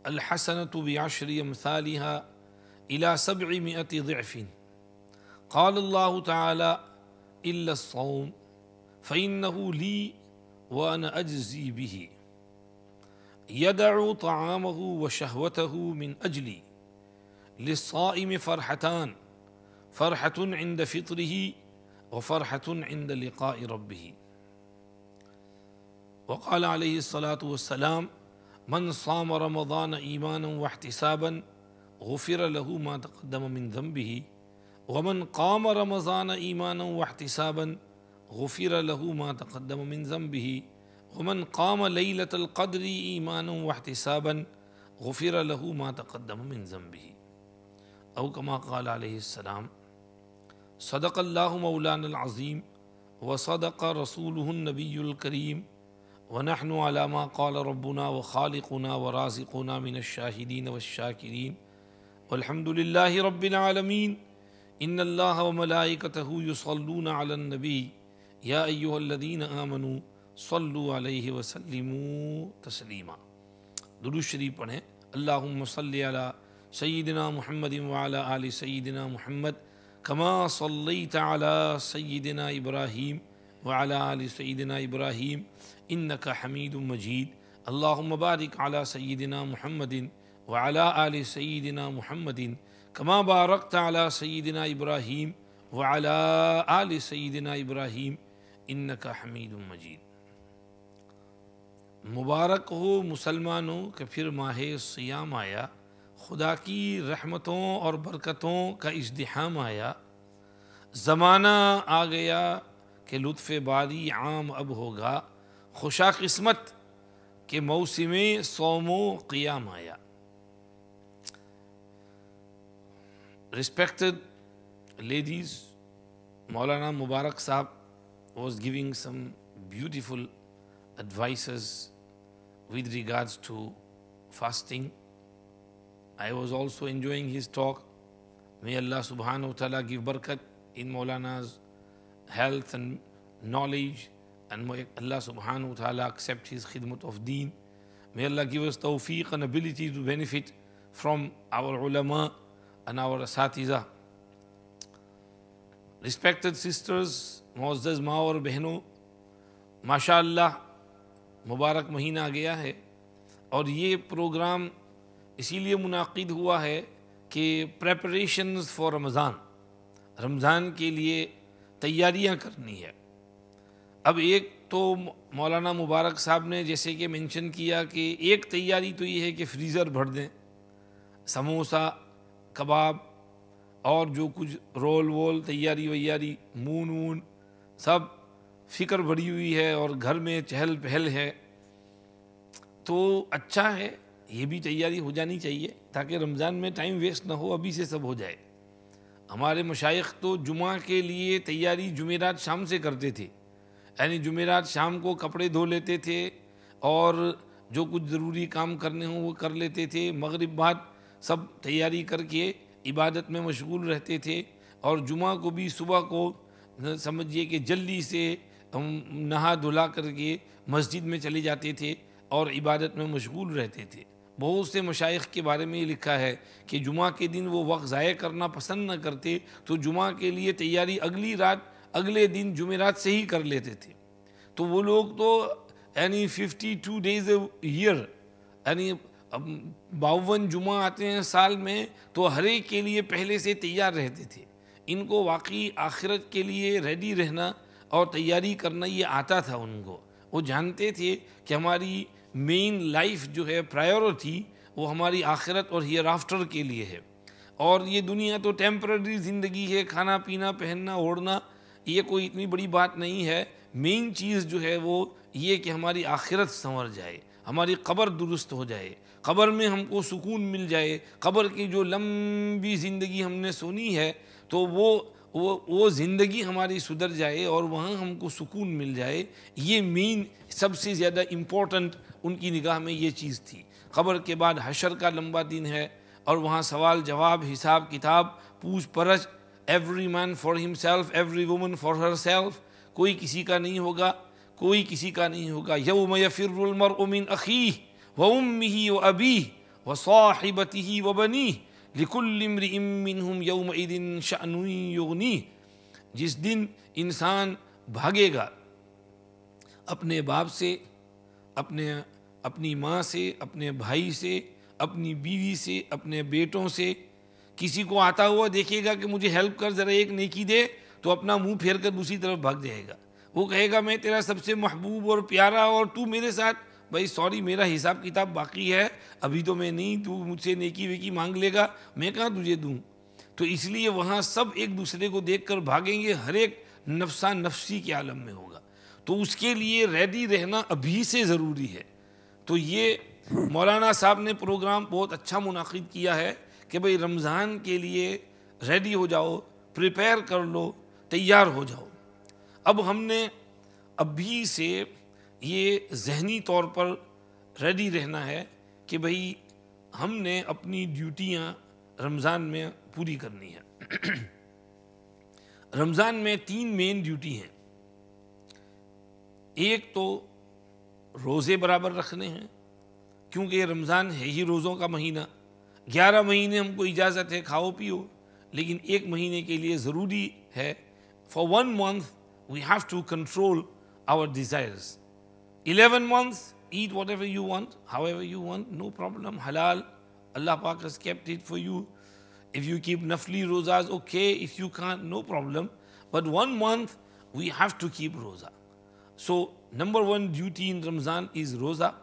الحسنة بعشر أمثالها إلى 700 ضعف. قال الله تعالى إلا الصوم فإنه لي وأنا أجزي به. يدع طعامه وشهوته من أجلي. للصائم فرحتان، فرحة عند فطره وفرحة عند لقاء ربه. وقال عليه الصلاة والسلام: من صام رمضان إيمانا واحتسابا غفر له ما تقدم من ذنبه ومن قام رمضان إيمانا واحتسابا غفر له ما تقدم من ذنبه ومن قام ليلة القدر إيمانا واحتسابا غفر له ما تقدم من ذنبه. أو كما قال عليه السلام: صدق الله مولانا العظيم وصدق رسوله النبي الكريم ونحن على ما قال ربنا وخالقنا ورازقنا من الشاهدين والشاكرين والحمد لله رب العالمين. إن الله وملائكته يصلون على النبي يا أيها الذين آمنوا صلوا عليه وسلموا تسلیما. درود شریف پڑھیں. اللہم صلی علی سیدنا محمد وعلی آل سیدنا محمد کما صلیت علی سیدنا ابراہیم وعلی آل سیدنا ابراہیم انک حمید مجید. اللہم بارک علی سیدنا محمد وعلی آل سیدنا محمد کما بارکت علی سیدنا ابراہیم وعلی آل سیدنا ابراہیم انک حمید مجید. مبارک ہو مسلمانوں کہ پھر ماہ سیام آیا، خدا کی رحمتوں اور برکتوں کا ازدحام آیا. زمانہ آ گیا کہ لطف باری عام اب ہوگا، خوشا قسمت کہ موسم صوم و قیام آیا. Respected ladies, Maulana Mubarak Sahab was giving some beautiful advices with regards to fasting. I was also enjoying his talk. May Allah subhanahu wa ta'ala give barakat in Maulana's health and knowledge, and may Allah subhanahu wa ta'ala accept his khidmat of deen. May Allah give us tawfiq and ability to benefit from our ulama and our asatiza. Respected sisters, معزز ماں اور بہنوں، ماشاءاللہ مبارک مہینہ آ گیا ہے اور یہ پروگرام اسی لیے منعقد ہوا ہے کہ پریپریشنز فار رمضان، رمضان کے لیے تیاریاں کرنی ہے. اب ایک تو مولانا مبارک صاحب نے جیسے کہ منشن کیا کہ ایک تیاری تو یہ ہے کہ فریزر بھر دیں، سموسا، کباب اور جو کچھ رول وول تیاری ویاری مون سب فکر بڑھی ہوئی ہے اور گھر میں چہل پہل ہے. تو اچھا ہے، یہ بھی تیاری ہو جانی چاہیے تاکہ رمضان میں ٹائم ویسٹ نہ ہو، ابھی سے سب ہو جائے. ہمارے مشائخ تو جمعہ کے لیے تیاری جمعرات شام سے کرتے تھے، یعنی جمعرات شام کو کپڑے دھو لیتے تھے اور جو کچھ ضروری کام کرنے ہوں وہ کر لیتے تھے. مغرب بعد سب تیاری کر کے عبادت میں مشغول رہتے تھے اور جمعہ کو بھی صبح کو سمجھیے کہ جلدی سے نہا دھلا کر کے مسجد میں چلے جاتے تھے اور عبادت میں مشغول رہتے تھے. بہت سے مشائخ کے بارے میں یہ لکھا ہے کہ جمعہ کے دن وہ وقت ضائع کرنا پسند نہ کرتے تو جمعہ کے لیے تیاری اگلی رات اگلے دن جمعرات سے ہی کر لیتے تھے. تو وہ لوگ تو یعنی 52 days a year، یعنی 52 جمعہ آتے ہیں سال میں، تو ہر ایک کے لیے پہلے سے تیار رہتے تھے. ان کو واقعی آخرت کے لیے ریڈی رہنا اور تیاری کرنا یہ آتا تھا ان کو. وہ جانتے تھے کہ ہماری مین لائف جو ہے پرائیورٹی وہ ہماری آخرت اور ہیئر آفٹر کے لیے ہے، اور یہ دنیا تو ٹیمپرری زندگی ہے، کھانا پینا پہننا اوڑھنا یہ کوئی اتنی بڑی بات نہیں ہے. مین چیز جو ہے وہ یہ کہ ہماری آخرت سنور جائے، ہماری قبر درست ہو جائے، قبر میں ہم کو سکون مل جائے. قبر کی جو لمبی زندگی ہم نے سنی ہے تو وہ زندگی ہماری سدھر جائے اور وہاں ہم کو سکون مل جائے. یہ مین سب سے زیادہ امپورٹنٹ ان کی نگاہ میں یہ چیز تھی. قبر کے بعد حشر کا لمبا دن ہے اور وہاں سوال جواب، حساب کتاب، پوچھ پرچھ، ایوری مین فار ہم self, every woman for her self. کوئی کسی کا نہیں ہوگا، کوئی کسی کا نہیں ہوگا. یوم یفر المرء من اخیہ وامہ وابیہ وصاحبته وبنيه لكل امرئ منهم يومئذ شأن يغنيه، جس دن انسان بھاگے گا اپنے باپ سے، اپنی ماں سے، اپنے بھائی سے، اپنی بیوی سے، اپنے بیٹوں سے، کسی کو آتا ہوا دیکھے گا کہ مجھے ہیلپ کر، ذرا ایک نیکی دے، تو اپنا منہ پھیر کر دوسری طرف بھاگ جائے گا۔ وہ کہے گا میں تیرا سب سے محبوب اور پیارا، اور تو میرے ساتھ، بھائی سوری میرا حساب کتاب باقی ہے، ابھی تو میں نہیں، تو مجھ سے نیکی ویکی مانگ لے گا، میں کہاں تجھے دوں۔ تو اس لیے وہاں سب ایک دوسرے کو دیکھ کر بھاگیں گے، ہر ایک نفسا نفسی کے عالم میں ہوگا۔ تو اس کے لیے ریڈی رہنا ابھی سے ضروری ہے۔ تو یہ مولانا صاحب نے پروگرام بہت اچھا منعقد کیا ہے کہ بھئی رمضان کے لیے ریڈی ہو جاؤ، پریپیئر کر لو، تیار ہو جاؤ۔ اب ہم نے ابھی سے یہ ذہنی طور پر ریڈی رہنا ہے کہ بھئی ہم نے اپنی ڈیوٹیاں رمضان میں پوری کرنی ہے۔ رمضان میں 3 مین ڈیوٹی ہیں۔ ایک تو روزے برابر رکھنے ہیں، کیونکہ یہ رمضان ہے ہی روزوں کا مہینہ۔ 11 مہینے ہم کو اجازت ہے کھاؤ پیو، لیکن ایک مہینے کے لیے ضروری ہے۔ For 1 month we have to control our desires. 11 months, eat whatever you want, however you want, no problem, halal. Allah Pak has kept it for you. If you keep nafli rozas, okay. If you can't, no problem. But 1 month we have to keep roza. So number 1 duty in Ramzan is roza.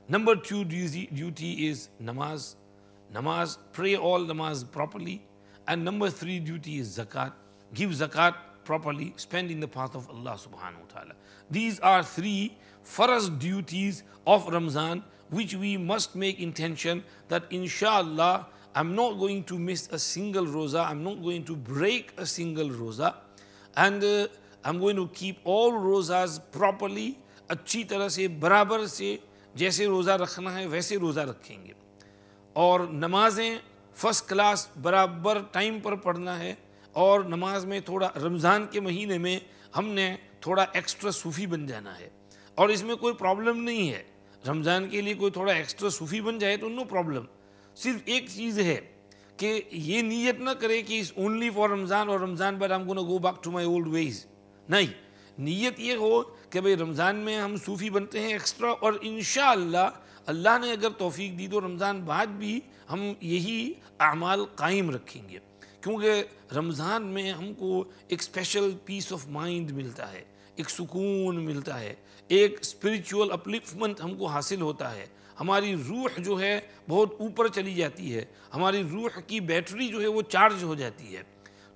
Number 2 duty is namaz. Namaz, pray all namaz properly. And number 3 duty is zakat. Give zakat properly, spend in the path of Allah subhanahu wa ta'ala. These are 3 first duties of Ramzan, which we must make intention that inshallah I'm not going to miss a single roza, I'm not going to break a single roza, and I'm going to keep all rozas properly, اچھی طرح سے برابر سے جیسے روزہ رکھنا ہے ویسے روزہ رکھیں گے، اور نمازیں فرسٹ کلاس برابر ٹائم پر پڑھنا ہے، اور نماز میں تھوڑا رمضان کے مہینے میں ہم نے تھوڑا ایکسٹرا صوفی بن جانا ہے، اور اس میں کوئی پرابلم نہیں ہے۔ رمضان کے لیے کوئی تھوڑا ایکسٹرا صوفی بن جائے تو نو پرابلم۔ صرف ایک چیز ہے کہ یہ نیت نہ کرے کہ اس اونلی فار رمضان اور رمضان بعد I'm gonna go back to my old ways، نہیں، نیت یہ ہو کہ بھئی رمضان میں ہم صوفی بنتے ہیں ایکسٹرا، اور انشاءاللہ اللہ نے اگر توفیق دی تو رمضان بعد بھی ہم یہی اعمال قائم رکھیں گے، کیونکہ رمضان میں ہم کو ایک اسپیشل پیس آف مائنڈ ملتا ہے، ایک سکون ملتا ہے، ایک اسپریچول اپلفمنٹ ہم کو حاصل ہوتا ہے، ہماری روح جو ہے بہت اوپر چلی جاتی ہے، ہماری روح کی بیٹری جو ہے وہ چارج ہو جاتی ہے۔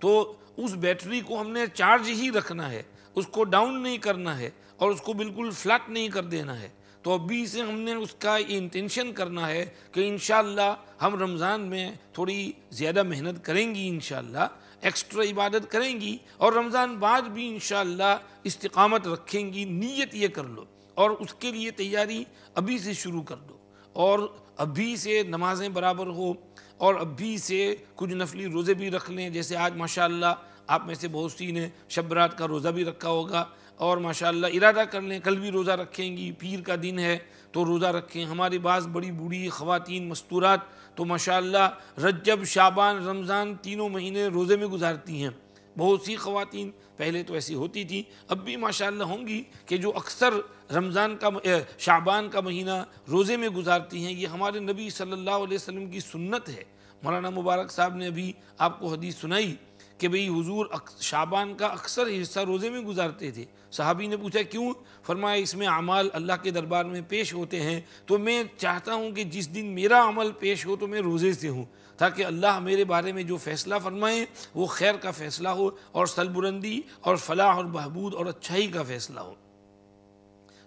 تو اس بیٹری کو ہم نے چارج ہی رکھنا ہے، اس کو ڈاؤن نہیں کرنا ہے، اور اس کو بالکل فلیٹ نہیں کر دینا ہے۔ تو ابھی سے ہم نے اس کا یہ انٹینشن کرنا ہے کہ انشاءاللہ ہم رمضان میں تھوڑی زیادہ محنت کریں گی، انشاءاللہ ایکسٹرا عبادت کریں گی، اور رمضان بعد بھی انشاءاللہ استقامت رکھیں گی۔ نیت یہ کر لو، اور اس کے لیے تیاری ابھی سے شروع کر دو، اور ابھی سے نمازیں برابر ہو، اور ابھی سے کچھ نفلی روزے بھی رکھ لیں۔ جیسے آج ماشاءاللہ آپ میں سے بہت سی نے شب رات کا روزہ بھی رکھا ہوگا، اور ماشاءاللہ ارادہ کر لیں کل بھی روزہ رکھیں گی، پیر کا دن ہے تو روزہ رکھیں۔ ہماری بعض بڑی بوڑھی خواتین مستورات تو ماشاءاللہ رجب، شعبان، رمضان تینوں مہینے روزے میں گزارتی ہیں۔ بہت سی خواتین پہلے تو ایسی ہوتی تھی، اب بھی ماشاءاللہ ہوں گی کہ جو اکثر رمضان کا شعبان کا مہینہ روزے میں گزارتی ہیں۔ یہ ہمارے نبی صلی اللہ علیہ وسلم کی سنت ہے۔ مولانا مبارک صاحب نے ابھی آپ کو حدیث سنائی کہ بھئی حضور شعبان کا اکثر حصہ روزے میں گزارتے تھے۔ صحابی نے پوچھا کیوں؟ فرمایا اس میں اعمال اللہ کے دربار میں پیش ہوتے ہیں، تو میں چاہتا ہوں کہ جس دن میرا عمل پیش ہو تو میں روزے سے ہوں، تاکہ اللہ میرے بارے میں جو فیصلہ فرمائے وہ خیر کا فیصلہ ہو، اور سربلندی اور فلاح اور بہبود اور اچھائی کا فیصلہ ہو۔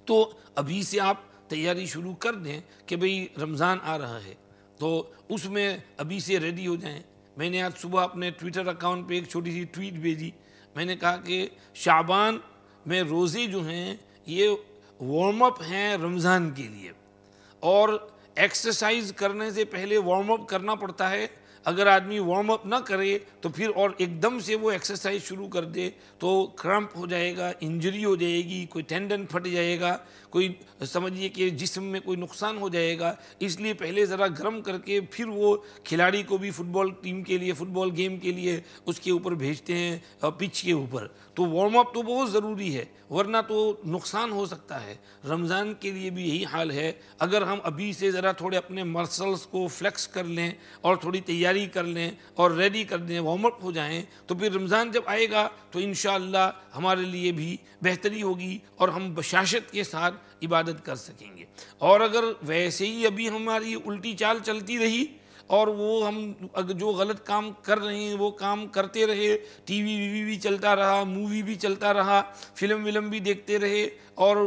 تو ابھی سے آپ تیاری شروع کر دیں کہ بھئی رمضان آ رہا ہے، تو اس میں ابھی سے ریڈی ہو جائیں۔ میں نے آج صبح اپنے ٹویٹر اکاؤنٹ پہ ایک چھوٹی سی ٹویٹ بھیجی، میں نے کہا کہ شعبان میں روزے جو ہیں یہ وارم اپ ہیں رمضان کے لیے، اور ایکسرسائز کرنے سے پہلے وارم اپ کرنا پڑتا ہے۔ اگر آدمی وارم اپ نہ کرے تو پھر اور ایک دم سے وہ ایکسرسائز شروع کر دے تو کرمپ ہو جائے گا، انجری ہو جائے گی، کوئی ٹینڈن پھٹ جائے گا، کوئی سمجھیے کہ جسم میں کوئی نقصان ہو جائے گا، اس لیے پہلے ذرا گرم کر کے پھر وہ کھلاڑی کو بھی فٹ بال ٹیم کے لیے، فٹ بال گیم کے لیے اس کے اوپر بھیجتے ہیں پچ کے اوپر۔ تو وارم اپ تو بہت ضروری ہے، ورنہ تو نقصان ہو سکتا ہے۔ رمضان کے لیے بھی یہی حال ہے، اگر ہم ابھی سے ذرا تھوڑے اپنے مسلس کو فلیکس کر لیں اور تھوڑی تیاری کر لیں اور ریڈی کر دیں، وارم اپ ہو جائیں، تو پھر رمضان جب آئے گا تو انشاءاللہ ہمارے لیے بھی بہتری ہوگی اور ہم بشاشت کے ساتھ عبادت کر سکیں گے۔ اور اگر ویسے ہی ابھی ہماری الٹی چال چلتی رہی اور وہ ہم جو غلط کام کر رہے ہیں وہ کام کرتے رہے، ٹی وی بھی چلتا رہا، مووی بھی چلتا رہا، فلم بھی دیکھتے رہے، اور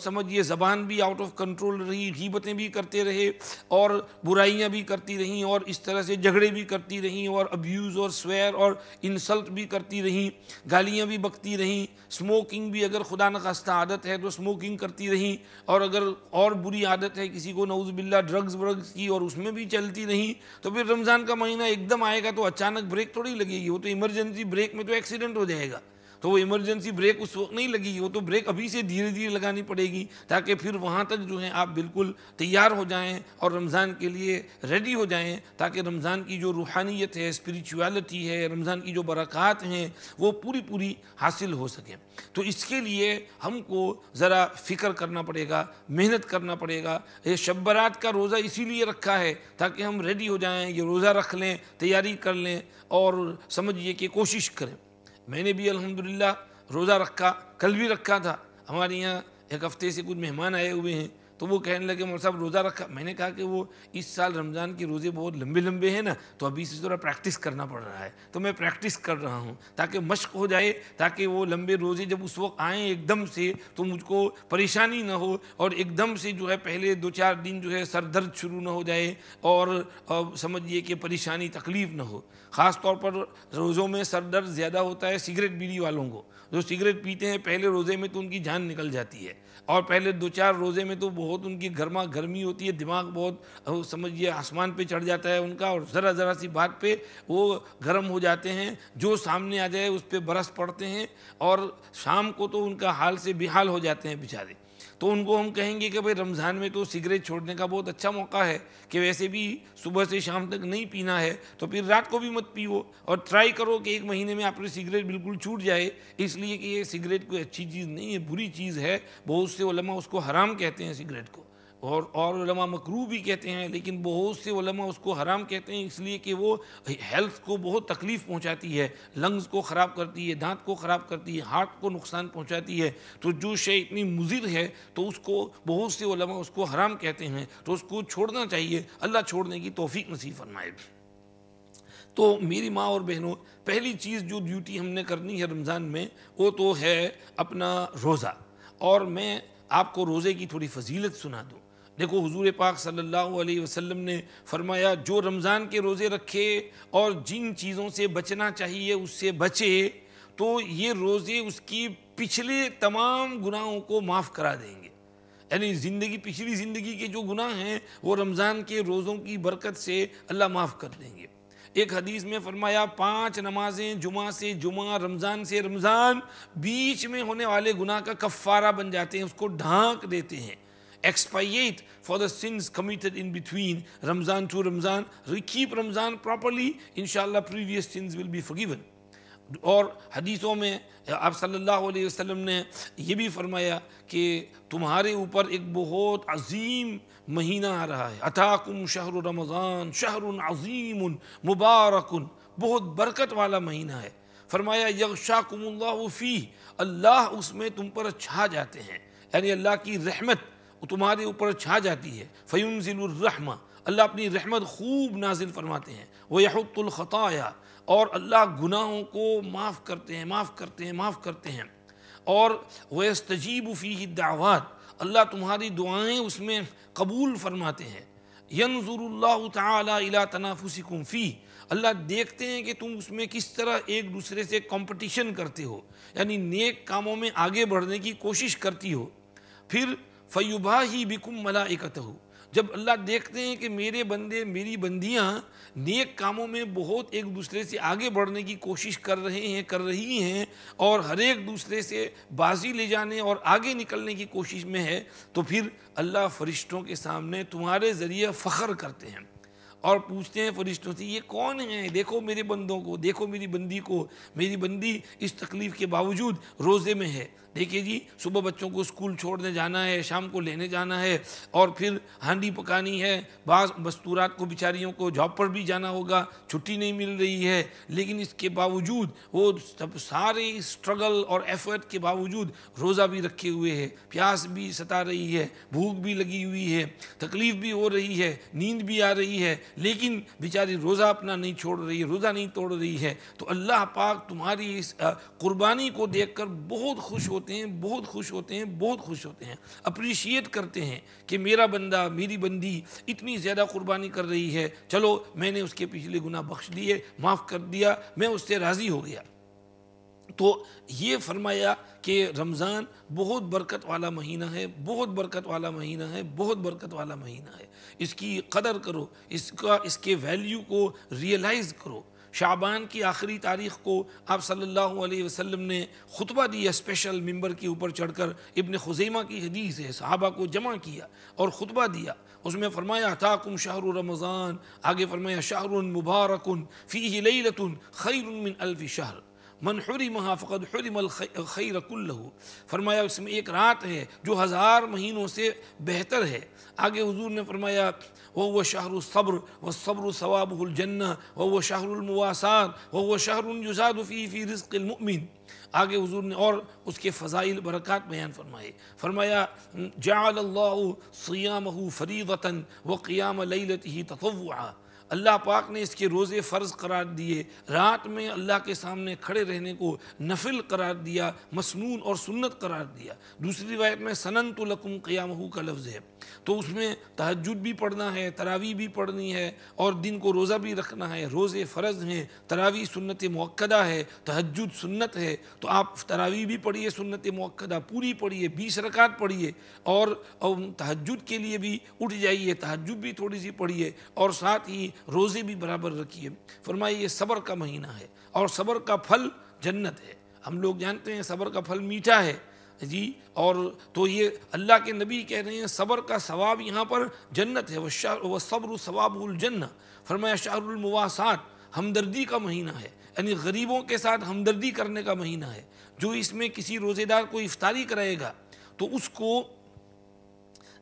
سمجھیے زبان بھی آؤٹ آف کنٹرول رہی، غیبتیں بھی کرتے رہے اور برائیاں بھی کرتی رہیں اور اس طرح سے جھگڑے بھی کرتی رہیں اور ابیوز اور سویر اور انسلٹ بھی کرتی رہیں، گالیاں بھی بکتی رہیں، سموکنگ بھی اگر خدا نخواستہ عادت ہے تو سموکنگ کرتی رہیں، اور اگر اور بری عادت ہے کسی کو نعوذ باللہ ڈرگز کی اور اس میں بھی چلتی رہیں، تو پھر رمضان کا مہینہ ایک دم آئے گا تو اچانک بریک تھوڑی لگے گی، وہ تو ایمرجنسی بریک میں تو ایکسیڈنٹ ہو جائے گا، تو وہ ایمرجنسی بریک اس وقت نہیں لگے گی، وہ تو بریک ابھی سے دھیرے دھیرے لگانی پڑے گی، تاکہ پھر وہاں تک جو ہے آپ بالکل تیار ہو جائیں اور رمضان کے لیے ریڈی ہو جائیں، تاکہ رمضان کی جو روحانیت ہے، اسپریچویلٹی ہے، رمضان کی جو برکات ہیں وہ پوری حاصل ہو سکیں۔ تو اس کے لیے ہم کو ذرا فکر کرنا پڑے گا، محنت کرنا پڑے گا۔ یہ شب برات کا روزہ اسی لیے رکھا ہے تاکہ ہم ریڈی ہو جائیں، یہ روزہ رکھ لیں، تیاری کر لیں اور سمجھیے کہ کوشش کریں۔ میں نے بھی الحمدللہ روزہ رکھا، کل بھی رکھا تھا۔ ہمارے یہاں ایک ہفتے سے کچھ مہمان آئے ہوئے ہیں تو وہ کہنے لگے مولوی صاحب روزہ رکھا۔ میں نے کہا کہ وہ اس سال رمضان کے روزے بہت لمبے ہیں نا، تو ابھی سے ذرا پریکٹس کرنا پڑ رہا ہے، تو میں پریکٹس کر رہا ہوں تاکہ مشق ہو جائے، تاکہ وہ لمبے روزے جب اس وقت آئیں ایک دم سے تو مجھ کو پریشانی نہ ہو، اور ایک دم سے جو ہے پہلے 2-4 دن جو ہے سر درد شروع نہ ہو جائے اور سمجھیے کہ پریشانی تکلیف نہ ہو۔ خاص طور پر روزوں میں سر درد زیادہ ہوتا ہے سگریٹ بیڑی والوں کو، جو سگریٹ پیتے ہیں پہلے روزے میں تو ان کی جان نکل جاتی ہے، اور پہلے 2-4 روزے میں تو بہت ان کی گرمی ہوتی ہے، دماغ بہت سمجھیے آسمان پہ چڑھ جاتا ہے ان کا، اور ذرا سی بات پہ وہ گرم ہو جاتے ہیں، جو سامنے آ جائے اس پہ برس پڑتے ہیں، اور شام کو تو ان کا حال سے بحال ہو جاتے ہیں بیچارے۔ تو ان کو ہم کہیں گے کہ بھئی رمضان میں تو سگریٹ چھوڑنے کا بہت اچھا موقع ہے کہ ویسے بھی صبح سے شام تک نہیں پینا ہے، تو پھر رات کو بھی مت پیو، اور ٹرائی کرو کہ 1 مہینے میں آپ نے سگریٹ بالکل چھوٹ جائے، اس لیے کہ یہ سگریٹ کوئی اچھی چیز نہیں ہے، بری چیز ہے۔ بہت سے علماء اس کو حرام کہتے ہیں سگریٹ کو، اور علماء مکروہ بھی کہتے ہیں، لیکن بہت سے علماء اس کو حرام کہتے ہیں اس لیے کہ وہ ہیلتھ کو بہت تکلیف پہنچاتی ہے، لنگز کو خراب کرتی ہے، دانت کو خراب کرتی ہے، ہارٹ کو نقصان پہنچاتی ہے۔ تو جو شے اتنی مضر ہے تو اس کو بہت سے علماء اس کو حرام کہتے ہیں، تو اس کو چھوڑنا چاہیے، اللہ چھوڑنے کی توفیق نصیب فرمائے۔ تو میری ماں اور بہنوں، پہلی چیز جو ڈیوٹی ہم نے کرنی ہے رمضان میں وہ تو ہے اپنا روزہ، اور میں آپ کو روزے کی تھوڑی فضیلت سنا دوں۔ دیکھو حضور پاک صلی اللہ علیہ وسلم نے فرمایا جو رمضان کے روزے رکھے اور جن چیزوں سے بچنا چاہیے اس سے بچے، تو یہ روزے اس کی پچھلے تمام گناہوں کو معاف کرا دیں گے۔ یعنی پچھلی زندگی کے جو گناہ ہیں وہ رمضان کے روزوں کی برکت سے اللہ معاف کر دیں گے۔ ایک حدیث میں فرمایا 5 نمازیں جمعہ سے جمعہ، رمضان سے رمضان، بیچ میں ہونے والے گناہ کا کفارہ بن جاتے ہیں، اس کو ڈھانک دیتے ہیں۔ Expiate for the sins committed in between Ramzan to Ramzan. Keep Ramzan properly, inshallah previous sins will be forgiven. اور حدیثوں میں آپ صلی اللہ علیہ وسلم نے یہ بھی فرمایا کہ تمہارے اوپر ایک بہت عظیم مہینہ آ رہا ہے، اتاکم شہر رمضان شہر عظیم مبارک، بہت برکت والا مہینہ ہے۔ فرمایا یغشاکم اللہ فیہ، اللہ اس میں تم پر چھا جاتے ہیں، یعنی اللہ کی رحمت تمہارے اوپر چھا جاتی ہے۔ فینزل الرحمہ، اللہ اپنی رحمت خوب نازل فرماتے ہیں۔ ویحط الخطایا، اور اللہ گناہوں کو معاف کرتے ہیں۔ اور ویستجیب فیہ الدعوات، اللہ تمہاری دعائیں اس میں قبول فرماتے ہیں۔ ینظر اللہ تعالی الی تنافسکم فیہ، اللہ دیکھتے ہیں کہ تم اس میں کس طرح ایک دوسرے سے کمپٹیشن کرتے ہو، یعنی نیک کاموں میں آگے بڑھنے کی کوشش کرتی ہو۔ پھر فیباہی بکم ملائکتہ، جب اللہ دیکھتے ہیں کہ میرے بندے میری بندیاں نیک کاموں میں بہت ایک دوسرے سے آگے بڑھنے کی کوشش کر رہی ہیں اور ہر ایک دوسرے سے بازی لے جانے اور آگے نکلنے کی کوشش میں ہے، تو پھر اللہ فرشتوں کے سامنے تمہارے ذریعے فخر کرتے ہیں اور پوچھتے ہیں فرشتوں سے، یہ کون ہیں؟ دیکھو میرے بندوں کو، دیکھو میری بندی کو، میری بندی اس تکلیف کے باوجود روزے میں ہے۔ دیکھیے جی، صبح بچوں کو اسکول چھوڑنے جانا ہے، شام کو لینے جانا ہے، اور پھر ہانڈی پکانی ہے، بعض مستورات کو بیچاریوں کو جاب پر بھی جانا ہوگا، چھٹی نہیں مل رہی ہے، لیکن اس کے باوجود وہ سارے اسٹرگل اور ایفرٹ کے باوجود روزہ بھی رکھے ہوئے ہے، پیاس بھی ستا رہی ہے، بھوک بھی لگی ہوئی ہے، تکلیف بھی ہو رہی ہے، نیند بھی آ رہی ہے، لیکن بیچاری روزہ اپنا نہیں چھوڑ رہی ہے، روزہ نہیں توڑ رہی ہے۔ تو اللہ پاک تمہاری اس قربانی کو دیکھ کر بہت خوش ہوتے ہیں، بہت خوش ہوتے ہیں، بہت خوش ہوتے ہیں، اپریشیٹ کرتے ہیں کہ میرا بندہ میری بندی اتنی زیادہ قربانی کر رہی ہے، چلو میں نے اس کے پچھلے گناہ بخش دیے، معاف کر دیا، میں اس سے راضی ہو گیا۔ تو یہ فرمایا کہ رمضان بہت برکت والا مہینہ ہے، بہت برکت والا مہینہ ہے، بہت برکت والا مہینہ ہے۔ اس کی قدر کرو، اس کے ویلیو کو ریئلائز کرو۔ شعبان کی آخری تاریخ کو آپ صلی اللہ علیہ وسلم نے خطبہ دیا، اسپیشل ممبر کے اوپر چڑھ کر، ابن خزیمہ کی حدیث ہے، صحابہ کو جمع کیا اور خطبہ دیا۔ اس میں فرمایا اتاکم شہر رمضان، آگے فرمایا شہر مبارک فیہ لیلۃ خیر من الف شہر من حرمها فقد حرم الخیر کلہ۔ فرمایا اس میں ایک رات ہے جو 1000 مہینوں سے بہتر ہے۔ آگے حضور نے فرمایا وَهُوَ شَهْرُ الصَّبْرِ وَالصَّبْرُ ثَوَابُهُ الْجَنَّةِ وَهُوَ شَهْرُ الْمُوَاسَاةِ وَهُوَ شَهْرٌ يُزَادُ فِيهِ فِي رِزْقِ الْمُؤْمِنِ۔ آگے حضور نے اور اس کے فضائل برکات بیان فرمائے، فرمایا جعل اللہ صیامہ فریضۃ وقیام لیلتہ تطوعا۔ اللہ پاک نے اس کے روزے فرض قرار دیے، رات میں اللہ کے سامنے کھڑے رہنے کو نفل قرار دیا، مسنون اور سنت قرار دیا۔ دوسری روایت میں سننت لکم قیامہ کا لفظ ہے، تو اس میں تہجد بھی پڑھنا ہے، تراویح بھی پڑھنی ہے، اور دن کو روزہ بھی رکھنا ہے۔ روزے فرض ہیں، تراویح سنت مؤکدہ ہے، تہجد سنت ہے، تو آپ تراویح بھی پڑھیے، سنت مؤکدہ پوری پڑھیے، 20 رکعت پڑھیے، اور تہجد کے لیے بھی اٹھ جائیے، تہجد بھی تھوڑی سی پڑھیے، اور ساتھ ہی روزے بھی برابر رکھیے۔ فرمائے یہ صبر کا مہینہ ہے، اور صبر کا پھل جنت ہے۔ ہم لوگ جانتے ہیں صبر کا پھل میٹھا ہے جی، اور تو یہ اللہ کے نبی کہہ رہے ہیں صبر کا ثواب یہاں پر جنت ہے، وَالصَّبْرُ ثَوَابُهُ الْجَنَّةِ۔ فرمایا شہر المواسات، ہمدردی کا مہینہ ہے، یعنی غریبوں کے ساتھ ہمدردی کرنے کا مہینہ ہے۔ جو اس میں کسی روزے دار کو افطاری کرائے گا تو اس کو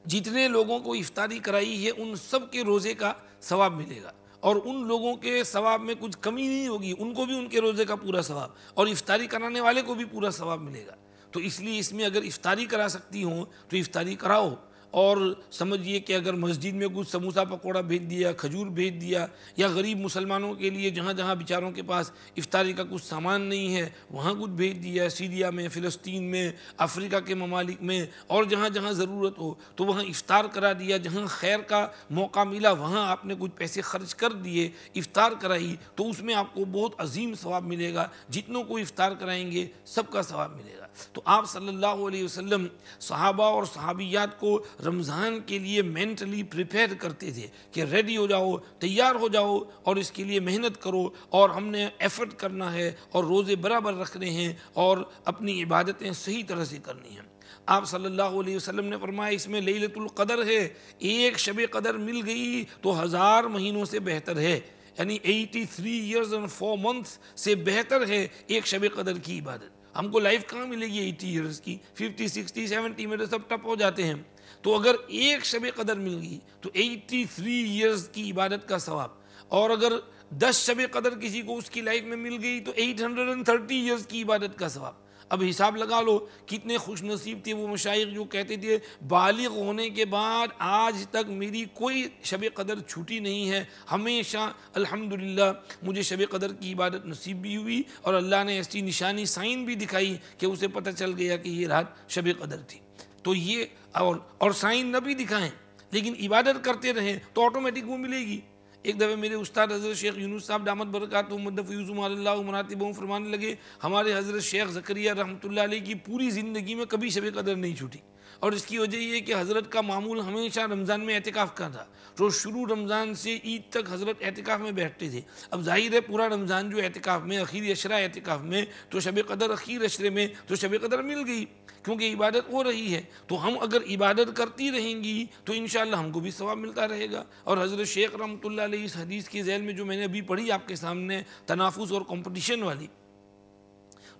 جتنے لوگوں کو افطاری کرائی ہے ان سب کے روزے کا ثواب ملے گا، اور ان لوگوں کے ثواب میں کچھ کمی نہیں ہوگی، ان کو بھی ان کے روزے کا پورا ثواب، اور افطاری کرانے والے کو بھی پورا ثواب ملے گا۔ تو اس لیے اس میں اگر افطاری کرا سکتی ہوں تو افطاری کراؤ، اور سمجھیے کہ اگر مسجد میں کچھ سموسا پکوڑا بھیج دیا، کھجور بھیج دیا، یا غریب مسلمانوں کے لیے جہاں جہاں بیچاروں کے پاس افطاری کا کچھ سامان نہیں ہے وہاں کچھ بھیج دیا، سیریا میں، فلسطین میں، افریقہ کے ممالک میں، اور جہاں جہاں ضرورت ہو تو وہاں افطار کرا دیا، جہاں خیر کا موقع ملا وہاں آپ نے کچھ پیسے خرچ کر دیے، افطار کرائی، تو اس میں آپ کو بہت عظیم ثواب ملے گا۔ جتنوں کو افطار کرائیں گے سب کا ثواب ملے گا۔ تو آپ صلی اللہ علیہ وسلم صحابہ اور صحابیات کو رمضان کے لیے مینٹلی پریپیئر کرتے تھے کہ ریڈی ہو جاؤ، تیار ہو جاؤ، اور اس کے لیے محنت کرو، اور ہم نے ایفرٹ کرنا ہے، اور روزے برابر رکھنے ہیں، اور اپنی عبادتیں صحیح طرح سے کرنی ہیں۔ آپ صلی اللہ علیہ وسلم نے فرمایا اس میں لیلۃ القدر ہے، ایک شب قدر مل گئی تو 1000 مہینوں سے بہتر ہے، یعنی 83 ایئرز اینڈ 4 months سے بہتر ہے ایک شب قدر کی عبادت۔ ہم کو لائف کہاں ملے گی 80 ایئرز کی، 50 60 70 میں تو سب ٹپ ہو جاتے ہیں۔ تو اگر ایک شب قدر مل گئی تو 83 ایئرز کی عبادت کا ثواب، اور اگر 10 شب قدر کسی کو اس کی لائف میں مل گئی تو 830 ایئرز کی عبادت کا ثواب۔ اب حساب لگا لو کتنے خوش نصیب تھے وہ مشائخ جو کہتے تھے بالغ ہونے کے بعد آج تک میری کوئی شب قدر چھوٹی نہیں ہے، ہمیشہ الحمدللہ مجھے شب قدر کی عبادت نصیب بھی ہوئی، اور اللہ نے ایسی نشانی سائن بھی دکھائی کہ اسے پتہ چل گیا کہ یہ رات شب قدر تھی۔ تو یہ اور سائن نہ بھی دکھائیں لیکن عبادت کرتے رہیں تو آٹومیٹک وہ ملے گی۔ ایک دفعہ میرے استاد حضرت شیخ یونس صاحب دامت برکاتہ مد فیض اللہ مراتبہ فرمانے لگے ہمارے حضرت شیخ زکریا رحمۃ اللہ علیہ کی پوری زندگی میں کبھی شب قدر نہیں چھوٹی، اور اس کی وجہ یہ کہ حضرت کا معمول ہمیشہ رمضان میں اعتکاف کا تھا، تو شروع رمضان سے عید تک حضرت اعتکاف میں بیٹھتے تھے۔ اب ظاہر ہے پورا رمضان جو اعتکاف میں، اخیر اشرا اعتکاف میں، تو شب قدر اخیر اشرے میں تو شب قدر مل گئی، کیونکہ عبادت ہو رہی ہے۔ تو ہم اگر عبادت کرتی رہیں گی تو انشاءاللہ ہم کو بھی ثواب ملتا رہے گا۔ اور حضرت شیخ رحمۃ اللہ علیہ اس حدیث کے ذیل میں جو میں نے ابھی پڑھی آپ کے سامنے، تنافس اور کمپٹیشن والی،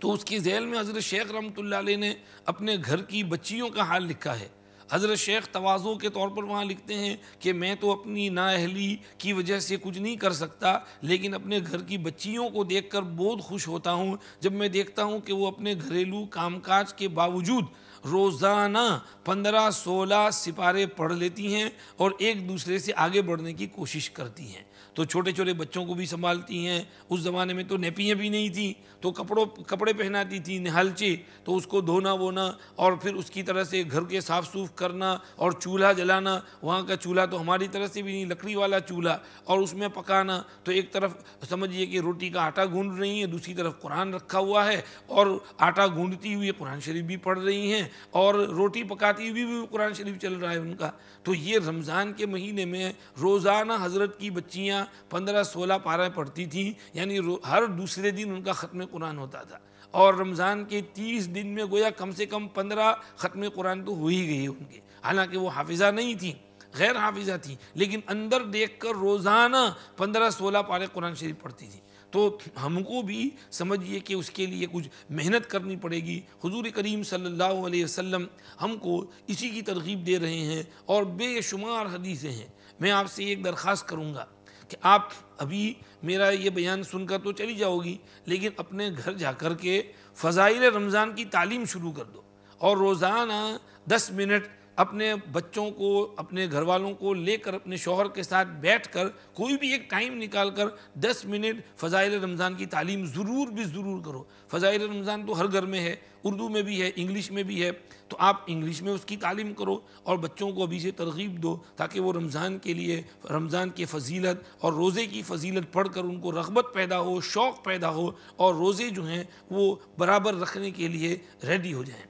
تو اس کی ذیل میں حضرت شیخ رحمۃ اللہ علیہ نے اپنے گھر کی بچیوں کا حال لکھا ہے۔ حضرت شیخ تواضع کے طور پر وہاں لکھتے ہیں کہ میں تو اپنی نااہلی کی وجہ سے کچھ نہیں کر سکتا، لیکن اپنے گھر کی بچیوں کو دیکھ کر بہت خوش ہوتا ہوں جب میں دیکھتا ہوں کہ وہ اپنے گھریلو کام کاج کے باوجود روزانہ 15-16 سپارے پڑھ لیتی ہیں اور ایک دوسرے سے آگے بڑھنے کی کوشش کرتی ہیں۔ تو چھوٹے چھوٹے بچوں کو بھی سنبھالتی ہیں۔ اس زمانے میں تو نیپیاں بھی نہیں تھیں، تو کپڑے پہناتی تھیں نہالچے، تو اس کو دھونا وونا اور پھر اس کی طرح سے گھر کے صاف سوف کرنا اور چولہا جلانا۔ وہاں کا چولہا تو ہماری طرح سے بھی نہیں، لکڑی والا چولہا، اور اس میں پکانا۔ تو ایک طرف سمجھیے کہ روٹی کا آٹا گوندھ رہی ہیں، دوسری طرف قرآن رکھا ہوا ہے، اور آٹا گوندھتی ہوئی قرآن شریف بھی پڑھ رہی ہیں، اور روٹی پکاتی ہوئی بھی قرآن شریف چل رہا ہے ان کا۔ تو یہ رمضان کے مہینے میں روزانہ حضرت کی بچیاں 15-16 پارہ پڑھتی تھیں، یعنی ہر دوسرے دن ان کا ختم قرآن ہوتا تھا، اور رمضان کے 30 دن میں گویا کم سے کم 15 ختم قرآن تو ہو ہی گئی ان کے۔ حالانکہ وہ حافظہ نہیں تھیں، غیر حافظہ تھیں، لیکن اندر دیکھ کر روزانہ 15-16 پارے قرآن شریف پڑھتی تھیں۔ تو ہم کو بھی سمجھیے کہ اس کے لیے کچھ محنت کرنی پڑے گی۔ حضور کریم صلی اللہ علیہ وسلم ہم کو اسی کی ترغیب دے رہے ہیں، اور بے شمار حدیثیں ہیں۔ میں آپ سے ایک درخواست کروں گا کہ آپ ابھی میرا یہ بیان سن کر تو چلی جاؤ گی، لیکن اپنے گھر جا کر کے فضائل رمضان کی تعلیم شروع کر دو، اور روزانہ 10 منٹ اپنے بچوں کو، اپنے گھر والوں کو لے کر، اپنے شوہر کے ساتھ بیٹھ کر کوئی بھی ایک ٹائم نکال کر 10 منٹ فضائل رمضان کی تعلیم ضرور بھی ضرور کرو۔ فضائل رمضان تو ہر گھر میں ہے، اردو میں بھی ہے، انگلش میں بھی ہے، تو آپ انگلش میں اس کی تعلیم کرو، اور بچوں کو ابھی سے ترغیب دو تاکہ وہ رمضان کے لیے، رمضان کی فضیلت اور روزے کی فضیلت پڑھ کر ان کو رغبت پیدا ہو، شوق پیدا ہو، اور روزے جو ہیں وہ برابر رکھنے کے لیے ریڈی ہو جائیں۔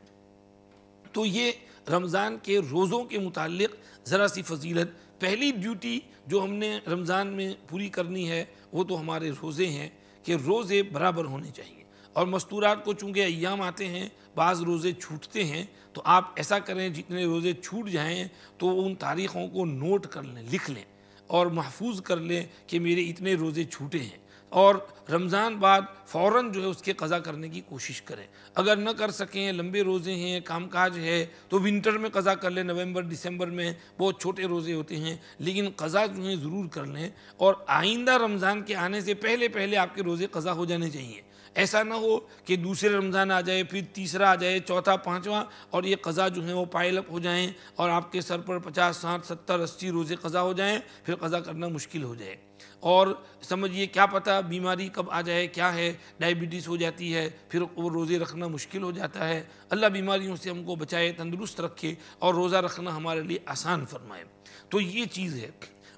تو یہ رمضان کے روزوں کے متعلق ذرا سی فضیلت۔ پہلی ڈیوٹی جو ہم نے رمضان میں پوری کرنی ہے وہ تو ہمارے روزے ہیں، کہ روزے برابر ہونے چاہیے۔ اور مستورات کو چونکہ ایام آتے ہیں، بعض روزے چھوٹتے ہیں، تو آپ ایسا کریں جتنے روزے چھوٹ جائیں تو ان تاریخوں کو نوٹ کر لیں، لکھ لیں اور محفوظ کر لیں کہ میرے اتنے روزے چھوٹے ہیں، اور رمضان بعد فوراً جو ہے اس کے قضا کرنے کی کوشش کریں۔ اگر نہ کر سکیں، لمبے روزے ہیں، کام کاج ہے، تو ونٹر میں قضا کر لیں، نومبر دسمبر میں بہت چھوٹے روزے ہوتے ہیں، لیکن قضا جو ہیں ضرور کر لیں، اور آئندہ رمضان کے آنے سے پہلے پہلے آپ کے روزے قضا ہو جانے چاہیے۔ ایسا نہ ہو کہ دوسرے رمضان آ جائے، پھر تیسرا آ جائے، چوتھا، پانچواں، اور یہ قضا جو ہیں وہ پائل اپ ہو جائیں، اور آپ کے سر پر 50، 60، 70، 80 روزے قضا ہو جائیں، پھر قضا کرنا مشکل ہو جائے۔ اور سمجھیے کیا پتہ بیماری کب آ جائے، کیا ہے، ڈائبٹیز ہو جاتی ہے، پھر وہ روزے رکھنا مشکل ہو جاتا ہے۔ اللہ بیماریوں سے ہم کو بچائے، تندرست رکھے، اور روزہ رکھنا ہمارے لیے آسان فرمائے۔ تو یہ چیز ہے۔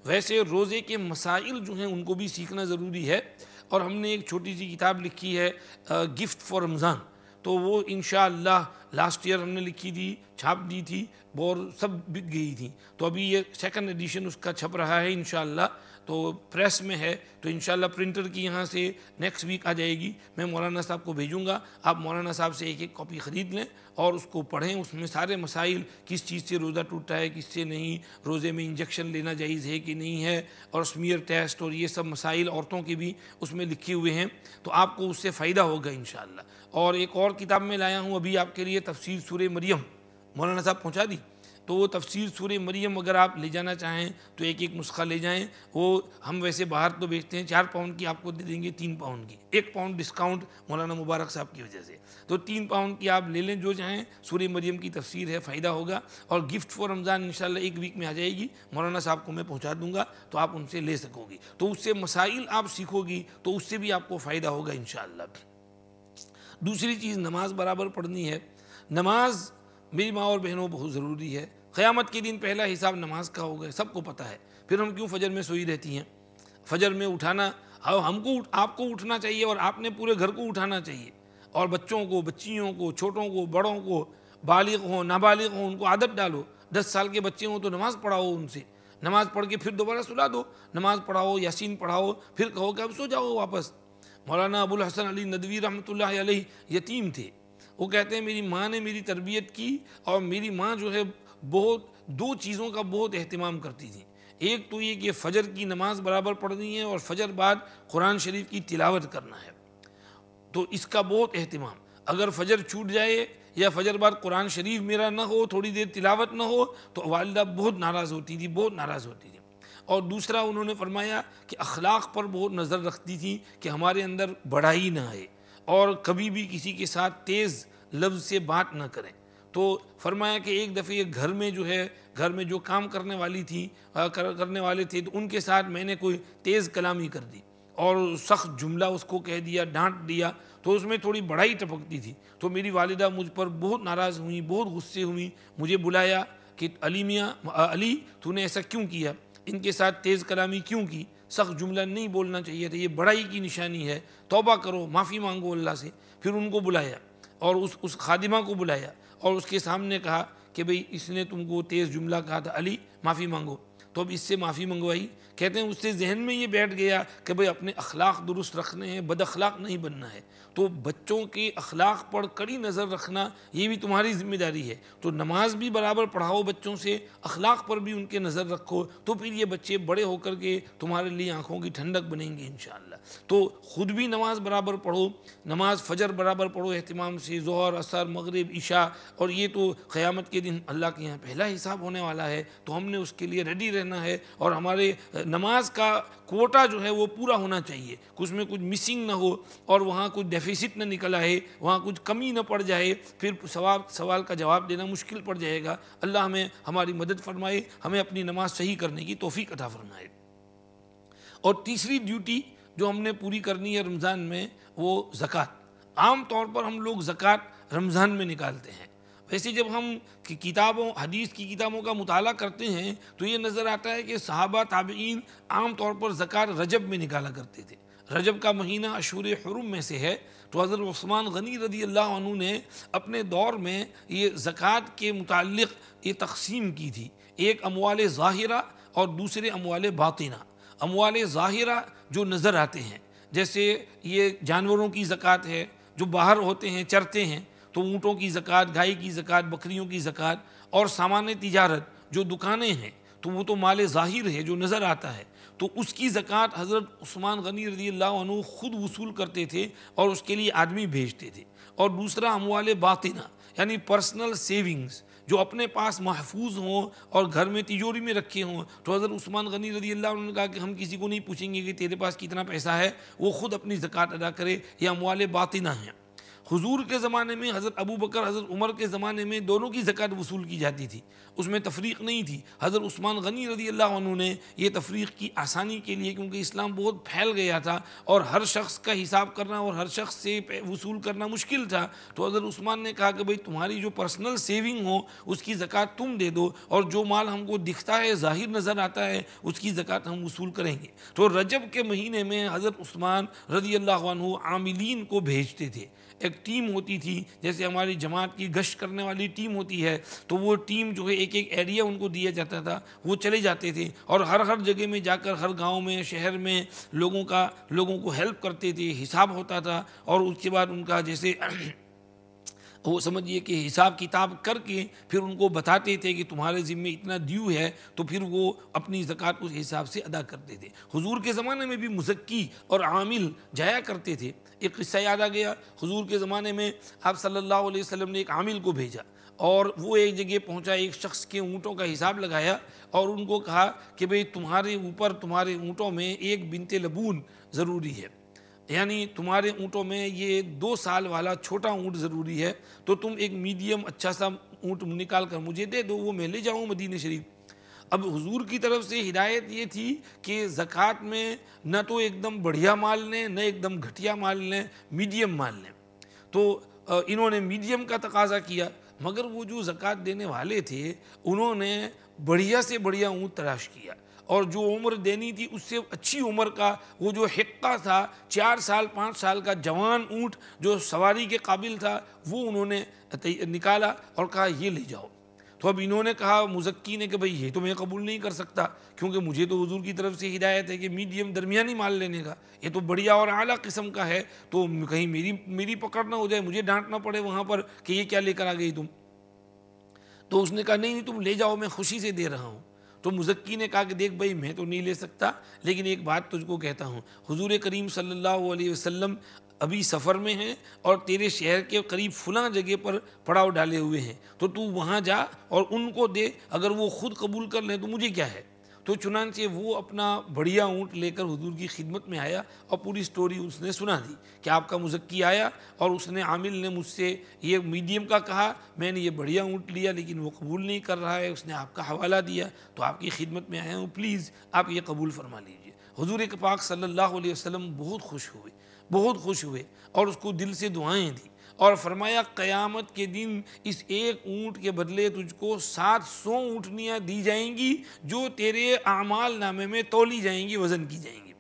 ویسے روزے کے مسائل جو ہیں ان کو بھی سیکھنا ضروری ہے، اور ہم نے ایک چھوٹی سی کتاب لکھی ہے گفٹ فار رمضان، تو وہ انشاءاللہ لاسٹ ایئر ہم نے لکھی تھی، چھاپ دی تھی، اور سب بک گئی تھی۔ تو ابھی یہ سیکنڈ ایڈیشن اس کا چھپ رہا ہے انشاءاللہ، تو پریس میں ہے، تو انشاءاللہ پرنٹر کی یہاں سے نیکسٹ ویک آ جائے گی۔ میں مولانا صاحب کو بھیجوں گا، آپ مولانا صاحب سے ایک ایک کاپی خرید لیں اور اس کو پڑھیں۔ اس میں سارے مسائل، کس چیز سے روزہ ٹوٹتا ہے، کس سے نہیں، روزے میں انجیکشن لینا جائز ہے کہ نہیں ہے، اور سمیئر ٹیسٹ اور یہ سب مسائل عورتوں کے بھی اس میں لکھے ہوئے ہیں، تو آپ کو اس سے فائدہ ہوگا انشاءاللہ۔ اور ایک اور کتاب میں لایا ہوں ابھی آپ کے لیے، تفسیر سورہ مریم، مولانا صاحب پہنچا دی، تو وہ تفسیر سورہ مریم اگر آپ لے جانا چاہیں تو ایک ایک نسخہ لے جائیں۔ وہ ہم ویسے باہر تو بیچتے ہیں 4 پاؤنڈ کی، آپ کو دے دیں گے 3 پاؤنڈ کی، 1 پاؤنڈ ڈسکاؤنٹ مولانا مبارک صاحب کی وجہ سے، تو 3 پاؤنڈ کی آپ لے لیں جو چاہیں۔ سورہ مریم کی تفسیر ہے، فائدہ ہوگا۔ اور گفٹ فار رمضان انشاءاللہ 1 ویک میں آ جائے گی، مولانا صاحب کو میں پہنچا دوں گا، تو آپ ان سے لے سکو گی، تو اس سے مسائل آپ سیکھو گی، تو اس سے بھی آپ کو فائدہ ہوگا انشاءاللہ۔ دوسری چیز، نماز برابر پڑھنی ہے۔ نماز میری ماں اور بہنوں بہت ضروری ہے۔ قیامت کے دن پہلا حساب نماز کا ہوگا، سب کو پتہ ہے۔ پھر ہم کیوں فجر میں سوئی رہتی ہیں؟ فجر میں اٹھانا ہم کو، آپ کو اٹھنا چاہیے، اور آپ نے پورے گھر کو اٹھانا چاہیے، اور بچوں کو، بچیوں کو، چھوٹوں کو، بڑوں کو، بالغ ہوں نابالغ ہوں ان کو عادت ڈالو، 10 سال کے بچے ہوں تو نماز پڑھاؤ ان سے، نماز پڑھ کے پھر دوبارہ سلا دو، نماز پڑھاؤ یاسین پڑھاؤ، پھر کہو کہ اب سو جاؤ واپس۔ مولانا ابو الحسن علی ندوی رحمۃ اللہ علیہ یتیم تھے، وہ کہتے ہیں میری ماں نے میری تربیت کی، اور میری ماں جو ہے بہت دو چیزوں کا بہت اہتمام کرتی تھی، ایک تو یہ کہ فجر کی نماز برابر پڑھنی ہے، اور فجر بعد قرآن شریف کی تلاوت کرنا ہے، تو اس کا بہت اہتمام۔ اگر فجر چھوٹ جائے یا فجر بعد قرآن شریف میرا نہ ہو، تھوڑی دیر تلاوت نہ ہو، تو والدہ بہت ناراض ہوتی تھی، بہت ناراض ہوتی تھی۔ اور دوسرا انہوں نے فرمایا کہ اخلاق پر بہت نظر رکھتی تھی کہ ہمارے اندر بڑائی نہ آئے، اور کبھی بھی کسی کے ساتھ تیز لفظ سے بات نہ کریں۔ تو فرمایا کہ ایک دفعہ گھر میں جو ہے، گھر میں جو کام کرنے والی تھی کرنے والے تھے، تو ان کے ساتھ میں نے کوئی تیز کلامی کر دی اور سخت جملہ اس کو کہہ دیا، ڈانٹ دیا، تو اس میں تھوڑی بڑائی ٹپکتی تھی، تو میری والدہ مجھ پر بہت ناراض ہوئیں، بہت غصے ہوئیں، مجھے بلایا کہ علی میاں، علی تو نے ایسا کیوں کیا، ان کے ساتھ تیز کلامی کیوں کی، سخت جملہ نہیں بولنا چاہیے تھا، یہ بڑائی کی نشانی ہے، توبہ کرو، معافی مانگو اللہ سے۔ پھر ان کو بلایا اور اس خادمہ کو بلایا اور اس کے سامنے کہا کہ بھئی اس نے تم کو تیز جملہ کہا تھا، علی معافی مانگو۔ تو اب اس سے معافی منگوائی۔ کہتے ہیں اس سے ذہن میں یہ بیٹھ گیا کہ بھئی اپنے اخلاق درست رکھنے ہیں، بد اخلاق نہیں بننا ہے، تو بچوں کے اخلاق پر کڑی نظر رکھنا یہ بھی تمہاری ذمہ داری ہے، تو نماز بھی برابر پڑھاؤ بچوں سے، اخلاق پر بھی ان کے نظر رکھو، تو پھر یہ بچے بڑے ہو کر کے تمہارے لیے آنکھوں کی ٹھنڈک بنیں گے انشاءاللہ۔ تو خود بھی نماز برابر پڑھو، نماز فجر برابر پڑھو اہتمام سے، ظہر، عصر، مغرب، عشاء، اور یہ تو قیامت کے دن اللہ کے یہاں پہلا حساب ہونے والا ہے، تو ہم نے اس کے لیے ریڈی رہنا ہے، اور ہمارے نماز کا کوٹا جو ہے وہ پورا ہونا چاہیے، اس میں کچھ مسنگ نہ ہو، اور وہاں کچھ ڈیفیسٹ نہ نکل آئے، وہاں کچھ کمی نہ پڑ جائے، پھر سوال کا جواب دینا مشکل پڑ جائے گا۔ اللہ ہمیں ہماری مدد فرمائے، ہمیں اپنی نماز صحیح کرنے کی توفیق عطا فرمائے۔ اور تیسری ڈیوٹی جو ہم نے پوری کرنی ہے رمضان میں، وہ زکوٰۃ۔ عام طور پر ہم لوگ زکوٰۃ رمضان میں نکالتے ہیں، ویسے جب ہم کتابوں حدیث کی کتابوں کا مطالعہ کرتے ہیں تو یہ نظر آتا ہے کہ صحابہ تابعین عام طور پر زکوٰۃ رجب میں نکالا کرتے تھے۔ رجب کا مہینہ اشہر حرم میں سے ہے، تو حضرت عثمان غنی رضی اللہ عنہ نے اپنے دور میں یہ زکوٰۃ کے متعلق یہ تقسیم کی تھی، ایک اموال ظاہرہ اور دوسرے اموال باطنہ۔ اموال ظاہرہ جو نظر آتے ہیں، جیسے یہ جانوروں کی زکوٰۃ ہے، جو باہر ہوتے ہیں چرتے ہیں، تو اونٹوں کی زکوٰۃ، گائے کی زکوٰۃ، بکریوں کی زکوٰۃ، اور سامان تجارت جو دکانیں ہیں تو وہ تو مال ظاہر ہے جو نظر آتا ہے، تو اس کی زکوٰۃ حضرت عثمان غنی رضی اللہ عنہ خود وصول کرتے تھے اور اس کے لیے آدمی بھیجتے تھے۔ اور دوسرا اموال باطنہ یعنی پرسنل سیونگز جو اپنے پاس محفوظ ہوں اور گھر میں تجوری میں رکھے ہوں، تو حضرت عثمان غنی رضی اللہ عنہ نے کہا کہ ہم کسی کو نہیں پوچھیں گے کہ تیرے پاس کتنا پیسہ ہے، وہ خود اپنی زکوٰۃ ادا کرے، یہ اموال باطنہ ہیں۔ حضور کے زمانے میں حضرت ابو بکر، حضرت عمر کے زمانے میں دونوں کی زکوٰۃ وصول کی جاتی تھی، اس میں تفریق نہیں تھی۔ حضرت عثمان غنی رضی اللہ عنہ نے یہ تفریق کی آسانی کے لیے، کیونکہ اسلام بہت پھیل گیا تھا اور ہر شخص کا حساب کرنا اور ہر شخص سے وصول کرنا مشکل تھا، تو حضرت عثمان نے کہا کہ بھئی تمہاری جو پرسنل سیونگ ہو اس کی زکوٰۃ تم دے دو، اور جو مال ہم کو دکھتا ہے ظاہر نظر آتا ہے اس کی زکوٰۃ ہم وصول کریں گے۔ تو رجب کے مہینے میں حضرت عثمان رضی اللہ عنہ عاملین کو بھیجتے تھے، ایک ٹیم ہوتی تھی، جیسے ہماری جماعت کی گشت کرنے والی ٹیم ہوتی ہے، تو وہ ٹیم جو ہے ایک ایک ایریا ان کو دیا جاتا تھا، وہ چلے جاتے تھے اور ہر جگہ میں جا کر ہر گاؤں میں شہر میں لوگوں کو ہیلپ کرتے تھے، حساب ہوتا تھا، اور اس کے بعد ان کا جیسے وہ سمجھیے کہ حساب کتاب کر کے پھر ان کو بتاتے تھے کہ تمہارے ذمے اتنا دیو ہے، تو پھر وہ اپنی زکوٰۃ اس حساب سے ادا کرتے تھے۔ حضور کے زمانے میں بھی مزکی اور عامل جایا کرتے تھے۔ ایک قصہ یاد آ گیا، حضور کے زمانے میں آپ صلی اللہ علیہ وسلم نے ایک عامل کو بھیجا، اور وہ ایک جگہ پہنچا، ایک شخص کے اونٹوں کا حساب لگایا اور ان کو کہا کہ بھئی تمہارے اوپر تمہارے اونٹوں میں ایک بنت لبون ضروری ہے، یعنی تمہارے اونٹوں میں یہ 2 سال والا چھوٹا اونٹ ضروری ہے، تو تم ایک میڈیم اچھا سا اونٹ نکال کر مجھے دے دو، وہ میں لے جاؤں مدینہ شریف۔ اب حضور کی طرف سے ہدایت یہ تھی کہ زکوٰۃ میں نہ تو ایک دم بڑھیا مال لیں، نہ ایک دم گھٹیا مال لیں، میڈیم مال لیں، تو انہوں نے میڈیم کا تقاضا کیا، مگر وہ جو زکوٰۃ دینے والے تھے انہوں نے بڑھیا سے بڑھیا اونٹ تلاش کیا اور جو عمر دینی تھی اس سے اچھی عمر کا وہ جو حقہ تھا 4 سال 5 سال کا جوان اونٹ جو سواری کے قابل تھا وہ انہوں نے نکالا اور کہا یہ لے جاؤ۔ تو اب انہوں نے کہا مزکی نے کہ بھئی یہ تو میں قبول نہیں کر سکتا، کیونکہ مجھے تو حضور کی طرف سے ہدایت ہے کہ میڈیم درمیانی مال لینے کا، یہ تو بڑھیا اور اعلیٰ قسم کا ہے، تو کہیں میری پکڑ نہ ہو جائے، مجھے ڈانٹنا پڑے وہاں پر کہ یہ کیا لے کر آ گئی تم۔ تو اس نے کہا نہیں تم لے جاؤ، میں خوشی سے دے رہا ہوں۔ تو مزکی نے کہا کہ دیکھ بھائی میں تو نہیں لے سکتا، لیکن ایک بات تجھ کو کہتا ہوں، حضور کریم صلی اللہ علیہ وسلم ابھی سفر میں ہیں اور تیرے شہر کے قریب فلاں جگہ پر پڑاؤ ڈالے ہوئے ہیں، تو وہاں جا اور ان کو دے، اگر وہ خود قبول کر لیں تو مجھے کیا ہے۔ تو چنانچہ وہ اپنا بڑھیا اونٹ لے کر حضور کی خدمت میں آیا اور پوری سٹوری اس نے سنا دی کہ آپ کا مزکی آیا اور اس نے عامل نے مجھ سے یہ میڈیم کا کہا، میں نے یہ بڑھیا اونٹ لیا لیکن وہ قبول نہیں کر رہا ہے، اس نے آپ کا حوالہ دیا، تو آپ کی خدمت میں آیا ہوں، پلیز آپ یہ قبول فرما لیجئے۔ حضور پاک صلی اللہ علیہ وسلم بہت خوش ہوئے اور اس کو دل سے دعائیں دی اور فرمایا قیامت کے دن اس ایک اونٹ کے بدلے تجھ کو 700 اونٹنیاں دی جائیں گی جو تیرے اعمال نامے میں تولی جائیں گی، وزن کی جائیں گی۔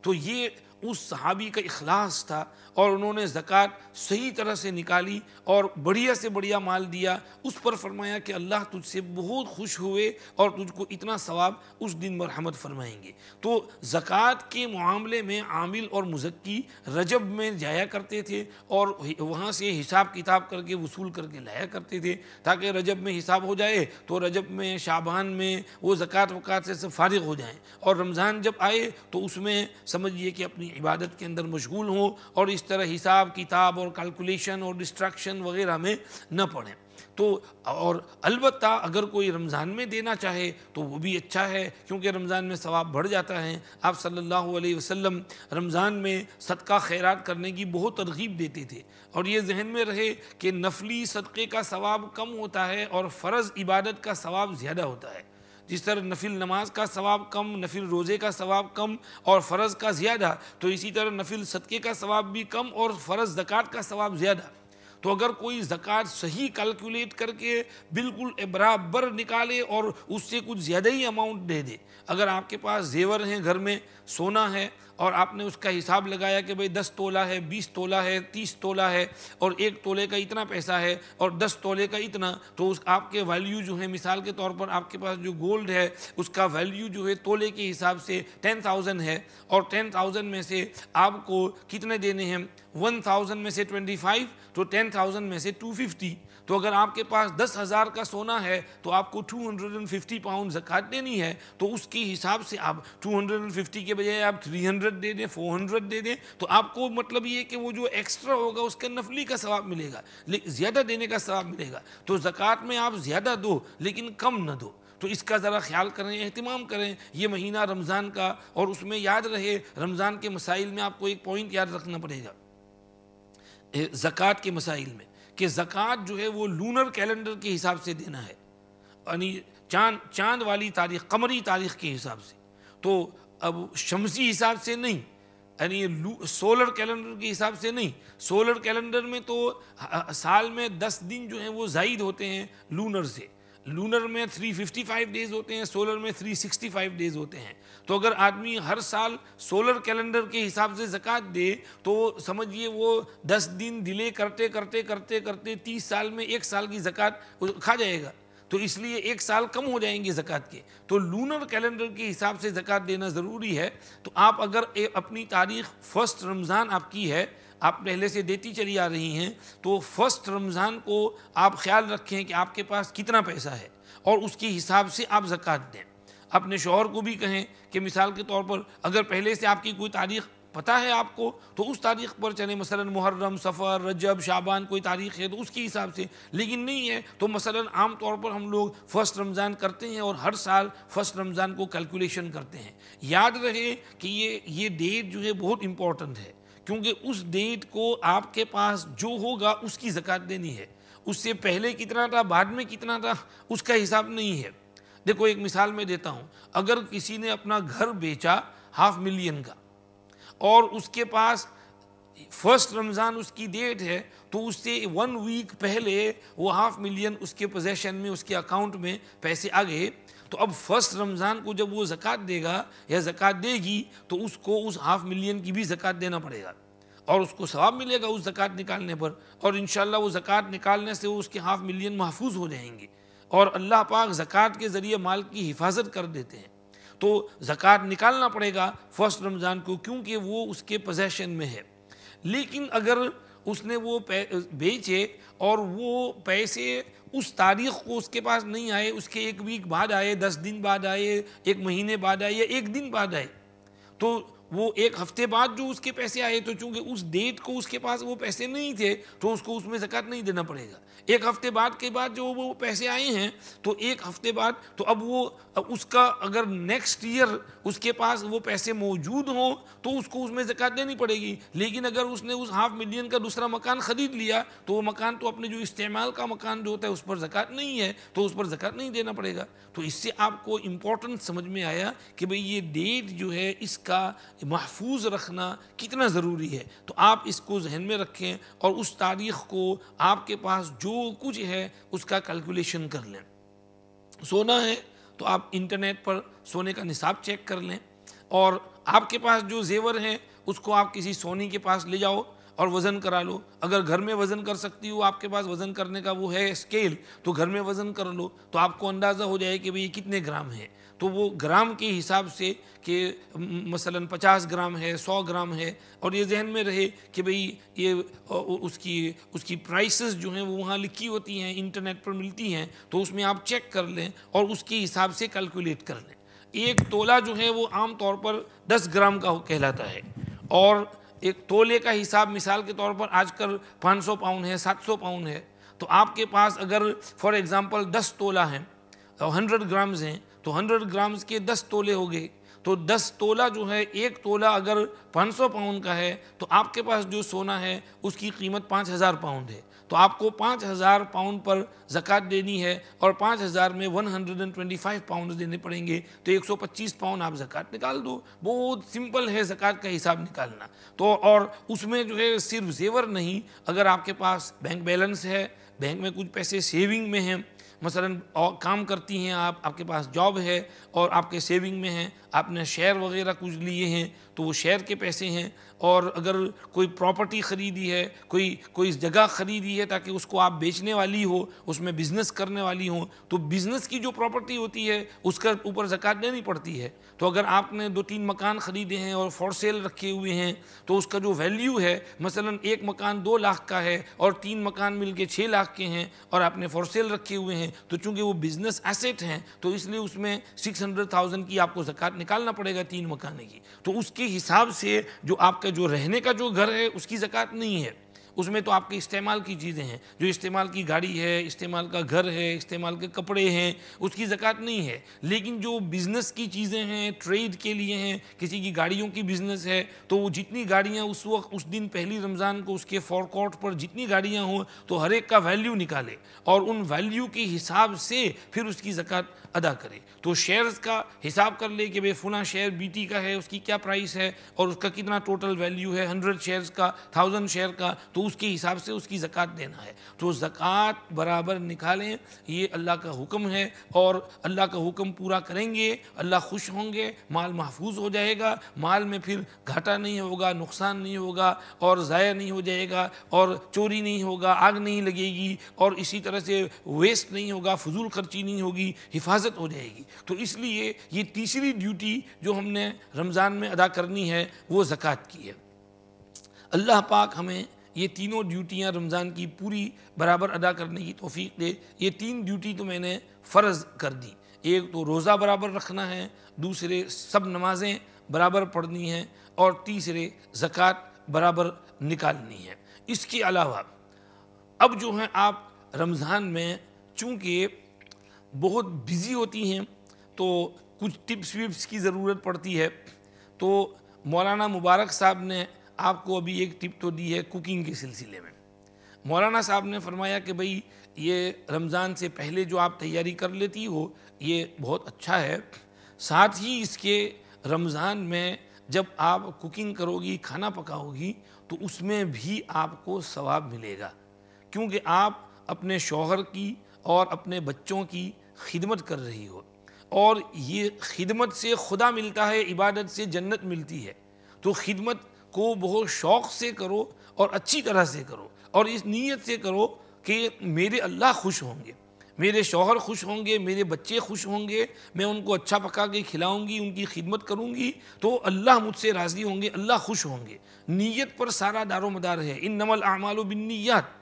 تو یہ اس صحابی کا اخلاص تھا اور انہوں نے زکوٰۃ صحیح طرح سے نکالی اور بڑھیا سے بڑھیا مال دیا۔ اس پر فرمایا کہ اللہ تجھ سے بہت خوش ہوئے اور تجھ کو اتنا ثواب اس دن مرحمت فرمائیں گے۔ تو زکوٰۃ کے معاملے میں عامل اور مزکی رجب میں جایا کرتے تھے اور وہاں سے حساب کتاب کر کے وصول کر کے لایا کرتے تھے تاکہ رجب میں حساب ہو جائے تو رجب میں شعبان میں وہ زکوٰۃ وکات سے سب فارغ ہو جائیں، اور رمضان جب آئے تو اس میں سمجھیے کہ اپنی عبادت کے اندر مشغول ہوں اور اس طرح حساب کتاب اور کیلکولیشن اور ڈسٹریکشن وغیرہ میں نہ پڑیں۔ تو اور البتہ اگر کوئی رمضان میں دینا چاہے تو وہ بھی اچھا ہے، کیونکہ رمضان میں ثواب بڑھ جاتا ہے۔ آپ صلی اللہ علیہ وسلم رمضان میں صدقہ خیرات کرنے کی بہت ترغیب دیتے تھے، اور یہ ذہن میں رہے کہ نفلی صدقے کا ثواب کم ہوتا ہے اور فرض عبادت کا ثواب زیادہ ہوتا ہے۔ جس طرح نفل نماز کا ثواب کم، نفل روزے کا ثواب کم اور فرض کا زیادہ، تو اسی طرح نفل صدقے کا ثواب بھی کم اور فرض زکوٰۃ کا ثواب زیادہ۔ تو اگر کوئی زکوٰۃ صحیح کیلکولیٹ کر کے بالکل برابر نکالے اور اس سے کچھ زیادہ ہی اماؤنٹ دے دے، اگر آپ کے پاس زیور ہیں، گھر میں سونا ہے اور آپ نے اس کا حساب لگایا کہ بھئی 10 تولہ ہے، 20 تولہ ہے، 30 تولہ ہے اور 1 تولے کا اتنا پیسہ ہے اور 10 تولے کا اتنا، تو اس آپ کے ویلیو جو ہے، مثال کے طور پر آپ کے پاس جو گولڈ ہے اس کا ویلیو جو ہے تولے کے حساب سے 10,000 ہے، اور 10,000 میں سے آپ کو کتنے دینے ہیں، 1,000 میں سے 25 تو 10,000 میں سے 250۔ تو اگر آپ کے پاس 10,000 کا سونا ہے تو آپ کو 250 پاؤنڈ زکوٰۃ دینی ہے، تو اس کے حساب سے آپ 250 کے بجائے آپ 300 دے دیں، 400 دے دیں، تو آپ کو مطلب یہ کہ وہ جو ایکسٹرا ہوگا اس کا نفلی کا ثواب ملے گا، زیادہ دینے کا ثواب ملے گا۔ تو زکوٰۃ میں آپ زیادہ دو لیکن کم نہ دو، تو اس کا ذرا خیال کریں، اہتمام کریں یہ مہینہ رمضان کا، اور اس میں یاد رہے رمضان کے مسائل میں آپ کو ایک پوائنٹ یاد رکھنا پڑے گا زکوٰۃ کے مسائل میں، کہ زکوٰۃ جو ہے وہ لونر کیلنڈر کے حساب سے دینا ہے، یعنی چاند والی تاریخ، قمری تاریخ کے حساب سے، تو اب شمسی حساب سے نہیں، یعنی سولر کیلنڈر کے حساب سے نہیں۔ سولر کیلنڈر میں تو سال میں 10 دن جو ہیں وہ زائد ہوتے ہیں لونر سے، لونر میں 355 ڈیز ہوتے ہیں، سولر میں 365 ڈیز ہوتے ہیں۔ تو اگر آدمی ہر سال سولر کیلنڈر کے حساب سے زکوٰۃ دے تو سمجھیے وہ 10 دن ڈیلے کرتے کرتے کرتے کرتے 30 سال میں 1 سال کی زکوٰۃ کھا جائے گا، تو اس لیے 1 سال کم ہو جائیں گے زکوٰۃ کے۔ تو لونر کیلنڈر کے حساب سے زکوٰۃ دینا ضروری ہے۔ تو آپ اگر اپنی تاریخ 1 رمضان آپ کی ہے، آپ پہلے سے دیتی چلی آ رہی ہیں، تو 1 رمضان کو آپ خیال رکھیں کہ آپ کے پاس کتنا پیسہ ہے اور اس کے حساب سے آپ زکوٰۃ دیں۔ اپنے شوہر کو بھی کہیں کہ مثال کے طور پر اگر پہلے سے آپ کی کوئی تاریخ پتہ ہے آپ کو تو اس تاریخ پر چلیں، مثلا محرم، صفر، رجب، شعبان کوئی تاریخ ہے تو اس کے حساب سے، لیکن نہیں ہے تو مثلا عام طور پر ہم لوگ 1 رمضان کرتے ہیں اور ہر سال 1 رمضان کو کیلکولیشن کرتے ہیں۔ یاد رہے کہ یہ ڈیٹ جو ہے بہت امپورٹنٹ ہے، کیونکہ اس ڈیٹ کو آپ کے پاس جو ہوگا اس کی زکوٰۃ دینی ہے۔ اس سے پہلے کتنا تھا، بعد میں کتنا تھا، اس کا حساب نہیں ہے۔ دیکھو ایک مثال میں دیتا ہوں، اگر کسی نے اپنا گھر بیچا 500,000 کا اور اس کے پاس 1 رمضان اس کی ڈیٹ ہے، تو اس سے 1 ویک پہلے وہ 500,000 اس کے پوزیشن میں، اس کے اکاؤنٹ میں پیسے آ گئے، تو اب فرسٹ رمضان کو جب وہ زکوٰۃ دے گا یا زکوٰۃ دے گی تو اس کو اس 500,000 کی بھی زکوٰۃ دینا پڑے گا، اور اس کو ثواب ملے گا اس زکوٰۃ نکالنے پر، اور انشاءاللہ وہ زکوٰۃ نکالنے سے وہ اس کے 500,000 محفوظ ہو جائیں گے، اور اللہ پاک زکوٰۃ کے ذریعے مال کی حفاظت کر دیتے ہیں۔ تو زکوٰۃ نکالنا پڑے گا فرسٹ رمضان کو، کیونکہ وہ اس کے پوزیشن میں ہے۔ لیکن اگر اس نے وہ بیچے اور وہ پیسے اس تاریخ کو اس کے پاس نہیں آئے، اس کے 1 ویک بعد آئے، 10 دن بعد آئے، 1 مہینے بعد آئے یا 1 دن بعد آئے، تو وہ 1 ہفتے بعد جو اس کے پیسے آئے، تو چونکہ اس ڈیٹ کو اس کے پاس وہ پیسے نہیں تھے تو اس کو اس میں زکوٰۃ نہیں دینا پڑے گا۔ 1 ہفتے بعد کے بعد جو وہ پیسے آئے ہیں تو 1 ہفتے بعد، تو اب وہ اس کا اگر نیکسٹ ایئر اس کے پاس وہ پیسے موجود ہوں تو اس کو اس میں زکوٰۃ دینی پڑے گی۔ لیکن اگر اس نے اس 500,000 کا دوسرا مکان خرید لیا تو وہ مکان تو اپنے جو استعمال کا مکان جو ہوتا ہے اس پر زکوٰۃ نہیں ہے، تو اس پر زکوٰۃ نہیں دینا پڑے گا۔ تو اس سے آپ کو امپورٹنٹ سمجھ میں آیا کہ بھئی یہ ڈیٹ جو ہے اس کا محفوظ رکھنا کتنا ضروری ہے۔ تو آپ اس کو ذہن میں رکھیں اور اس تاریخ کو آپ کے پاس جو کچھ ہے اس کا کیلکولیشن کر لیں۔ سونا ہے تو آپ انٹرنیٹ پر سونے کا نصاب چیک کر لیں، اور آپ کے پاس جو زیور ہیں اس کو آپ کسی سونی کے پاس لے جاؤ اور وزن کرا لو۔ اگر گھر میں وزن کر سکتی ہو، آپ کے پاس وزن کرنے کا وہ ہے اسکیل، تو گھر میں وزن کر لو، تو آپ کو اندازہ ہو جائے کہ بھئی یہ کتنے گرام ہے۔ تو وہ گرام کے حساب سے کہ مثلا 50 گرام ہے، 100 گرام ہے، اور یہ ذہن میں رہے کہ بھئی یہ اس کی پرائسز جو ہیں وہ وہاں لکھی ہوتی ہیں، انٹرنیٹ پر ملتی ہیں، تو اس میں آپ چیک کر لیں اور اس کے حساب سے کیلکولیٹ کر لیں۔ 1 تولہ جو ہے وہ عام طور پر 10 گرام کا کہلاتا ہے، اور ایک تولے کا حساب مثال کے طور پر آج کل 500 پاؤنڈ ہے، 700 پاؤنڈ ہے۔ تو آپ کے پاس اگر فار ایگزامپل 10 تولہ ہیں، 100 گرامز ہیں، تو 100 گرامز کے 10 تولے ہو گئے، تو 10 تولہ جو ہے، 1 تولہ اگر 500 پاؤنڈ کا ہے تو آپ کے پاس جو سونا ہے اس کی قیمت 5,000 پاؤنڈ ہے، تو آپ کو 5,000 پاؤنڈ پر زکوٰۃ دینی ہے، اور 5,000 میں 125 پاؤنڈ دینے پڑیں گے، تو 125 پاؤنڈ آپ زکوٰۃ نکال دو۔ بہت سمپل ہے زکوٰۃ کا حساب نکالنا۔ تو اور اس میں جو ہے صرف زیور نہیں، اگر آپ کے پاس بینک بیلنس ہے، بینک میں کچھ پیسے سیونگ میں ہیں، مثلا کام کرتی ہیں آپ کے پاس جاب ہے اور آپ کے سیونگ میں ہیں، آپ نے شیئر وغیرہ کچھ لیے ہیں تو وہ شیئر کے پیسے ہیں، اور اگر کوئی پراپرٹی خریدی ہے، کوئی جگہ خریدی ہے تاکہ اس کو آپ بیچنے والی ہو، اس میں بزنس کرنے والی ہوں، تو بزنس کی جو پراپرٹی ہوتی ہے اس کا اوپر زکوٰۃ دینی پڑتی ہے۔ تو اگر آپ نے 2-3 مکان خریدے ہیں اور فور سیل رکھے ہوئے ہیں تو اس کا جو ویلیو ہے، مثلا 1 مکان 2 لاکھ کا ہے اور 3 مکان مل کے 6 لاکھ کے ہیں اور آپ نے فور سیل رکھے ہوئے ہیں، تو چونکہ وہ بزنس ایسٹ ہیں تو اس لیے اس میں 600,000 کی آپ کو زکوٰۃ نکالنا پڑے گا 3 مکانے کی۔ تو اس کے حساب سے جو آپ کا جو رہنے کا جو گھر ہے اس کی زکوٰۃ نہیں ہے، اس میں تو آپ کے استعمال کی چیزیں ہیں، جو استعمال کی گاڑی ہے، استعمال کا گھر ہے، استعمال کے کپڑے ہیں، اس کی زکوٰۃ نہیں ہے۔ لیکن جو بزنس کی چیزیں ہیں، ٹریڈ کے لیے ہیں، کسی کی گاڑیوں کی بزنس ہے، تو وہ جتنی گاڑیاں اس وقت اس دن پہلی رمضان کو اس کے فور کورٹ پر جتنی گاڑیاں ہوں تو ہر ایک کا ویلیو نکالے اور ان ویلیو کے حساب سے پھر اس کی زکوٰۃ ادا کرے۔ تو شیئرز کا حساب کر لے کہ بھئی فلاں شیئر BT کا ہے، اس کی کیا پرائس ہے اور اس کا کتنا ٹوٹل ویلیو ہے، 100 شیئرز کا، 1000 شیئر کا، تو اس کے حساب سے اس کی زکوٰۃ دینا ہے۔ تو زکوٰۃ برابر نکالیں، یہ اللہ کا حکم ہے، اور اللہ کا حکم پورا کریں گے اللہ خوش ہوں گے، مال محفوظ ہو جائے گا، مال میں پھر گھاٹا نہیں ہوگا، نقصان نہیں ہوگا، اور ضائع نہیں ہو جائے گا، اور چوری نہیں ہوگا، آگ نہیں لگے گی، اور اسی طرح سے ویسٹ نہیں ہوگا، فضول خرچی نہیں ہوگی، حفاظت ہو جائے گی۔ تو اس لیے یہ تیسری ڈیوٹی جو ہم نے رمضان میں ادا کرنی ہے وہ زکوٰۃ کی ہے۔ اللہ پاک ہمیں یہ تینوں ڈیوٹیاں رمضان کی پوری برابر ادا کرنے کی توفیق دے۔ یہ 3 ڈیوٹی تو میں نے فرض کر دی، ایک تو روزہ برابر رکھنا ہے، دوسرے سب نمازیں برابر پڑھنی ہیں، اور تیسرے زکوٰۃ برابر نکالنی ہے۔ اس کے علاوہ اب جو ہیں آپ رمضان میں چونکہ بہت بزی ہوتی ہیں تو کچھ ٹپس وپس کی ضرورت پڑتی ہے، تو مولانا مبارک صاحب نے آپ کو ابھی ایک ٹپ تو دی ہے کوکنگ کے سلسلے میں۔ مولانا صاحب نے فرمایا کہ بھئی یہ رمضان سے پہلے جو آپ تیاری کر لیتی ہو یہ بہت اچھا ہے، ساتھ ہی اس کے رمضان میں جب آپ کوکنگ کرو گی، کھانا پکاؤ گی، تو اس میں بھی آپ کو ثواب ملے گا، کیونکہ آپ اپنے شوہر کی اور اپنے بچوں کی خدمت کر رہی ہو، اور یہ خدمت سے خدا ملتا ہے، عبادت سے جنت ملتی ہے۔ تو خدمت کو بہت شوق سے کرو اور اچھی طرح سے کرو، اور اس نیت سے کرو کہ میرے اللہ خوش ہوں گے، میرے شوہر خوش ہوں گے، میرے بچے خوش ہوں گے، میں ان کو اچھا پکا کے کھلاؤں گی، ان کی خدمت کروں گی تو اللہ مجھ سے راضی ہوں گے، اللہ خوش ہوں گے۔ نیت پر سارا دار و مدار ہے، انما الاعمال بالنیات۔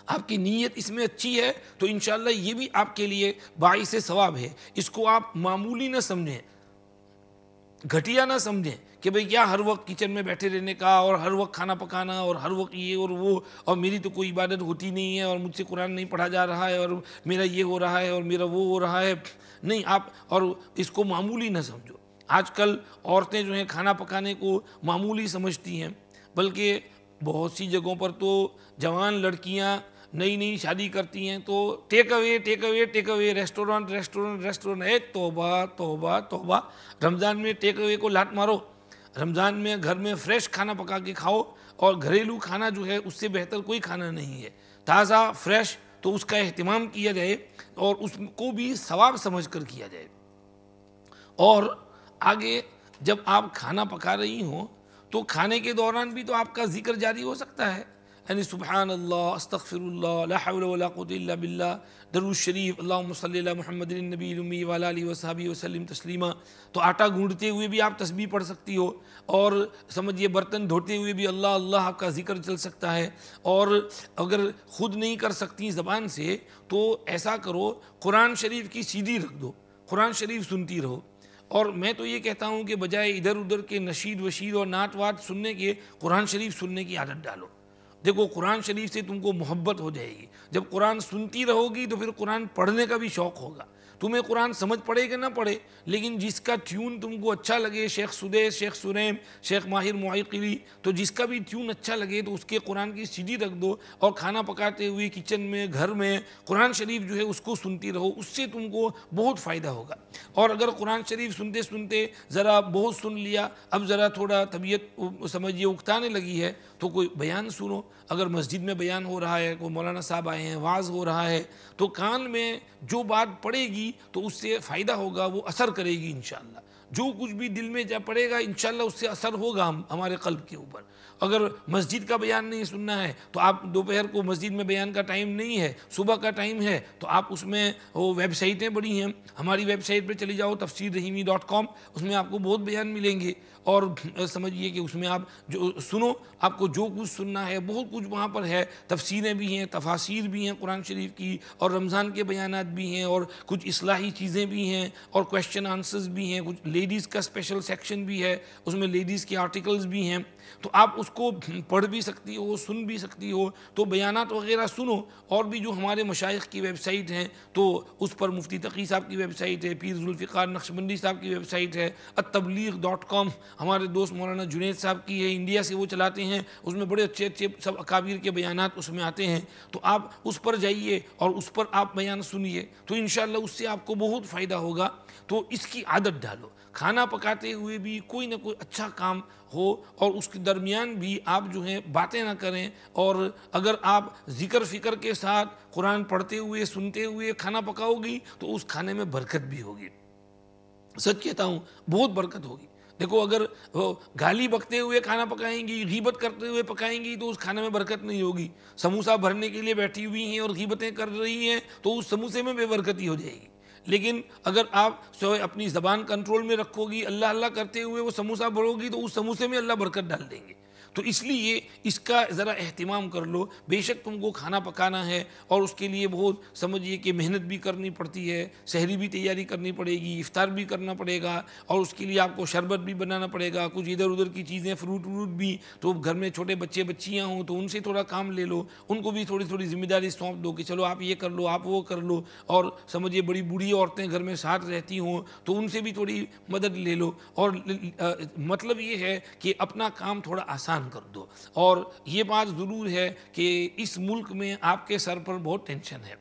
آپ کی نیت اس میں اچھی ہے تو انشاءاللہ یہ بھی آپ کے لیے باعث ثواب ہے۔ اس کو آپ معمولی نہ سمجھیں، گھٹیا نہ سمجھیں کہ بھئی کیا ہر وقت کچن میں بیٹھے رہنے کا اور ہر وقت کھانا پکانا اور ہر وقت یہ اور وہ، اور میری تو کوئی عبادت ہوتی نہیں ہے اور مجھ سے قرآن نہیں پڑھا جا رہا ہے اور میرا یہ ہو رہا ہے اور میرا وہ ہو رہا ہے۔ نہیں، آپ اور اس کو معمولی نہ سمجھو۔ آج کل عورتیں جو ہیں کھانا پکانے کو معمولی سمجھتی ہیں، بلکہ بہت سی جگہوں پر تو جوان لڑکیاں نئی نئی شادی کرتی ہیں تو ٹیک اوے ٹیک اوے ٹیک اوے، ریسٹورنٹ ریسٹورنٹ ریسٹورنٹ۔ اے توبہ توبہ توبہ! رمضان میں ٹیک اوے کو لات مارو، رمضان میں گھر میں فریش کھانا پکا کے کھاؤ، اور گھریلو کھانا جو ہے اس سے بہتر کوئی کھانا نہیں ہے، تازہ فریش، تو اس کا اہتمام کیا جائے اور اس کو بھی ثواب سمجھ کر کیا جائے۔ اور آگے جب آپ کھانا پکا رہی ہوں تو کھانے کے دوران بھی تو آپ کا ذکر جاری ہو سکتا ہے، یعنی سبحان اللہ، استغفر اللہ، لا حول ولا قوت الا باللہ، درود شریف، اللہم صلی علی محمد النبی الامی وعلی آلہ وصحبہ وسلم تسلیما۔ تو آٹا گونڈتے ہوئے بھی آپ تسبیح پڑھ سکتی ہو، اور سمجھیے برتن دھوتے ہوئے بھی اللہ اللہ آپ کا ذکر چل سکتا ہے۔ اور اگر خود نہیں کر سکتی زبان سے تو ایسا کرو، قرآن شریف کی CD رکھ دو، قرآن شریف سنتی رہو۔ اور میں تو یہ کہتا ہوں کہ بجائے ادھر ادھر کے نشید وشید اور نعت وات سننے کے، قرآن شریف سننے کی عادت ڈالو۔ دیکھو قرآن شریف سے تم کو محبت ہو جائے گی، جب قرآن سنتی رہو گی تو پھر قرآن پڑھنے کا بھی شوق ہوگا۔ تمہیں قرآن سمجھ پڑے کہ نہ پڑے، لیکن جس کا ٹیون تم کو اچھا لگے، شیخ سدیس، شیخ سریم، شیخ ماہر معیقری، تو جس کا بھی ٹیون اچھا لگے تو اس کے قرآن کی CD رکھ دو، اور کھانا پکاتے ہوئے کچن میں، گھر میں قرآن شریف جو ہے اس کو سنتی رہو، اس سے تم کو بہت فائدہ ہوگا۔ اور اگر قرآن شریف سنتے سنتے ذرا بہت سن لیا، اب ذرا تھوڑا طبیعت سمجھیے اکتانے لگی ہے تو کوئی بیان سنو۔ اگر مسجد میں بیان ہو رہا ہے، کوئی مولانا صاحب آئے ہیں، واعظ ہو رہا ہے، تو کان میں جو بات پڑے گی تو اس سے فائدہ ہوگا، وہ اثر کرے گی انشاءاللہ۔ جو کچھ بھی دل میں جا پڑے گا انشاءاللہ اس سے اثر ہوگا ہمارے قلب کے اوپر۔ اگر مسجد کا بیان نہیں سننا ہے تو آپ دوپہر کو، مسجد میں بیان کا ٹائم نہیں ہے، صبح کا ٹائم ہے، تو آپ اس میں وہ ویب سائٹیں بڑی ہیں، ہماری ویب سائٹ پہ چلی جاؤ tafseerrahimi.com، اس میں آپ کو بہت بیان ملیں گے، اور سمجھیے کہ اس میں آپ جو سنو، آپ کو جو کچھ سننا ہے بہت کچھ وہاں پر ہے، تفسیریں بھی ہیں، تفاسیر بھی ہیں قرآن شریف کی، اور رمضان کے بیانات بھی ہیں، اور کچھ اصلاحی چیزیں بھی ہیں، اور کویشچن آنسرز بھی ہیں، کچھ لیڈیز کا اسپیشل سیکشن بھی ہے، اس میں لیڈیز کے آرٹیکلز بھی ہیں، تو آپ اس کو پڑھ بھی سکتی ہو، سن بھی سکتی ہو۔ تو بیانات وغیرہ سنو، اور بھی جو ہمارے مشائخ کی ویب سائٹ ہیں تو اس پر مفتی تقی صاحب کی ویب سائٹ ہے، پیر ذوالفقار نقشبندی صاحب کی ویب سائٹ ہے، التبلیغ.com، ہمارے دوست مولانا جنید صاحب کی ہے، انڈیا سے وہ چلاتے ہیں، اس میں بڑے اچھے اچھے سب اکابر کے بیانات اس میں آتے ہیں، تو آپ اس پر جائیے اور اس پر آپ بیان سنیے، تو انشاءاللہ اس سے آپ کو بہت فائدہ ہوگا۔ تو اس کی عادت ڈالو، کھانا پکاتے ہوئے بھی کوئی نہ کوئی اچھا کام ہو، اور اس کے درمیان بھی آپ جو ہیں باتیں نہ کریں، اور اگر آپ ذکر فکر کے ساتھ قرآن پڑھتے ہوئے، سنتے ہوئے کھانا پکاؤ گی تو اس کھانے میں برکت بھی ہوگی، سچ کہتا ہوں بہت برکت ہوگی۔ دیکھو اگر گالی بکتے ہوئے کھانا پکائیں گی، غیبت کرتے ہوئے پکائیں گی تو اس کھانے میں برکت نہیں ہوگی۔ سموسہ بھرنے کے لیے بیٹھی ہوئی ہیں اور غیبتیں کر رہی ہیں تو اس سموسے میں بے برکتی ہو جائے گی۔ لیکن اگر آپ اپنی زبان کنٹرول میں رکھو گی، اللہ اللہ کرتے ہوئے وہ سموسہ بھرو گی تو اس سموسے میں اللہ برکت ڈال دیں گے۔ تو اس لیے اس کا ذرا اہتمام کر لو۔ بے شک تم کو کھانا پکانا ہے اور اس کے لیے بہت سمجھیے کہ محنت بھی کرنی پڑتی ہے، سحری بھی تیاری کرنی پڑے گی، افطار بھی کرنا پڑے گا، اور اس کے لیے آپ کو شربت بھی بنانا پڑے گا، کچھ ادھر ادھر کی چیزیں، فروٹ بھی، تو گھر میں چھوٹے بچے بچیاں ہوں تو ان سے تھوڑا کام لے لو، ان کو بھی تھوڑی تھوڑی ذمہ داری سونپ دو کہ چلو آپ یہ کر لو، آپ وہ کر لو، اور سمجھیے بڑی بوڑھی عورتیں گھر میں ساتھ رہتی ہوں تو ان سے بھی تھوڑی مدد لے لو، اور مطلب یہ ہے کہ اپنا کام تھوڑا آسان کر دو۔ اور یہ بات ضرور ہے کہ اس ملک میں آپ کے سر پر بہت ٹینشن ہے۔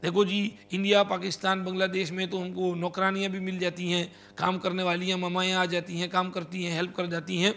دیکھو جی، انڈیا، پاکستان، بنگلہ دیش میں تو ہم کو نوکرانیاں بھی مل جاتی ہیں، کام کرنے والیاں مامائیں آ جاتی ہیں، کام کرتی ہیں، ہیلپ کر جاتی ہیں۔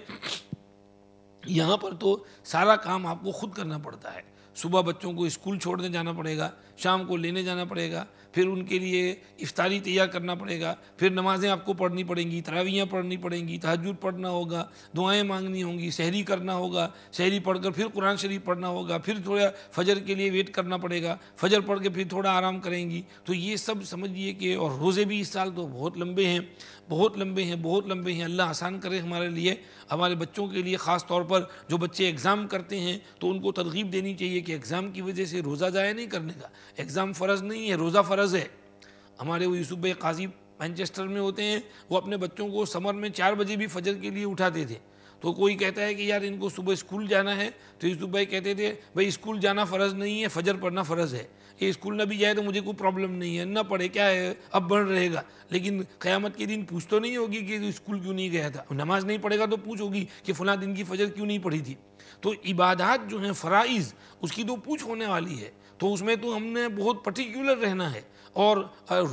یہاں پر تو سارا کام آپ کو خود کرنا پڑتا ہے۔ صبح بچوں کو اسکول چھوڑنے جانا پڑے گا، شام کو لینے جانا پڑے گا، پھر ان کے لیے افطاری تیار کرنا پڑے گا، پھر نمازیں آپ کو پڑھنی پڑیں گی، تراویحیں پڑھنی پڑیں گی، تہجد پڑھنا ہوگا، دعائیں مانگنی ہوں گی، سحری کرنا ہوگا، سحری پڑھ کر پھر قرآن شریف پڑھنا ہوگا، پھر تھوڑا فجر کے لیے ویٹ کرنا پڑے گا، فجر پڑھ کے پھر تھوڑا آرام کریں گی۔ تو یہ سب سمجھیے کہ، اور روزے بھی اس سال تو بہت لمبے ہیں، بہت لمبے ہیں، بہت لمبے ہیں۔ اللہ آسان کرے ہمارے لیے، ہمارے بچوں کے لیے، خاص طور پر جو بچے ایگزام کرتے ہیں تو ان کو ترغیب دینی چاہیے کہ ایگزام کی وجہ سے روزہ ضائع نہیں کرنے کا۔ ایگزام فرض نہیں ہے، روزہ فرض ہے۔ ہمارے وہ یوسف بھائی قاضی مینچسٹر میں ہوتے ہیں، وہ اپنے بچوں کو سمر میں 4 بجے بھی فجر کے لیے اٹھاتے تھے۔ تو کوئی کہتا ہے کہ یار ان کو صبح اسکول جانا ہے، تو یوسف بھائی کہتے تھے بھائی اسکول جانا فرض نہیں ہے، فجر پڑھنا فرض ہے۔ یہ اسکول نہ بھی جائے تو مجھے کوئی پرابلم نہیں ہے، نہ پڑھے کیا ہے، اب بڑھ رہے گا، لیکن قیامت کے دن پوچھ تو نہیں ہوگی کہ اسکول کیوں نہیں گیا تھا۔ نماز نہیں پڑھے گا تو پوچھ ہوگی کہ فلاں دن کی فجر کیوں نہیں پڑھی تھی۔ تو عبادات جو ہیں فرائض، اس کی تو پوچھ ہونے والی ہے، تو اس میں تو ہم نے بہت پرٹیکولر رہنا ہے، اور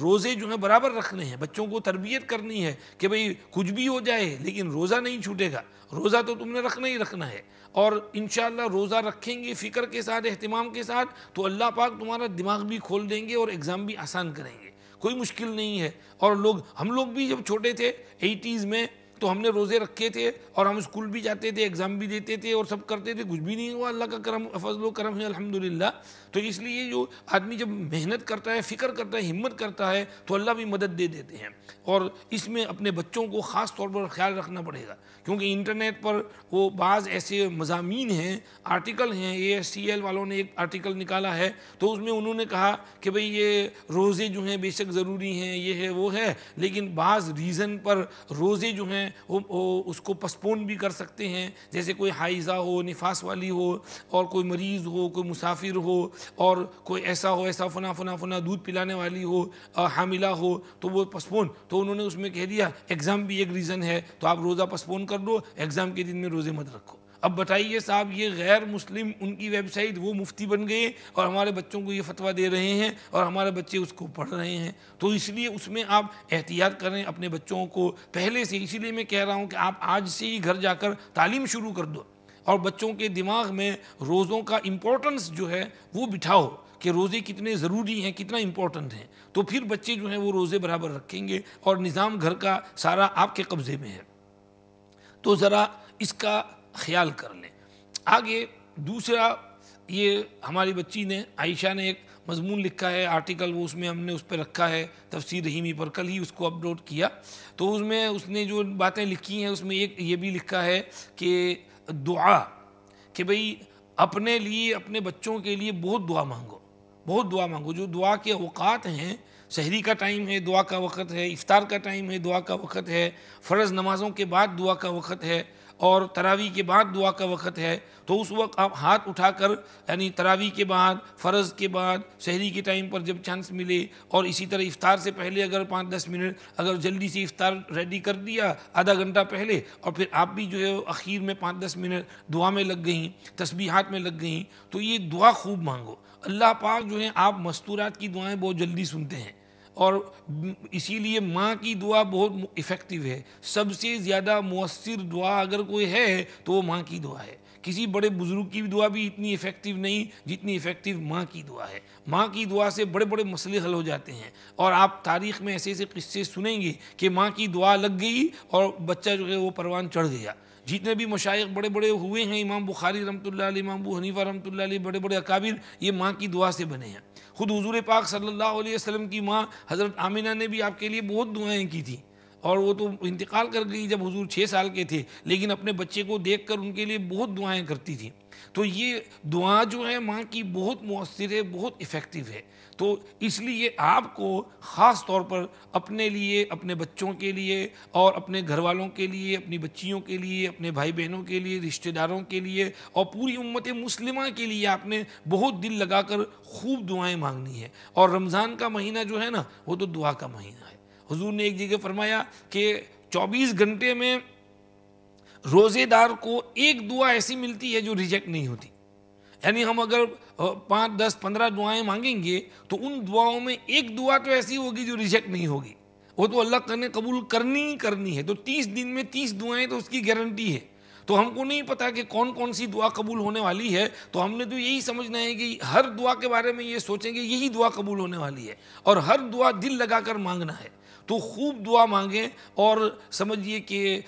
روزے جو ہیں برابر رکھنے ہیں، بچوں کو تربیت کرنی ہے کہ بھئی کچھ بھی ہو جائے لیکن روزہ نہیں چھوٹے گا، روزہ تو تم نے رکھنا ہی رکھنا ہے۔ اور انشاءاللہ روزہ رکھیں گے فکر کے ساتھ، اہتمام کے ساتھ، تو اللہ پاک تمہارا دماغ بھی کھول دیں گے اور ایگزام بھی آسان کریں گے، کوئی مشکل نہیں ہے۔ اور ہم لوگ بھی جب چھوٹے تھے 80s میں، تو ہم نے روزے رکھے تھے اور ہم اسکول بھی جاتے تھے، ایگزام بھی دیتے تھے اور سب کرتے تھے، کچھ بھی نہیں ہوا، اللہ کا کرم، فضل و کرم ہے الحمدللہ۔ تو اس لیے جو آدمی جب محنت کرتا ہے، فکر کرتا ہے، ہمت کرتا ہے، تو اللہ بھی مدد دے دیتے ہیں۔ اور اس میں اپنے بچوں کو خاص طور پر خیال رکھنا پڑے گا، کیونکہ انٹرنیٹ پر وہ بعض ایسے مضامین ہیں، آرٹیکل ہیں، ASCL والوں نے ایک آرٹیکل نکالا ہے، تو اس میں انہوں نے کہا کہ بھئی یہ روزے جو ہیں بے شک ضروری ہیں، یہ ہے وہ ہے، لیکن بعض ریزن پر روزے جو ہیں وہ اس کو پسپون بھی کر سکتے ہیں، جیسے کوئی حائضہ ہو، نفاس والی ہو، اور کوئی مریض ہو، کوئی مسافر ہو، اور کوئی ایسا ہو، ایسا فنا دودھ پلانے والی ہو، حاملہ ہو، تو وہ پسپون۔ تو انہوں نے اس میں کہہ دیا ایگزام بھی ایک ریزن ہے، تو آپ روزہ پسپون کر دو، ایگزام کے دن میں روزے مت رکھو۔ اب بتائیے صاحب، یہ غیر مسلم ان کی ویب سائٹ، وہ مفتی بن گئے اور ہمارے بچوں کو یہ فتویٰ دے رہے ہیں اور ہمارے بچے اس کو پڑھ رہے ہیں۔ تو اس لیے اس میں آپ احتیاط کریں اپنے بچوں کو پہلے سے، اسی لیے میں کہہ رہا ہوں کہ آپ آج سے ہی گھر جا کر تعلیم شروع کر دو، اور بچوں کے دماغ میں روزوں کا امپورٹنس جو ہے وہ بٹھاؤ کہ روزے کتنے ضروری ہیں، کتنا امپورٹنٹ ہیں، تو پھر بچے جو ہیں وہ روزے برابر رکھیں گے اور نظام گھر کا سارا آپ کے قبضے میں ہے۔ تو ذرا اس کا خیال کر لیں۔ آگے دوسرا، یہ ہماری بچی نے، عائشہ نے ایک مضمون لکھا ہے، آرٹیکل، وہ اس میں ہم نے اس پہ رکھا ہے تفسیر رحیمی پر، کل ہی اس کو اپلوڈ کیا۔ تو اس میں اس نے جو باتیں لکھی ہیں، اس میں ایک یہ بھی لکھا ہے کہ دعا، کہ بھئی اپنے لیے، اپنے بچوں کے لیے بہت دعا مانگو، بہت دعا مانگو۔ جو دعا کے اوقات ہیں، سحری کا ٹائم ہے، دعا کا وقت ہے، افطار کا ٹائم ہے، دعا کا وقت ہے، فرض نمازوں کے بعد دعا کا وقت ہے، اور تراویح کے بعد دعا کا وقت ہے، تو اس وقت آپ ہاتھ اٹھا کر، یعنی تراویح کے بعد، فرض کے بعد، سحری کے ٹائم پر جب چانس ملے، اور اسی طرح افطار سے پہلے اگر 5-10 منٹ اگر جلدی سے افطار ریڈی کر دیا آدھا گھنٹہ پہلے، اور پھر آپ بھی جو ہے اخیر میں 5-10 منٹ دعا میں لگ گئیں، تسبیحات میں لگ گئیں، تو یہ دعا خوب مانگو۔ اللہ پاک جو ہے آپ مستورات کی دعائیں بہت جلدی سنتے ہیں، اور اسی لیے ماں کی دعا بہت ایفیکٹیو ہے۔ سب سے زیادہ مؤثر دعا اگر کوئی ہے تو وہ ماں کی دعا ہے۔ کسی بڑے بزرگ کی دعا بھی اتنی ایفیکٹیو نہیں جتنی ایفیکٹیو ماں کی دعا ہے۔ ماں کی دعا سے بڑے بڑے مسئلے حل ہو جاتے ہیں، اور آپ تاریخ میں ایسے ایسے قصے سنیں گے کہ ماں کی دعا لگ گئی اور بچہ جو ہے وہ پروان چڑھ گیا۔ جتنے بھی مشائخ بڑے بڑے ہوئے ہیں، امام بخاری رحمۃ اللہ علیہ، امام ابو حنیفہ رحمۃ اللہ علیہ، بڑے بڑے اکابر، یہ ماں کی دعا سے بنے ہیں۔ خود حضور پاک صلی اللہ علیہ وسلم کی ماں حضرت آمنہ نے بھی آپ کے لیے بہت دعائیں کی تھیں، اور وہ تو انتقال کر گئی جب حضور 6 سال کے تھے، لیکن اپنے بچے کو دیکھ کر ان کے لیے بہت دعائیں کرتی تھیں۔ تو یہ دعا جو ہے ماں کی بہت مؤثر ہے، بہت ایفیکٹیو ہے۔ تو اس لیے آپ کو خاص طور پر اپنے لیے، اپنے بچوں کے لیے، اور اپنے گھر والوں کے لیے، اپنی بچیوں کے لیے، اپنے بھائی بہنوں کے لیے، رشتہ داروں کے لیے، اور پوری امت مسلمہ کے لیے آپ نے بہت دل لگا کر خوب دعائیں مانگنی ہے۔ اور رمضان کا مہینہ جو ہے نا، وہ تو دعا کا مہینہ ہے۔ حضور نے ایک جگہ فرمایا کہ 24 گھنٹے میں روزے دار کو ایک دعا ایسی ملتی ہے جو ریجیکٹ نہیں ہوتی۔ یعنی ہم اگر 5, 10, 15 دعائیں مانگیں گے تو ان دعاؤں میں ایک دعا تو ایسی ہوگی جو ریجیکٹ نہیں ہوگی، وہ تو اللہ نے قبول کرنی ہی کرنی ہے۔ تو 30 دن میں 30 دعائیں تو اس کی گارنٹی ہے۔ تو ہم کو نہیں پتا کہ کون کون سی دعا قبول ہونے والی ہے، تو ہم نے تو یہی سمجھنا ہے کہ ہر دعا کے بارے میں یہ سوچیں گے یہی دعا قبول ہونے والی ہے، اور ہر دعا دل لگا کر مانگنا ہے۔ تو خوب دعا مانگیں اور سمجھیے کہ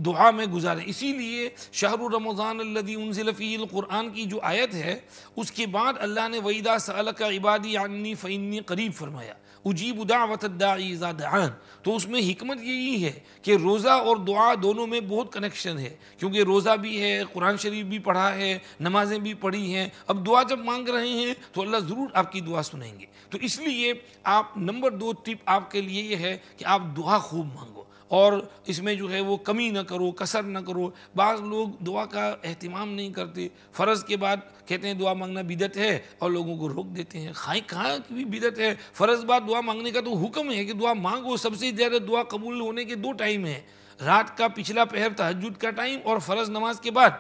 دعا میں گزاریں۔ اسی لیے شہر رمضان الذی انزل فیہ القرآن کی جو آیت ہے، اس کے بعد اللہ نے وَإِذَا سَأَلَكَ عِبَادِي عَنِّي فَإِنِّي قَرِيبٌ فرمایا، اجیب دعوت الداعی اذا دعان۔ تو اس میں حکمت یہی ہے کہ روزہ اور دعا دونوں میں بہت کنیکشن ہے، کیونکہ روزہ بھی ہے، قرآن شریف بھی پڑھا ہے، نمازیں بھی پڑھی ہیں، اب دعا جب مانگ رہے ہیں تو اللہ ضرور آپ کی دعا سنیں گے۔ تو اس لیے آپ نمبر 2 ٹپ آپ کے لیے یہ ہے کہ آپ دعا خوب مانگو، اور اس میں جو ہے وہ کمی نہ کرو، کسر نہ کرو۔ بعض لوگ دعا کا اہتمام نہیں کرتے، فرض کے بعد کہتے ہیں دعا مانگنا بدعت ہے اور لوگوں کو روک دیتے ہیں۔ کہاں کی بھی بدعت ہے، فرض بعد دعا مانگنے کا تو حکم ہے کہ دعا مانگو۔ سب سے زیادہ دعا قبول ہونے کے 2 ٹائم ہیں، رات کا پچھلا پہر تہجد کا ٹائم اور فرض نماز کے بعد۔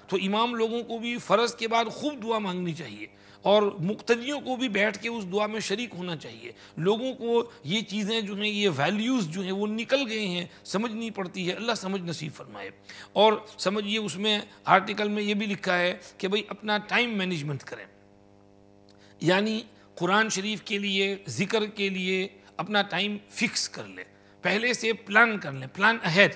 تو امام لوگوں کو بھی فرض کے بعد خوب دعا مانگنی چاہیے، اور مقتدیوں کو بھی بیٹھ کے اس دعا میں شریک ہونا چاہیے۔ لوگوں کو یہ چیزیں جو ہیں، یہ ویلیوز جو ہیں وہ نکل گئے ہیں، سمجھنی پڑتی ہے۔ اللہ سمجھ نصیب فرمائے۔ اور سمجھیے اس میں آرٹیکل میں یہ بھی لکھا ہے کہ بھئی اپنا ٹائم مینجمنٹ کریں، یعنی قرآن شریف کے لیے، ذکر کے لیے اپنا ٹائم فکس کر لیں، پہلے سے پلان کر لیں، plan ahead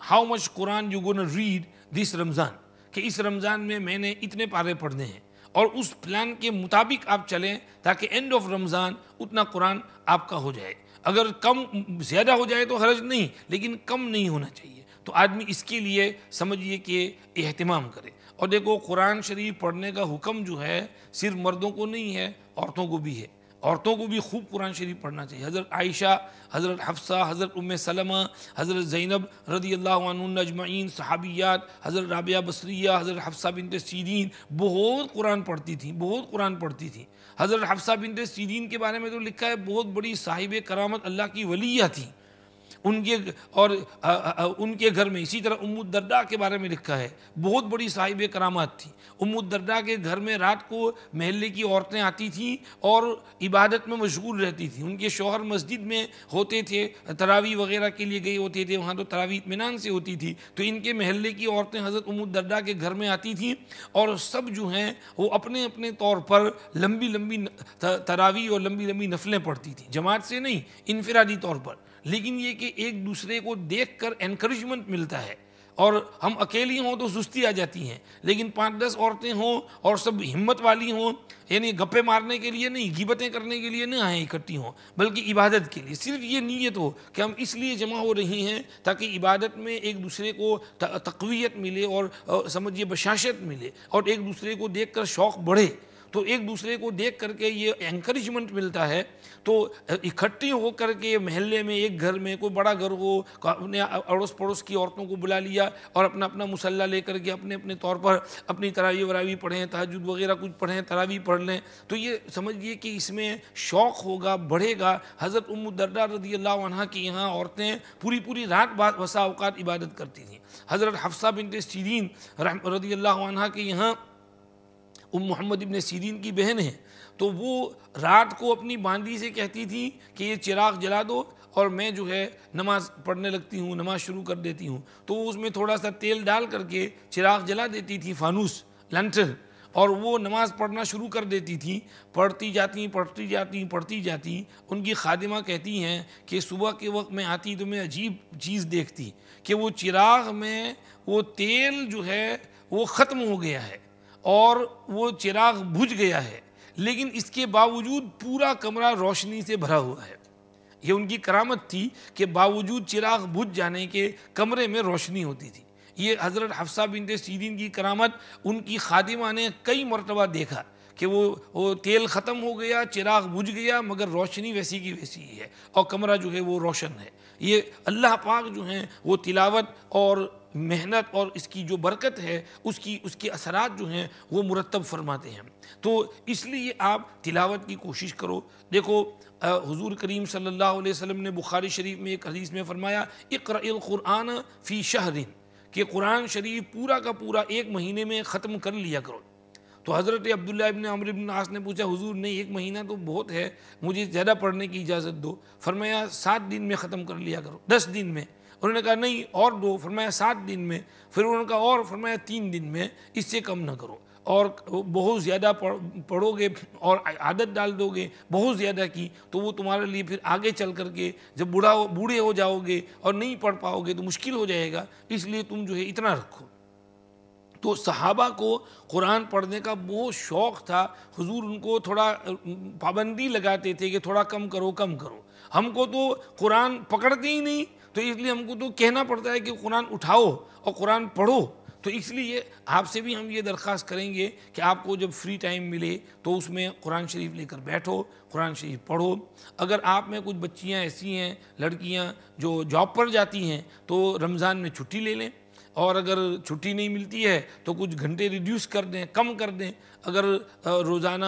how much Quran you gonna read this Ramzan, کہ اس رمضان میں نے اتنے پارے پڑھنے ہیں، اور اس پلان کے مطابق آپ چلیں تاکہ اینڈ آف رمضان اتنا قرآن آپ کا ہو جائے۔ اگر کم زیادہ ہو جائے تو حرج نہیں، لیکن کم نہیں ہونا چاہیے۔ تو آدمی اس کے لیے سمجھیے کہ اہتمام کرے۔ اور دیکھو قرآن شریف پڑھنے کا حکم جو ہے صرف مردوں کو نہیں ہے، عورتوں کو بھی ہے۔ عورتوں کو بھی خوب قرآن شریف پڑھنا چاہیے۔ حضرت عائشہ، حضرت حفصہ، حضرت ام سلمہ، حضرت زینب رضی اللہ عنہن اجمعین، صحابیات، حضرت رابعہ بصریہ، حضرت حفصہ بنت سیرین بہت قرآن پڑھتی تھیں، بہت قرآن پڑھتی تھیں۔ حضرت حفصہ بنت سیرین کے بارے میں تو لکھا ہے بہت بڑی صاحب کرامت اللہ کی ولیہ تھی، ان کے گھر میں۔ اسی طرح ام الدرداء کے بارے میں لکھا ہے بہت بڑی صاحب کرامات تھی۔ ام الدرداء کے گھر میں رات کو محلے کی عورتیں آتی تھیں اور عبادت میں مشغول رہتی تھیں۔ ان کے شوہر مسجد میں ہوتے تھے، تراویح وغیرہ کے لیے گئے ہوتے تھے، وہاں تو تراویح اطمینان سے ہوتی تھی، تو ان کے محلے کی عورتیں حضرت ام الدرداء کے گھر میں آتی تھیں، اور سب جو ہیں وہ اپنے اپنے طور پر لمبی لمبی تراویح اور لمبی لمبی نفلیں پڑھتی تھیں، جماعت سے نہیں، انفرادی طور پر۔ لیکن یہ کہ ایک دوسرے کو دیکھ کر انکریجمنٹ ملتا ہے، اور ہم اکیلی ہوں تو سستی آ جاتی ہیں، لیکن 5-10 عورتیں ہوں اور سب ہمت والی ہوں، یعنی گپے مارنے کے لیے نہیں، غیبتیں کرنے کے لیے نہ آئیں اکٹھی ہوں، بلکہ عبادت کے لیے، صرف یہ نیت ہو کہ ہم اس لیے جمع ہو رہی ہیں تاکہ عبادت میں ایک دوسرے کو تقویت ملے، اور سمجھیے بشاشت ملے، اور ایک دوسرے کو دیکھ کر شوق بڑھے۔ تو ایک دوسرے کو دیکھ کر کے یہ انکریجمنٹ ملتا ہے۔ تو اکٹھی ہو کر کے محلے میں، ایک گھر میں، کوئی بڑا گھر ہو، اپنے اڑوس پڑوس کی عورتوں کو بلا لیا اور اپنا اپنا مصلی لے کر کے اپنے اپنے طور پر اپنی تراویح وراویح پڑھیں، تہجد وغیرہ کچھ پڑھیں، تراویح پڑھ لیں، تو یہ سمجھیے کہ اس میں شوق ہوگا، بڑھے گا۔ حضرت ام الدرداء رضی اللہ عنہا کی یہاں عورتیں پوری رات بسا اوقات عبادت کرتی تھیں۔ حضرت حفصہ بنت سیرین رضی اللہ عنہا کے یہاں ام محمد ابن سیرین کی بہن ہیں، تو وہ رات کو اپنی باندی سے کہتی تھی کہ یہ چراغ جلا دو، اور میں جو ہے نماز پڑھنے لگتی ہوں، نماز شروع کر دیتی ہوں۔ تو وہ اس میں تھوڑا سا تیل ڈال کر کے چراغ جلا دیتی تھی، فانوس، لنٹن، اور وہ نماز پڑھنا شروع کر دیتی تھی۔ پڑھتی جاتی۔ ان کی خادمہ کہتی ہیں کہ صبح کے وقت میں آتی تو میں عجیب چیز دیکھتی کہ وہ چراغ میں وہ تیل جو ہے وہ ختم ہو گیا ہے، اور وہ چراغ بجھ گیا ہے، لیکن اس کے باوجود پورا کمرہ روشنی سے بھرا ہوا ہے۔ یہ ان کی کرامت تھی کہ باوجود چراغ بجھ جانے کے کمرے میں روشنی ہوتی تھی۔ یہ حضرت حفصہ بنت سیرین کی کرامت ان کی خادمہ نے کئی مرتبہ دیکھا کہ وہ تیل ختم ہو گیا، چراغ بجھ گیا، مگر روشنی ویسی کی ویسی ہی ہے، اور کمرہ جو ہے وہ روشن ہے۔ یہ اللہ پاک جو ہیں وہ تلاوت اور محنت اور اس کی جو برکت ہے، اس کے اثرات جو ہیں وہ مرتب فرماتے ہیں۔ تو اس لیے آپ تلاوت کی کوشش کرو۔ دیکھو حضور کریم صلی اللہ علیہ وسلم نے بخاری شریف میں ایک حدیث میں فرمایا اقرأ القرآن فی شہر، کہ قرآن شریف پورا کا پورا 1 مہینے میں ختم کر لیا کرو۔ تو حضرت عبداللہ ابن عمرو بن عاص نے پوچھا حضور نہیں، 1 مہینہ تو بہت ہے، مجھے زیادہ پڑھنے کی اجازت دو۔ فرمایا 7 دن میں ختم کر لیا کرو، 10 دن میں۔ انہوں نے کہا نہیں اور دو، فرمایا 7 دن میں، پھر انہوں نے کہا اور، فرمایا 3 دن میں، اس سے کم نہ کرو، اور بہت زیادہ پڑھو گے اور عادت ڈال دو گے بہت زیادہ کی تو وہ تمہارے لیے پھر آگے چل کر کے جب بوڑھے ہو جاؤ گے اور نہیں پڑھ پاؤ گے تو مشکل ہو جائے گا، اس لیے تم جو ہے اتنا رکھو۔ تو صحابہ کو قرآن پڑھنے کا بہت شوق تھا، حضور ان کو تھوڑا پابندی لگاتے تھے کہ تھوڑا کم کرو کم کرو۔ ہم کو تو قرآن پکڑتے ہی نہیں، تو اس لیے ہم کو تو کہنا پڑتا ہے کہ قرآن اٹھاؤ اور قرآن پڑھو۔ تو اس لیے آپ سے بھی ہم یہ درخواست کریں گے کہ آپ کو جب فری ٹائم ملے تو اس میں قرآن شریف لے کر بیٹھو، قرآن شریف پڑھو۔ اگر آپ میں کچھ بچیاں ایسی ہیں، لڑکیاں جو جاب پر جاتی ہیں، تو رمضان میں چھٹی لے لیں، اور اگر چھٹی نہیں ملتی ہے تو کچھ گھنٹے ریڈیوس کر دیں، کم کر دیں۔ اگر روزانہ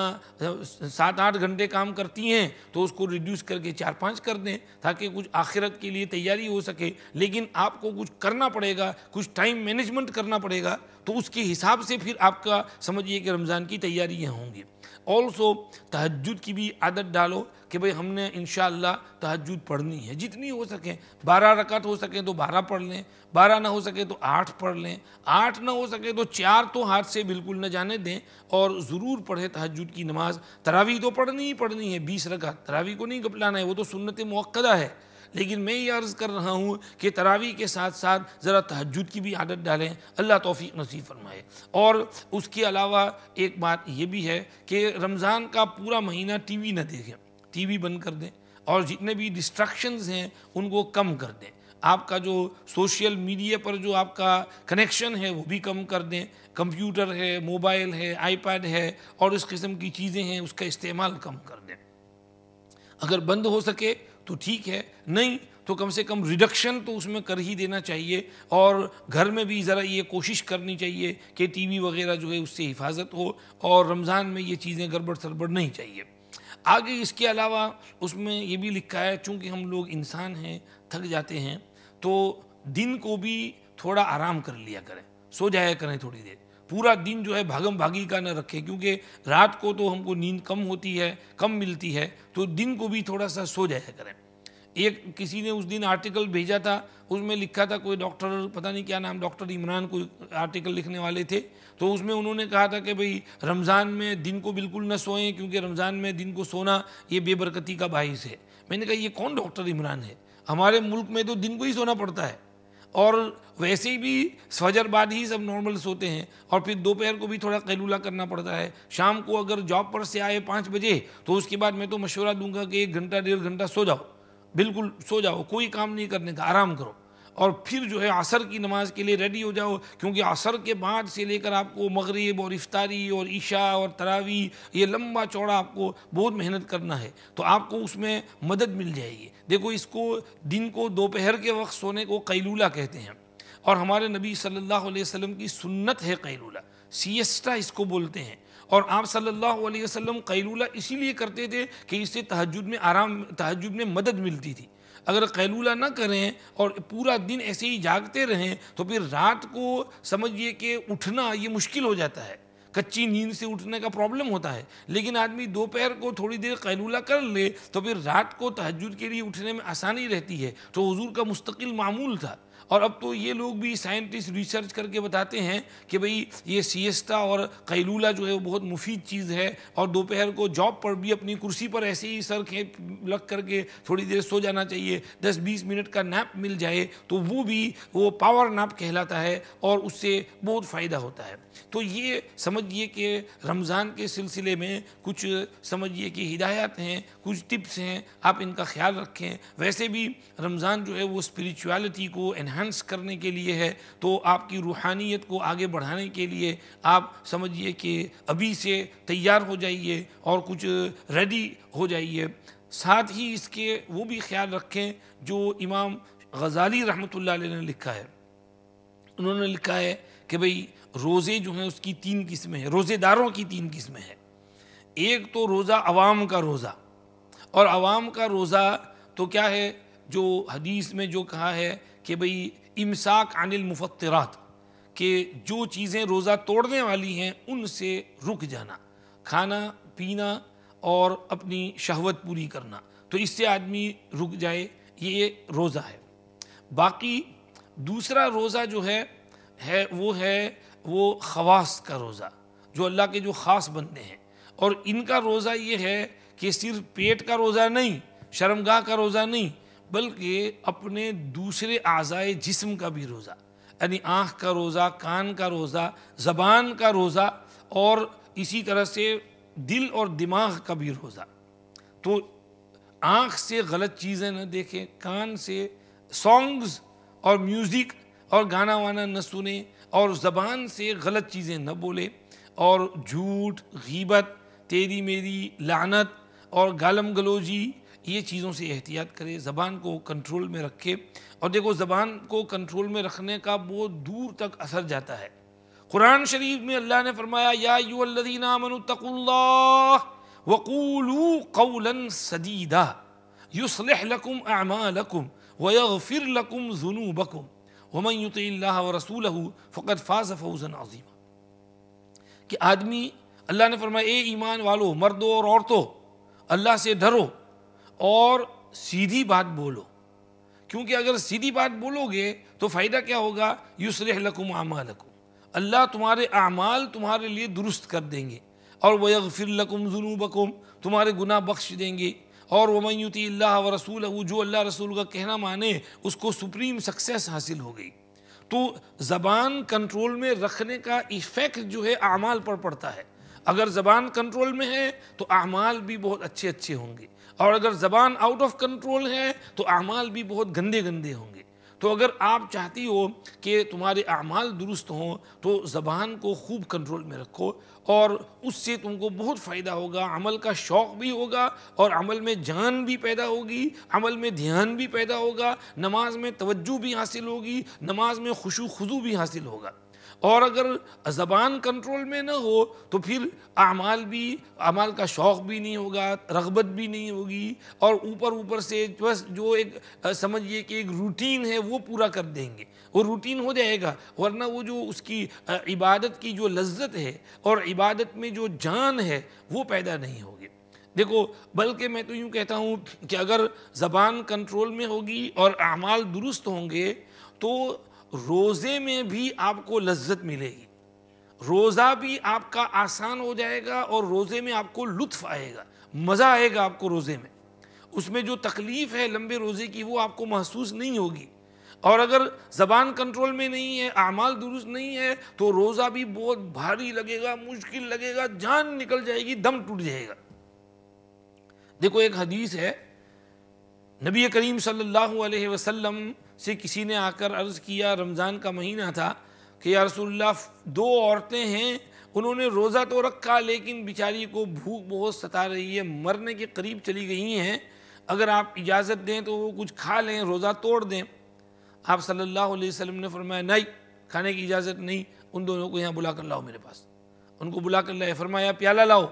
7-8 گھنٹے کام کرتی ہیں تو اس کو ریڈیوس کر کے 4-5 کر دیں، تاکہ کچھ آخرت کے لیے تیاری ہو سکے۔ لیکن آپ کو کچھ کرنا پڑے گا، کچھ ٹائم مینجمنٹ کرنا پڑے گا، تو اس کے حساب سے پھر آپ کا سمجھیے کہ رمضان کی تیاریاں ہوں گی۔ آلسو تہجد کی بھی عادت ڈالو کہ بھئی ہم نے انشاءاللہ تہجد پڑھنی ہے، جتنی ہو سکیں 12 رکعت ہو سکیں تو 12 پڑھ لیں، 12 نہ ہو سکے تو 8 پڑھ لیں، 8 نہ ہو سکے تو 4 تو ہاتھ سے بالکل نہ جانے دیں، اور ضرور پڑھیں تہجد کی نماز۔ تراویح تو پڑھنی ہی پڑھنی ہے، 20 رکعت تراویح کو نہیں گپلانا ہے، وہ تو سنت مؤکدہ ہے۔ لیکن میں یہ عرض کر رہا ہوں کہ تراویح کے ساتھ ساتھ ذرا تہجد کی بھی عادت ڈالیں، اللہ توفیق نصیب فرمائے۔ اور اس کے علاوہ ایک بات یہ بھی ہے کہ رمضان کا پورا مہینہ ٹی وی نہ دیکھیں، ٹی وی بند کر دیں، اور جتنے بھی ڈسٹریکشنز ہیں ان کو کم کر دیں۔ آپ کا جو سوشل میڈیا پر جو آپ کا کنیکشن ہے وہ بھی کم کر دیں، کمپیوٹر ہے، موبائل ہے، آئی پیڈ ہے اور اس قسم کی چیزیں ہیں، اس کا استعمال کم کر دیں۔ اگر بند ہو سکے تو ٹھیک ہے، نہیں تو کم سے کم ریڈکشن تو اس میں کر ہی دینا چاہیے، اور گھر میں بھی ذرا یہ کوشش کرنی چاہیے کہ ٹی وی وغیرہ جو ہے اس سے حفاظت ہو، اور رمضان میں یہ چیزیں گڑبڑ سڑبڑ نہیں چاہیے۔ آگے اس کے علاوہ اس میں یہ بھی لکھا ہے، چونکہ ہم لوگ انسان ہیں، تھک جاتے ہیں، تو دن کو بھی تھوڑا آرام کر لیا کریں، سو جایا کریں تھوڑی دیر۔ پورا دن جو ہے بھاگم بھاگی کا نہ رکھیں، کیونکہ رات کو تو ہم کو نیند کم ہوتی ہے، کم ملتی ہے، تو دن کو بھی تھوڑا سا سو جایا کریں۔ ایک کسی نے اس دن آرٹیکل بھیجا تھا، اس میں لکھا تھا، کوئی ڈاکٹر پتہ نہیں کیا نام، ڈاکٹر عمران کوئی آرٹیکل لکھنے والے تھے، تو اس میں انہوں نے کہا تھا کہ بھئی رمضان میں دن کو بالکل نہ سوئیں، کیونکہ رمضان میں دن کو سونا یہ بے برکتی کا باعث ہے۔ میں نے کہا یہ کون ڈاکٹر عمران ہے؟ ہمارے ملک میں تو دن کو ہی سونا پڑتا ہے، اور ویسے ہی بھی فجر بعد ہی سب نارمل سوتے ہیں، اور پھر دوپہر کو بھی تھوڑا قیلولہ کرنا پڑتا ہے۔ شام کو اگر جاب پر سے آئے 5 بجے تو اس کے بعد میں تو مشورہ دوں گا کہ 1 گھنٹہ 1.5 گھنٹہ سو جاؤ، بالکل سو جاؤ، کوئی کام نہیں کرنے کا، آرام کرو، اور پھر جو ہے عصر کی نماز کے لیے ریڈی ہو جاؤ، کیونکہ عصر کے بعد سے لے کر آپ کو مغرب اور افطاری اور عشاء اور تراویح، یہ لمبا چوڑا آپ کو بہت محنت کرنا ہے، تو آپ کو اس میں مدد مل جائے گی۔ دیکھو اس کو دن کو دوپہر کے وقت سونے کو قیلولہ کہتے ہیں، اور ہمارے نبی صلی اللہ علیہ وسلم کی سنت ہے قیلولہ، سیسٹا اس کو بولتے ہیں، اور آپ صلی اللہ علیہ وسلم قیلولہ اسی لیے کرتے تھے کہ اس سے تہجد میں مدد ملتی تھی۔ اگر قیلولہ نہ کریں اور پورا دن ایسے ہی جاگتے رہیں تو پھر رات کو سمجھیے کہ اٹھنا یہ مشکل ہو جاتا ہے، کچی نیند سے اٹھنے کا پرابلم ہوتا ہے۔ لیکن آدمی دوپہر کو تھوڑی دیر قیلولہ کر لے تو پھر رات کو تہجد کے لیے اٹھنے میں آسانی رہتی ہے، تو حضور کا مستقل معمول تھا۔ اور اب تو یہ لوگ بھی سائنٹسٹ ریسرچ کر کے بتاتے ہیں کہ بھئی یہ سیسٹا اور قیلولہ جو ہے وہ بہت مفید چیز ہے، اور دوپہر کو جاب پر بھی اپنی کرسی پر ایسے ہی سر کھیپ لگ کر کے تھوڑی دیر سو جانا چاہیے، 10-20 منٹ کا نیپ مل جائے تو وہ پاور نیپ کہلاتا ہے، اور اس سے بہت فائدہ ہوتا ہے۔ تو یہ سمجھیے کہ رمضان کے سلسلے میں کچھ سمجھیے کہ ہدایات ہیں، کچھ ٹپس ہیں، آپ ان کا خیال رکھیں۔ ویسے بھی رمضان جو ہے وہ اسپریچوالٹی کو انہانس کرنے کے لیے ہے، تو آپ کی روحانیت کو آگے بڑھانے کے لیے آپ سمجھیے کہ ابھی سے تیار ہو جائیے اور کچھ ریڈی ہو جائیے۔ ساتھ ہی اس کے وہ بھی خیال رکھیں جو امام غزالی رحمۃ اللہ علیہ نے لکھا ہے۔ انہوں نے لکھا ہے کہ بھئی روزے جو ہیں اس کی 3 قسمیں ہیں، روزے داروں کی 3 قسمیں ہیں۔ ایک تو روزہ عوام کا روزہ، اور عوام کا روزہ تو کیا ہے، جو حدیث میں جو کہا ہے کہ بھئی امساک عن المفطرات، کہ جو چیزیں روزہ توڑنے والی ہیں ان سے رک جانا، کھانا پینا اور اپنی شہوت پوری کرنا، تو اس سے آدمی رک جائے، یہ روزہ ہے۔ باقی دوسرا روزہ جو ہے وہ خواص کا روزہ، جو اللہ کے جو خاص بندے ہیں، اور ان کا روزہ یہ ہے کہ صرف پیٹ کا روزہ نہیں، شرمگاہ کا روزہ نہیں، بلکہ اپنے دوسرے اعضائے جسم کا بھی روزہ، یعنی آنکھ کا روزہ، کان کا روزہ، زبان کا روزہ، اور اسی طرح سے دل اور دماغ کا بھی روزہ۔ تو آنکھ سے غلط چیزیں نہ دیکھیں، کان سے سانگز اور میوزک اور گانا وانا نہ سنیں، اور زبان سے غلط چیزیں نہ بولیں، اور جھوٹ، غیبت، تیری میری لعنت اور گالم گلوجی، یہ چیزوں سے احتیاط کرے، زبان کو کنٹرول میں رکھے۔ اور دیکھو زبان کو کنٹرول میں رکھنے کا بہت دور تک اثر جاتا ہے۔ قرآن شریف میں اللہ نے فرمایا یا ایھا الذین آمنوا اتقوا اللہ وقولوا قولا سدیدا یصلح لکم اعمالکم ویغفر لکم ذنوبکم ومن یطع اللہ ورسولہ فقد فاز فوزا عظیما، کہ آدمی، اللہ نے فرمایا اے ایمان والو، مردوں اور عورتوں، اللہ سے ڈرو اور سیدھی بات بولو، کیونکہ اگر سیدھی بات بولو گے تو فائدہ کیا ہوگا؟ یصلح لکم اعمالکم، اللہ تمہارے اعمال تمہارے لیے درست کر دیں گے، اور ویغفر لکم ذنوبکم، تمہارے گناہ بخش دیں گے، اور ومن یطع اللہ ورسولہ، جو اللہ رسول کا کہنا مانے اس کو سپریم سکسیس حاصل ہو گئی۔ تو زبان کنٹرول میں رکھنے کا ایفیکٹ جو ہے اعمال پر پڑتا ہے۔ اگر زبان کنٹرول میں ہے تو اعمال بھی بہت اچھے اچھے ہوں گے، اور اگر زبان آؤٹ آف کنٹرول ہے تو اعمال بھی بہت گندے گندے ہوں گے۔ تو اگر آپ چاہتی ہو کہ تمہارے اعمال درست ہوں تو زبان کو خوب کنٹرول میں رکھو، اور اس سے تم کو بہت فائدہ ہوگا، عمل کا شوق بھی ہوگا، اور عمل میں جان بھی پیدا ہوگی، عمل میں دھیان بھی پیدا ہوگا، نماز میں توجہ بھی حاصل ہوگی، نماز میں خشوع خضوع بھی حاصل ہوگا۔ اور اگر زبان کنٹرول میں نہ ہو تو پھر اعمال کا شوق بھی نہیں ہوگا، رغبت بھی نہیں ہوگی، اور اوپر سے بس جو ایک سمجھیے کہ ایک روٹین ہے وہ پورا کر دیں گے، وہ روٹین ہو جائے گا، ورنہ وہ جو اس کی عبادت کی جو لذت ہے اور عبادت میں جو جان ہے وہ پیدا نہیں ہوگی۔ دیکھو، بلکہ میں تو یوں کہتا ہوں کہ اگر زبان کنٹرول میں ہوگی اور اعمال درست ہوں گے تو روزے میں بھی آپ کو لذت ملے گی، روزہ بھی آپ کا آسان ہو جائے گا، اور روزے میں آپ کو لطف آئے گا، مزہ آئے گا آپ کو روزے میں، اس میں جو تکلیف ہے لمبے روزے کی وہ آپ کو محسوس نہیں ہوگی۔ اور اگر زبان کنٹرول میں نہیں ہے، اعمال درست نہیں ہے، تو روزہ بھی بہت بھاری لگے گا، مشکل لگے گا، جان نکل جائے گی، دم ٹوٹ جائے گا۔ دیکھو ایک حدیث ہے، نبی کریم صلی اللہ علیہ وسلم سے کسی نے آ کر عرض کیا، رمضان کا مہینہ تھا، کہ یا رسول اللہ، دو عورتیں ہیں، انہوں نے روزہ تو رکھا لیکن بیچاری کو بھوک بہت ستا رہی ہے، مرنے کے قریب چلی گئی ہیں، اگر آپ اجازت دیں تو وہ کچھ کھا لیں، روزہ توڑ دیں۔ آپ صلی اللہ علیہ وسلم نے فرمایا نہیں، کھانے کی اجازت نہیں، ان دونوں کو یہاں بلا کر لاؤ میرے پاس۔ ان کو بلا کر لائے، فرمایا پیالہ لاؤ،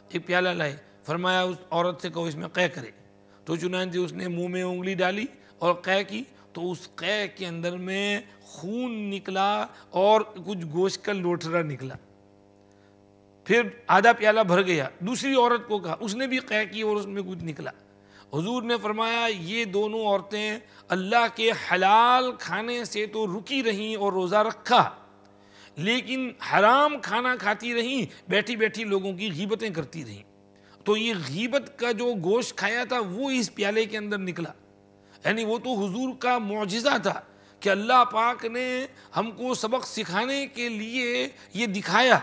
ایک پیالہ لائے، فرمایا اس عورت سے کہو اس میں قے کرے، تو چنانچہ اس نے منہ میں انگلی ڈالی اور قے کی، تو اس قے کے اندر میں خون نکلا اور کچھ گوشت کا لوٹھرا نکلا۔ پھر آدھا پیالہ بھر گیا، دوسری عورت کو کہا، اس نے بھی قے کی اور اس میں کچھ نکلا۔ حضور نے فرمایا یہ دونوں عورتیں اللہ کے حلال کھانے سے تو رکی رہیں اور روزہ رکھا، لیکن حرام کھانا کھاتی رہیں، بیٹھی بیٹھی لوگوں کی غیبتیں کرتی رہیں، تو یہ غیبت کا جو گوشت کھایا تھا وہ اس پیالے کے اندر نکلا۔ یعنی وہ تو حضور کا معجزہ تھا کہ اللہ پاک نے ہم کو سبق سکھانے کے لیے یہ دکھایا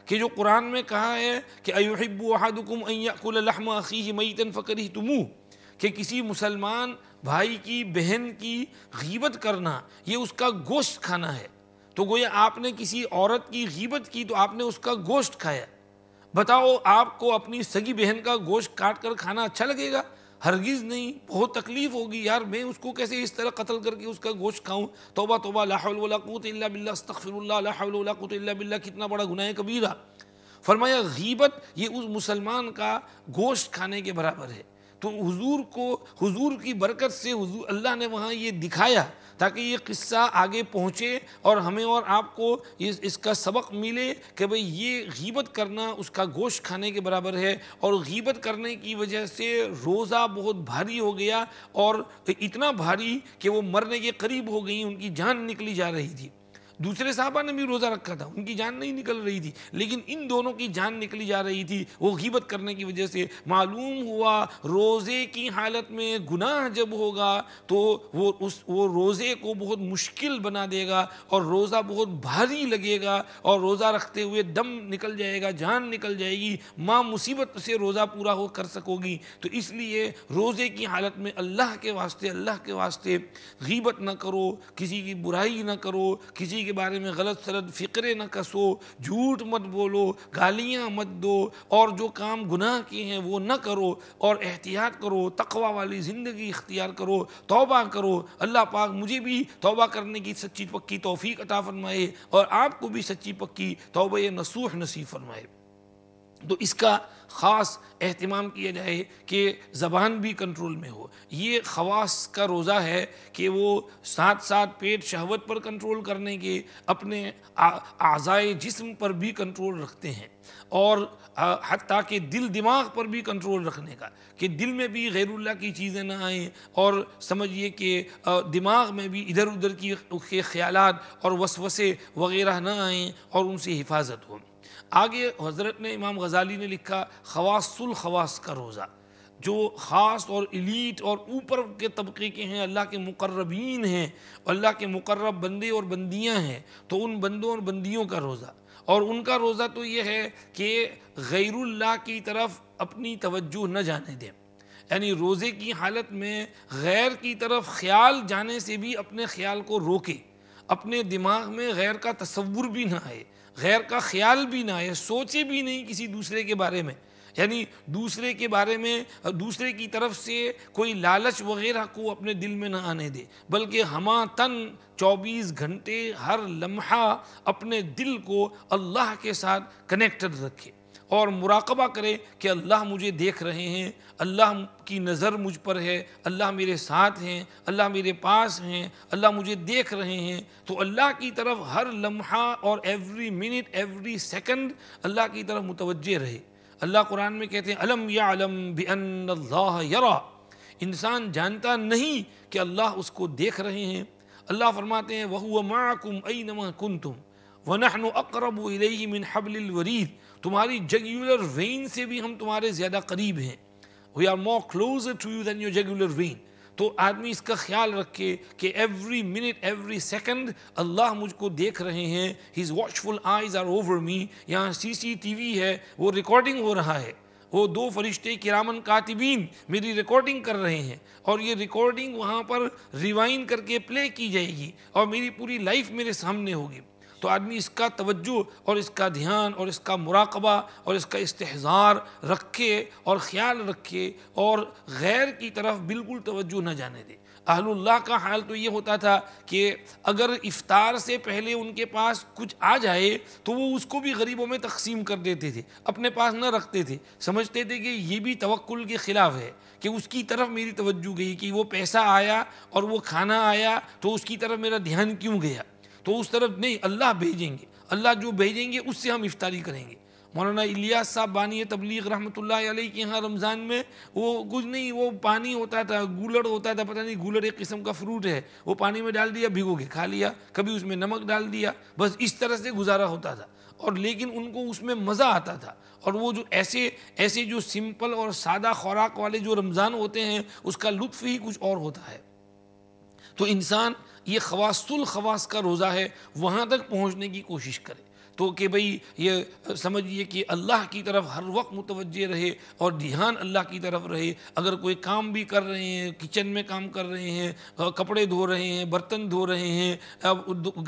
کہ جو قرآن میں کہا ہے کہ ایحب احدکم ان یاکل لحم اخیہ میتا فکرہتموہ، کہ کسی مسلمان بھائی کی، بہن کی غیبت کرنا یہ اس کا گوشت کھانا ہے، تو گویا آپ نے کسی عورت کی غیبت کی تو آپ نے اس کا گوشت کھایا۔ بتاؤ آپ کو اپنی سگی بہن کا گوشت کاٹ کر کھانا اچھا لگے گا؟ ہرگز نہیں، بہت تکلیف ہوگی، یار میں اس کو کیسے اس طرح قتل کر کے اس کا گوشت کھاؤں، توبہ توبہ، لا حول ولا قوت الا باللہ، استغفر اللہ، لا حول ولا قوت الا باللہ، کتنا بڑا گناہ کبیرہ۔ فرمایا غیبت یہ اس مسلمان کا گوشت کھانے کے برابر ہے۔ تو تو حضور کی برکت سے اللہ نے وہاں یہ دکھایا تاکہ یہ قصہ آگے پہنچے اور ہمیں اور آپ کو اس کا سبق ملے کہ بھئی یہ غیبت کرنا اس کا گوشت کھانے کے برابر ہے، اور غیبت کرنے کی وجہ سے روزہ بہت بھاری ہو گیا، اور اتنا بھاری کہ وہ مرنے کے قریب ہو گئی، ان کی جان نکلی جا رہی تھی۔ دوسرے صحابہ نے بھی روزہ رکھا تھا، ان کی جان نہیں نکل رہی تھی، لیکن ان دونوں کی جان نکلی جا رہی تھی وہ غیبت کرنے کی وجہ سے۔ معلوم ہوا روزے کی حالت میں گناہ جب ہوگا تو وہ روزے کو بہت مشکل بنا دے گا، اور روزہ بہت بھاری لگے گا، اور روزہ رکھتے ہوئے دم نکل جائے گا، جان نکل جائے گی، ماں مصیبت سے روزہ پورا ہو کر سکو گی۔ تو اس لیے روزے کی حالت میں اللہ کے واسطے غیبت نہ کرو، کسی کی برائی نہ کرو، کسی کے بارے میں غلط سلط فکرے نہ کسو، جھوٹ مت بولو، گالیاں مت دو، اور جو کام گناہ کے ہیں وہ نہ کرو، اور احتیاط کرو، تقوی والی زندگی اختیار کرو، توبہ کرو۔ اللہ پاک مجھے بھی توبہ کرنے کی سچی پکی توفیق عطا فرمائے، اور آپ کو بھی سچی پکی توبہ نصوح نصیب فرمائے۔ تو اس کا خاص اہتمام کیا جائے کہ زبان بھی کنٹرول میں ہو۔ یہ خواص کا روزہ ہے کہ وہ ساتھ ساتھ پیٹ شہوت پر کنٹرول کرنے کے، اپنے اعضائے جسم پر بھی کنٹرول رکھتے ہیں، اور حتیٰ کہ دل دماغ پر بھی کنٹرول رکھنے کا، کہ دل میں بھی غیر اللہ کی چیزیں نہ آئیں، اور سمجھیے کہ دماغ میں بھی ادھر ادھر کے خیالات اور وسوسے وغیرہ نہ آئیں، اور ان سے حفاظت ہو۔ آگے حضرت نے امام غزالی نے لکھا خواص الخواص کا روزہ، جو خاص اور ایلیٹ اور اوپر کے طبقے کے ہیں، اللہ کے مقربین ہیں، اللہ کے مقرب بندے اور بندیاں ہیں، تو ان بندوں اور بندیوں کا روزہ، اور ان کا روزہ تو یہ ہے کہ غیر اللہ کی طرف اپنی توجہ نہ جانے دیں، یعنی روزے کی حالت میں غیر کی طرف خیال جانے سے بھی اپنے خیال کو روکے، اپنے دماغ میں غیر کا تصور بھی نہ آئے، غیر کا خیال بھی نہ آئے، سوچے بھی نہیں کسی دوسرے کے بارے میں، یعنی دوسرے کے بارے میں دوسرے کی طرف سے کوئی لالچ وغیرہ کو اپنے دل میں نہ آنے دے، بلکہ ہمہ تن 24 گھنٹے ہر لمحہ اپنے دل کو اللہ کے ساتھ کنیکٹڈ رکھے، اور مراقبہ کرے کہ اللہ مجھے دیکھ رہے ہیں، اللہ کی نظر مجھ پر ہے، اللہ میرے ساتھ ہیں، اللہ میرے پاس ہیں، اللہ مجھے دیکھ رہے ہیں۔ تو اللہ کی طرف ہر لمحہ اور ایوری منٹ ایوری سیکنڈ اللہ کی طرف متوجہ رہے۔ اللہ قرآن میں کہتے ہیں الم یعلم بان اللہ یری، انسان جانتا نہیں کہ اللہ اس کو دیکھ رہے ہیں۔ اللہ فرماتے ہیں وَهُوَ مَعَكُمْ أَيْنَمَا كُنْتُمْ وَنَحْنُ أَقْرَبُ إِلَيْهِ مِنْ حَبْلِ الْوَرِيدِ، تمہاری جگولر وین سے بھی ہم تمہارے زیادہ قریب ہیں۔ We are more closer to you than your jugular vein۔ تو آدمی اس کا خیال رکھے کہ ایوری منٹ ایوری سیکنڈ اللہ مجھ کو دیکھ رہے ہیں، His watchful eyes are over me۔ یہاں CCTV ہے، وہ ریکارڈنگ ہو رہا ہے، وہ 2 فرشتے کرامن کاتبین میری ریکارڈنگ کر رہے ہیں، اور یہ ریکارڈنگ وہاں پر ریوائن کر کے پلے کی جائے گی، اور میری پوری لائف میرے سامنے ہوگی۔ تو آدمی اس کا توجہ اور اس کا دھیان اور اس کا مراقبہ اور اس کا استحضار رکھے اور خیال رکھے، اور غیر کی طرف بالکل توجہ نہ جانے دے۔ اہل اللہ کا حال تو یہ ہوتا تھا کہ اگر افطار سے پہلے ان کے پاس کچھ آ جائے تو وہ اس کو بھی غریبوں میں تقسیم کر دیتے تھے، اپنے پاس نہ رکھتے تھے، سمجھتے تھے کہ یہ بھی توکل کے خلاف ہے، کہ اس کی طرف میری توجہ گئی، کہ وہ پیسہ آیا اور وہ کھانا آیا تو اس کی طرف میرا دھیان کیوں گیا، تو اس طرف نہیں، اللہ بھیجیں گے، اللہ جو بھیجیں گے اس سے ہم افطاری کریں گے۔ مولانا الیاس صاحب بانی تبلیغ رحمۃ اللہ علیہ کے یہاں رمضان میں وہ کچھ نہیں، وہ پانی ہوتا تھا، گولڑ ہوتا تھا، پتہ نہیں گولڑ ایک قسم کا فروٹ ہے، وہ پانی میں ڈال دیا، بھگو کے کھا لیا، کبھی اس میں نمک ڈال دیا، بس اس طرح سے گزارا ہوتا تھا، اور لیکن ان کو اس میں مزہ آتا تھا۔ اور وہ جو ایسے جو سمپل اور سادہ خوراک والے جو رمضان ہوتے ہیں اس کا لطف ہی کچھ اور ہوتا ہے۔ تو انسان یہ خواص الخواص کا روزہ ہے، وہاں تک پہنچنے کی کوشش کرے، تو کہ بھئی یہ سمجھیے کہ اللہ کی طرف ہر وقت متوجہ رہے اور دھیان اللہ کی طرف رہے۔ اگر کوئی کام بھی کر رہے ہیں، کچن میں کام کر رہے ہیں، کپڑے دھو رہے ہیں، برتن دھو رہے ہیں،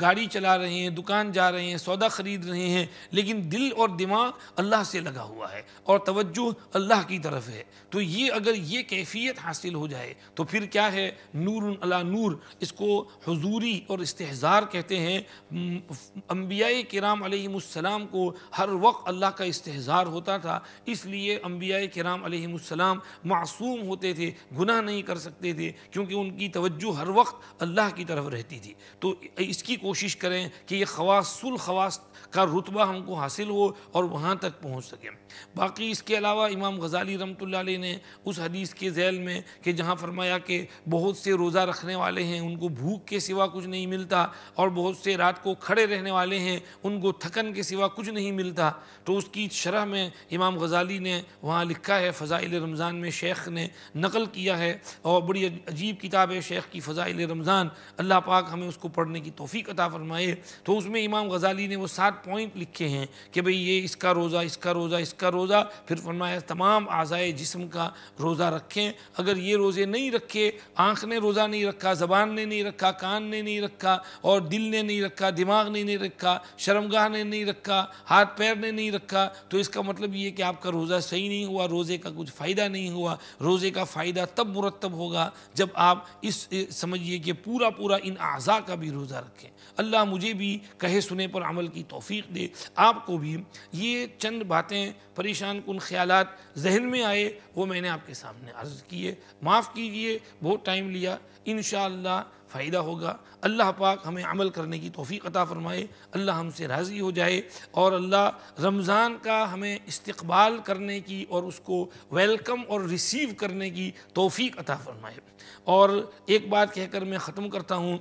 گاڑی چلا رہے ہیں، دکان جا رہے ہیں، سودا خرید رہے ہیں، لیکن دل اور دماغ اللہ سے لگا ہوا ہے اور توجہ اللہ کی طرف ہے، تو یہ اگر یہ کیفیت حاصل ہو جائے تو پھر کیا ہے، نور علی نور، اس کو حضوری اور استحضار کہتے ہیں۔ انبیاء کرام علیہم السلام کو ہر وقت اللہ کا استحضار ہوتا تھا، اس لیے انبیاء کرام علیہم السلام معصوم ہوتے تھے، گناہ نہیں کر سکتے تھے، کیونکہ ان کی توجہ ہر وقت اللہ کی طرف رہتی تھی۔ تو اس کی کوشش کریں کہ یہ خواص الخواص کا رتبہ ہم کو حاصل ہو اور وہاں تک پہنچ سکیں۔ باقی اس کے علاوہ امام غزالی رحمۃ اللہ علیہ نے اس حدیث کے ذیل میں کہ جہاں فرمایا کہ بہت سے روزہ رکھنے والے ہیں ان کو بھوک کے سوا کچھ نہیں ملتا، اور بہت سے رات کو کھڑے رہنے والے ہیں ان کو تھکن کے سوا کچھ نہیں ملتا، تو اس کی شرح میں امام غزالی نے وہاں لکھا ہے، فضائل رمضان میں شیخ نے نقل کیا ہے، اور بڑی عجیب کتاب ہے شیخ کی فضائل رمضان، اللہ پاک ہمیں اس کو پڑھنے کی توفیق عطا فرمائے۔ تو اس میں امام غزالی نے وہ 7 پوائنٹ لکھے ہیں کہ بھئی یہ اس کا روزہ، اس کا روزہ، اس کا روزہ، پھر فرمایا تمام اعضائے جسم کا روزہ رکھیں۔ اگر یہ روزے نہیں رکھے، آنکھ نے روزہ نہیں رکھا، زبان نے نہیں رکھا، کان نے نہیں رکھا، اور دل نے نہیں رکھا، دماغ نے نہیں رکھا، شرمگاہ نے نہیں رکھا، ہاتھ پیر نے نہیں رکھا، تو اس کا مطلب یہ کہ آپ کا روزہ صحیح نہیں ہوا، روزے کا کچھ فائدہ نہیں ہوا۔ روزے کا فائدہ تب مرتب ہوگا جب آپ اس سمجھیے کہ پورا ان اعضاء کا بھی روزہ رکھیں۔ اللہ مجھے بھی کہے سنے پر عمل کی توفیق دے، آپ کو بھی۔ یہ چند باتیں پریشان کن خیالات ذہن میں آئے وہ میں نے آپ کے سامنے عرض کیے، معاف کیجئے بہت ٹائم لیا، انشاءاللہ فائدہ ہوگا۔ اللہ پاک ہمیں عمل کرنے کی توفیق عطا فرمائے، اللہ ہم سے راضی ہو جائے، اور اللہ رمضان کا ہمیں استقبال کرنے کی اور اس کو ویلکم اور ریسیو کرنے کی توفیق عطا فرمائے۔ اور ایک بات کہہ کر میں ختم کرتا ہوں،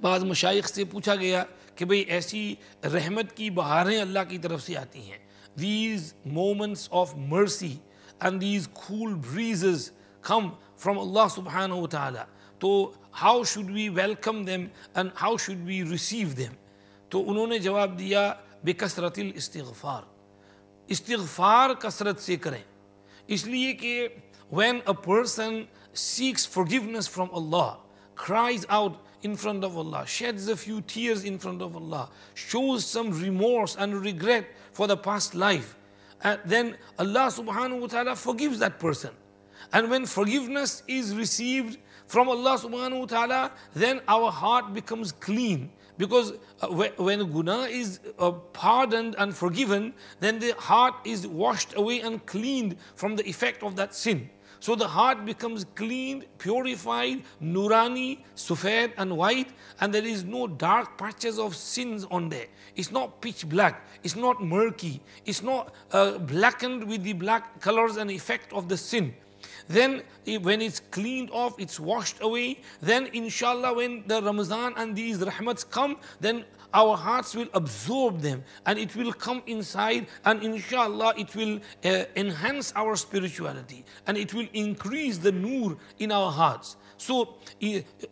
بعض مشائخ سے پوچھا گیا کہ بھئی ایسی رحمت کی بہاریں اللہ کی طرف سے آتی ہیں، these moments of mercy and these cool breezes come from Allah subhanahu wa ta'ala, تو how should we welcome them and how should we receive them؟ تو انہوں نے جواب دیا بکثرت الاستغفار، استغفار کثرت سے کریں، اس لیے کہ when a person seeks forgiveness from Allah, cries out in front of Allah, sheds a few tears in front of Allah, shows some remorse and regret for the past life, and then Allah subhanahu wa ta'ala forgives that person. And when forgiveness is received from Allah subhanahu wa ta'ala, then our heart becomes clean. Because when guna is pardoned and forgiven, then the heart is washed away and cleaned from the effect of that sin. So the heart becomes cleaned, purified, nurani, sufed and white, and there is no dark patches of sins on there. It's not pitch black, it's not murky, it's not blackened with the black colors and effect of the sin. Then when it's cleaned off, it's washed away, then inshallah when the Ramadan and these rahmats come, then our hearts will absorb them and it will come inside, and inshallah it will enhance our spirituality and it will increase the nur in our hearts. So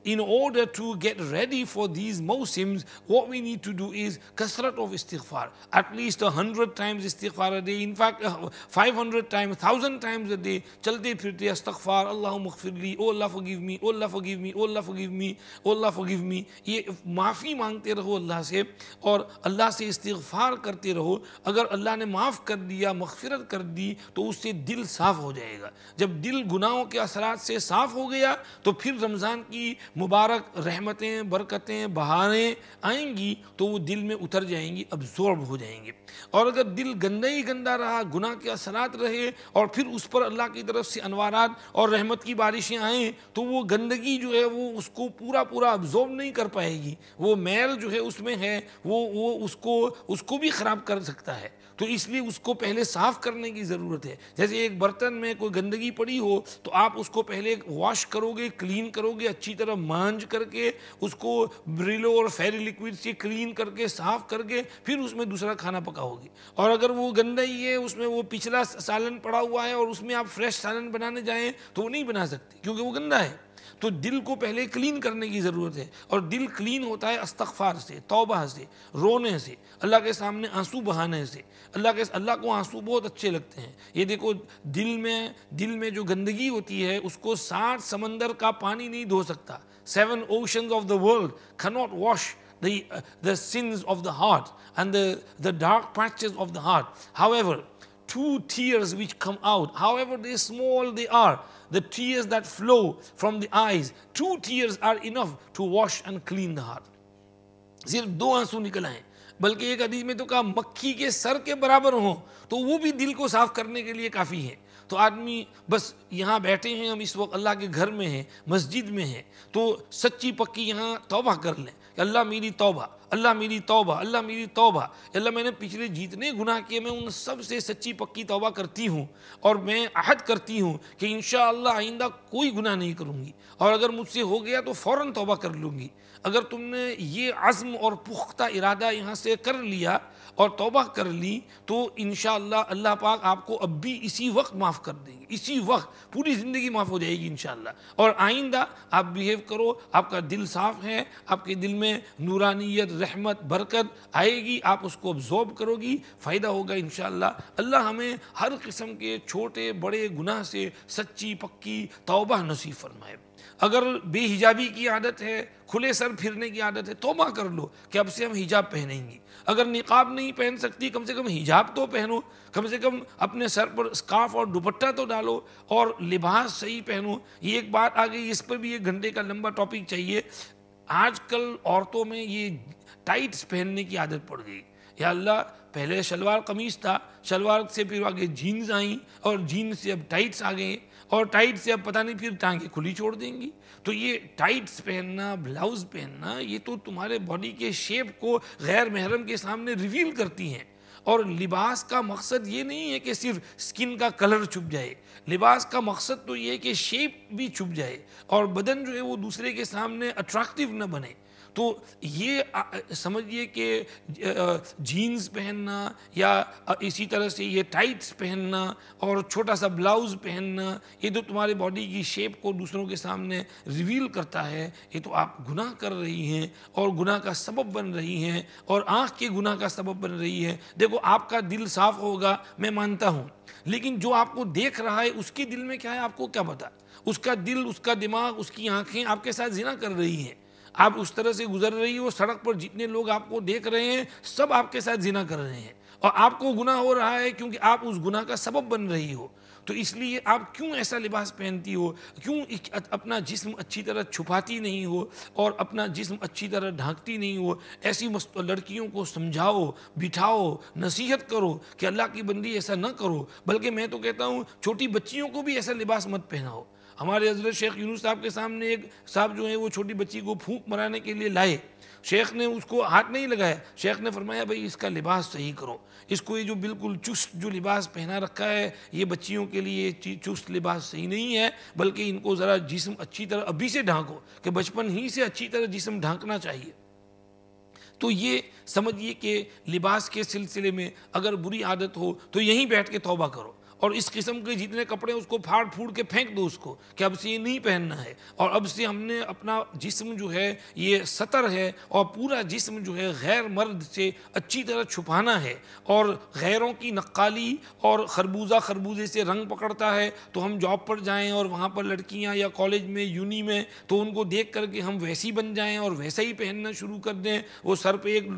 in order to get ready for these mawsims, what we need to do is kasrat of istighfar, at least 100 times istighfar a day, in fact 500 times, 1000 times a day, chalte phirte astaghfar, Allahumma ighfirli, oh Allah forgive me, oh Allah forgive me, oh Allah forgive me, oh Allah forgive me. یہ معافی مانگتے رہو اللہ سے اور اللہ سے استغفار کرتے رہو۔ اگر اللہ نے معاف کر دیا، مغفرت کر دی، تو اس سے دل صاف ہو جائے گا۔ جب دل گناہوں کے اثرات سے صاف ہو گیا تو پھر رمضان کی مبارک رحمتیں، برکتیں، بہاریں آئیں گی تو وہ دل میں اتر جائیں گی، ابزورب ہو جائیں گے۔ اور اگر دل گندا ہی گندا رہا، گناہ کے اثرات رہے، اور پھر اس پر اللہ کی طرف سے انوارات اور رحمت کی بارشیں آئیں تو وہ گندگی جو ہے وہ اس کو پورا ابزورب نہیں کر پائے گی۔ وہ میل جو ہے اس میں ہے، وہ اس کو بھی خراب کر سکتا ہے۔ تو اس لیے اس کو پہلے صاف کرنے کی ضرورت ہے۔ جیسے ایک برتن میں کوئی گندگی پڑی ہو تو آپ اس کو پہلے واش کرو گے، کلین کرو گے، اچھی طرح مانج کر کے اس کو بریلو اور فیری لیکوڈ سے کلین کر کے صاف کر کے پھر اس میں دوسرا کھانا پکاؤ گے۔ اور اگر وہ گندا ہی ہے، اس میں وہ پچھلا سالن پڑا ہوا ہے اور اس میں آپ فریش سالن بنانے جائیں تو وہ نہیں بنا سکتے کیونکہ وہ گندا ہے۔ تو دل کو پہلے کلین کرنے کی ضرورت ہے، اور دل کلین ہوتا ہے استغفار سے، توبہ سے، رونے سے، اللہ کے سامنے آنسو بہانے سے۔ اللہ کو آنسو بہت اچھے لگتے ہیں۔ یہ دیکھو دل میں جو گندگی ہوتی ہے اس کو 60 سمندر کا پانی نہیں دھو سکتا۔ 7 oceans of the world cannot wash the sins of the heart and the dark patches of the heart. However, 2 tears which come out, however they small they are, the tears that flow from the eyes, 2 tears are enough to wash and clean the heart. صرف 2 آنسو نکل آئیں، بلکہ ایک حدیث میں تو کہا مکھی کے سر کے برابر ہوں تو وہ بھی دل کو صاف کرنے کے لیے کافی ہے۔ تو آدمی بس یہاں بیٹھے ہیں، ہم اس وقت اللہ کے گھر میں ہیں، مسجد میں ہیں، تو سچی پکی یہاں توبہ کر لیں کہ اللہ میری توبہ، اللہ میری توبہ، اللہ میری توبہ، اللہ میں نے پچھلے جتنے گناہ کیے میں ان سب سے سچی پکی توبہ کرتی ہوں، اور میں عہد کرتی ہوں کہ انشاءاللہ آئندہ کوئی گناہ نہیں کروں گی، اور اگر مجھ سے ہو گیا تو فوراً توبہ کر لوں گی۔ اگر تم نے یہ عزم اور پختہ ارادہ یہاں سے کر لیا اور توبہ کر لی تو انشاءاللہ اللہ پاک آپ کو اب بھی اسی وقت معاف کر دیں گے، اسی وقت پوری زندگی معاف ہو جائے گی انشاءاللہ۔ اور آئندہ آپ بیہیو کرو، آپ کا دل صاف ہے، آپ کے دل میں نورانیت، رحمت، برکت آئے گی، آپ اس کو ابزورب کرو گی، فائدہ ہوگا انشاءاللہ۔ اللہ ہمیں ہر قسم کے چھوٹے بڑے گناہ سے سچی پکی توبہ نصیب فرمائے۔ اگر بے حجابی کی عادت ہے، کھلے سر پھرنے کی عادت ہے، توبہ کر لو کہ اب سے ہم حجاب پہنیں گی۔ اگر نقاب نہیں پہن سکتی کم سے کم حجاب تو پہنو، کم سے کم اپنے سر پر اسکارف اور دوپٹہ تو ڈالو، اور لباس صحیح پہنو۔ یہ ایک بات آ گئی، اس پر بھی ایک گھنٹے کا لمبا ٹاپک چاہیے۔ آج کل عورتوں میں یہ ٹائٹس پہننے کی عادت پڑ گئی۔ یا اللہ، پہلے شلوار قمیص تھا، شلوار سے پھر آگے جینز آئیں، اور جینز سے اب ٹائٹس آ گئے، اور ٹائٹ سے اب پتہ نہیں پھر ٹانگیں کھلی چھوڑ دیں گی۔ تو یہ ٹائٹس پہننا، بلاؤز پہننا، یہ تو تمہارے باڈی کے شیپ کو غیر محرم کے سامنے ریویل کرتی ہیں۔ اور لباس کا مقصد یہ نہیں ہے کہ صرف سکن کا کلر چھپ جائے، لباس کا مقصد تو یہ ہے کہ شیپ بھی چھپ جائے اور بدن جو ہے وہ دوسرے کے سامنے اٹریکٹیو نہ بنے۔ تو یہ سمجھیے کہ جینز پہننا یا اسی طرح سے یہ ٹائٹس پہننا اور چھوٹا سا بلاؤز پہننا، یہ تو تمہارے باڈی کی شیپ کو دوسروں کے سامنے ریویل کرتا ہے۔ یہ تو آپ گناہ کر رہی ہیں اور گناہ کا سبب بن رہی ہیں، اور آنکھ کے گناہ کا سبب بن رہی ہے۔ دیکھو، آپ کا دل صاف ہوگا میں مانتا ہوں، لیکن جو آپ کو دیکھ رہا ہے اس کے دل میں کیا ہے آپ کو کیا پتا؟ اس کا دل، اس کا دماغ، اس کی آنکھیں آپ کے ساتھ زنا کر رہی ہیں۔ آپ اس طرح سے گزر رہی ہو، سڑک پر جتنے لوگ آپ کو دیکھ رہے ہیں سب آپ کے ساتھ زنا کر رہے ہیں، اور آپ کو گناہ ہو رہا ہے کیونکہ آپ اس گناہ کا سبب بن رہی ہو۔ تو اس لیے آپ کیوں ایسا لباس پہنتی ہو، کیوں اپنا جسم اچھی طرح چھپاتی نہیں ہو اور اپنا جسم اچھی طرح ڈھانکتی نہیں ہو؟ ایسی لڑکیوں کو سمجھاؤ، بٹھاؤ، نصیحت کرو کہ اللہ کی بندی ایسا نہ کرو۔ بلکہ میں تو کہتا ہوں چھوٹی بچیوں کو بھی ایسا لباس مت پہناؤ۔ ہمارے حضرت شیخ یونس صاحب کے سامنے ایک صاحب جو ہیں وہ چھوٹی بچی کو پھونک مرانے کے لیے لائے، شیخ نے اس کو ہاتھ نہیں لگایا، شیخ نے فرمایا بھائی اس کا لباس صحیح کرو، اس کو یہ جو بالکل چست جو لباس پہنا رکھا ہے یہ بچیوں کے لیے چست لباس صحیح نہیں ہے، بلکہ ان کو ذرا جسم اچھی طرح ابھی سے ڈھانکو، کہ بچپن ہی سے اچھی طرح جسم ڈھانکنا چاہیے۔ تو یہ سمجھیے کہ لباس کے سلسلے میں اگر بری عادت ہو تو یہیں بیٹھ کے توبہ کرو، اور اس قسم کے جتنے کپڑے اس کو پھاڑ پھوڑ کے پھینک دو اس کو، کہ اب سے یہ نہیں پہننا ہے، اور اب سے ہم نے اپنا جسم جو ہے یہ سطر ہے، اور پورا جسم جو ہے غیر مرد سے اچھی طرح چھپانا ہے۔ اور غیروں کی نقالی اور خربوزے سے رنگ پکڑتا ہے تو ہم جاب پر جائیں اور وہاں پر لڑکیاں یا کالج میں یونی میں تو ان کو دیکھ کر کے ہم ویسی بن جائیں اور ویسا ہی پہننا شروع کر دیں، وہ سر پہ ایک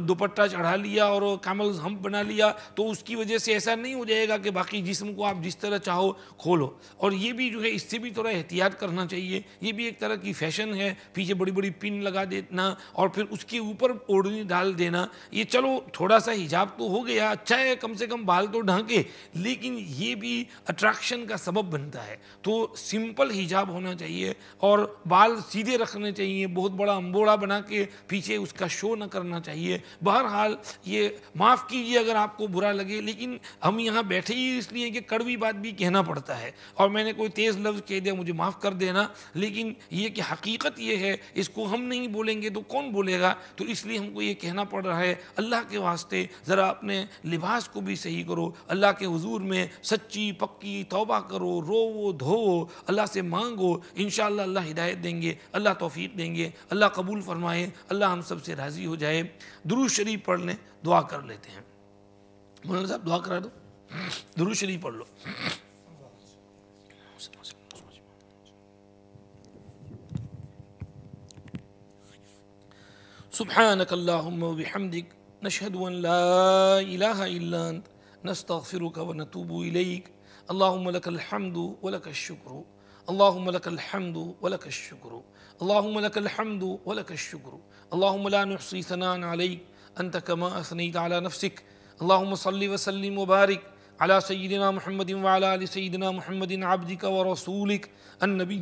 دوپٹہ چڑھا لیا اور کیملز ہمپ بنا لیا تو اس کی وجہ سے ایسا نہیں ہو جائے گا کہ باقی جسم کو آپ جس طرح چاہو کھولو۔ اور یہ بھی جو ہے اس سے بھی تھوڑا احتیاط کرنا چاہیے، یہ بھی ایک طرح کی فیشن ہے، پیچھے بڑی بڑی پن لگا دینا اور پھر اس کے اوپر اوڑھنی ڈال دینا۔ یہ چلو تھوڑا سا حجاب تو ہو گیا، اچھا ہے، کم سے کم بال تو ڈھانکے، لیکن یہ بھی اٹریکشن کا سبب بنتا ہے۔ تو سمپل حجاب ہونا چاہیے اور بال سیدھے رکھنے چاہیے، بہت بڑا امبوڑا بنا کے پیچھے اس کا شو نہ کرنا چاہیے۔ بہرحال یہ معاف کیجیے اگر آپ کو برا لگے، لیکن ہم یہاں بیٹھے ہی اس لیے کہ کڑوی بات بھی کہنا پڑتا ہے، اور میں نے کوئی تیز لفظ کہہ دیا مجھے معاف کر دینا، لیکن یہ کہ حقیقت یہ ہے، اس کو ہم نہیں بولیں گے تو کون بولے گا؟ تو اس لیے ہم کو یہ کہنا پڑ رہا ہے، اللہ کے واسطے ذرا اپنے لباس کو بھی صحیح کرو، اللہ کے حضور میں سچی پکی توبہ کرو، رو دھو، اللہ سے مانگو، انشاءاللہ اللہ ہدایت دیں گے، اللہ توفیق دیں گے، اللہ قبول فرمائے، اللہ ہم سب سے راضی ہو جائے۔ درود شریف پڑھ لیں، دعا کر لیتے ہیں۔ مولانا صاحب دعا کرا دو، درود شریف پڑھ لو۔ سبحانک اللہم و بحمدک، نشہد ان لا الہ الا انت، نستغفرک و نتوب الیک۔ اللہم لک الحمد و لک الشکر، اللہم لک الحمد و لک الشکر، اللہم لک الحمد و لک الشکر، اللہم لا نحصی ثناء علیک أنت كما أثنيت على نفسك. اللهم صل وسلم وبارك على سيدنا محمد وعلى آل سيدنا محمد عبدك ورسولك النبي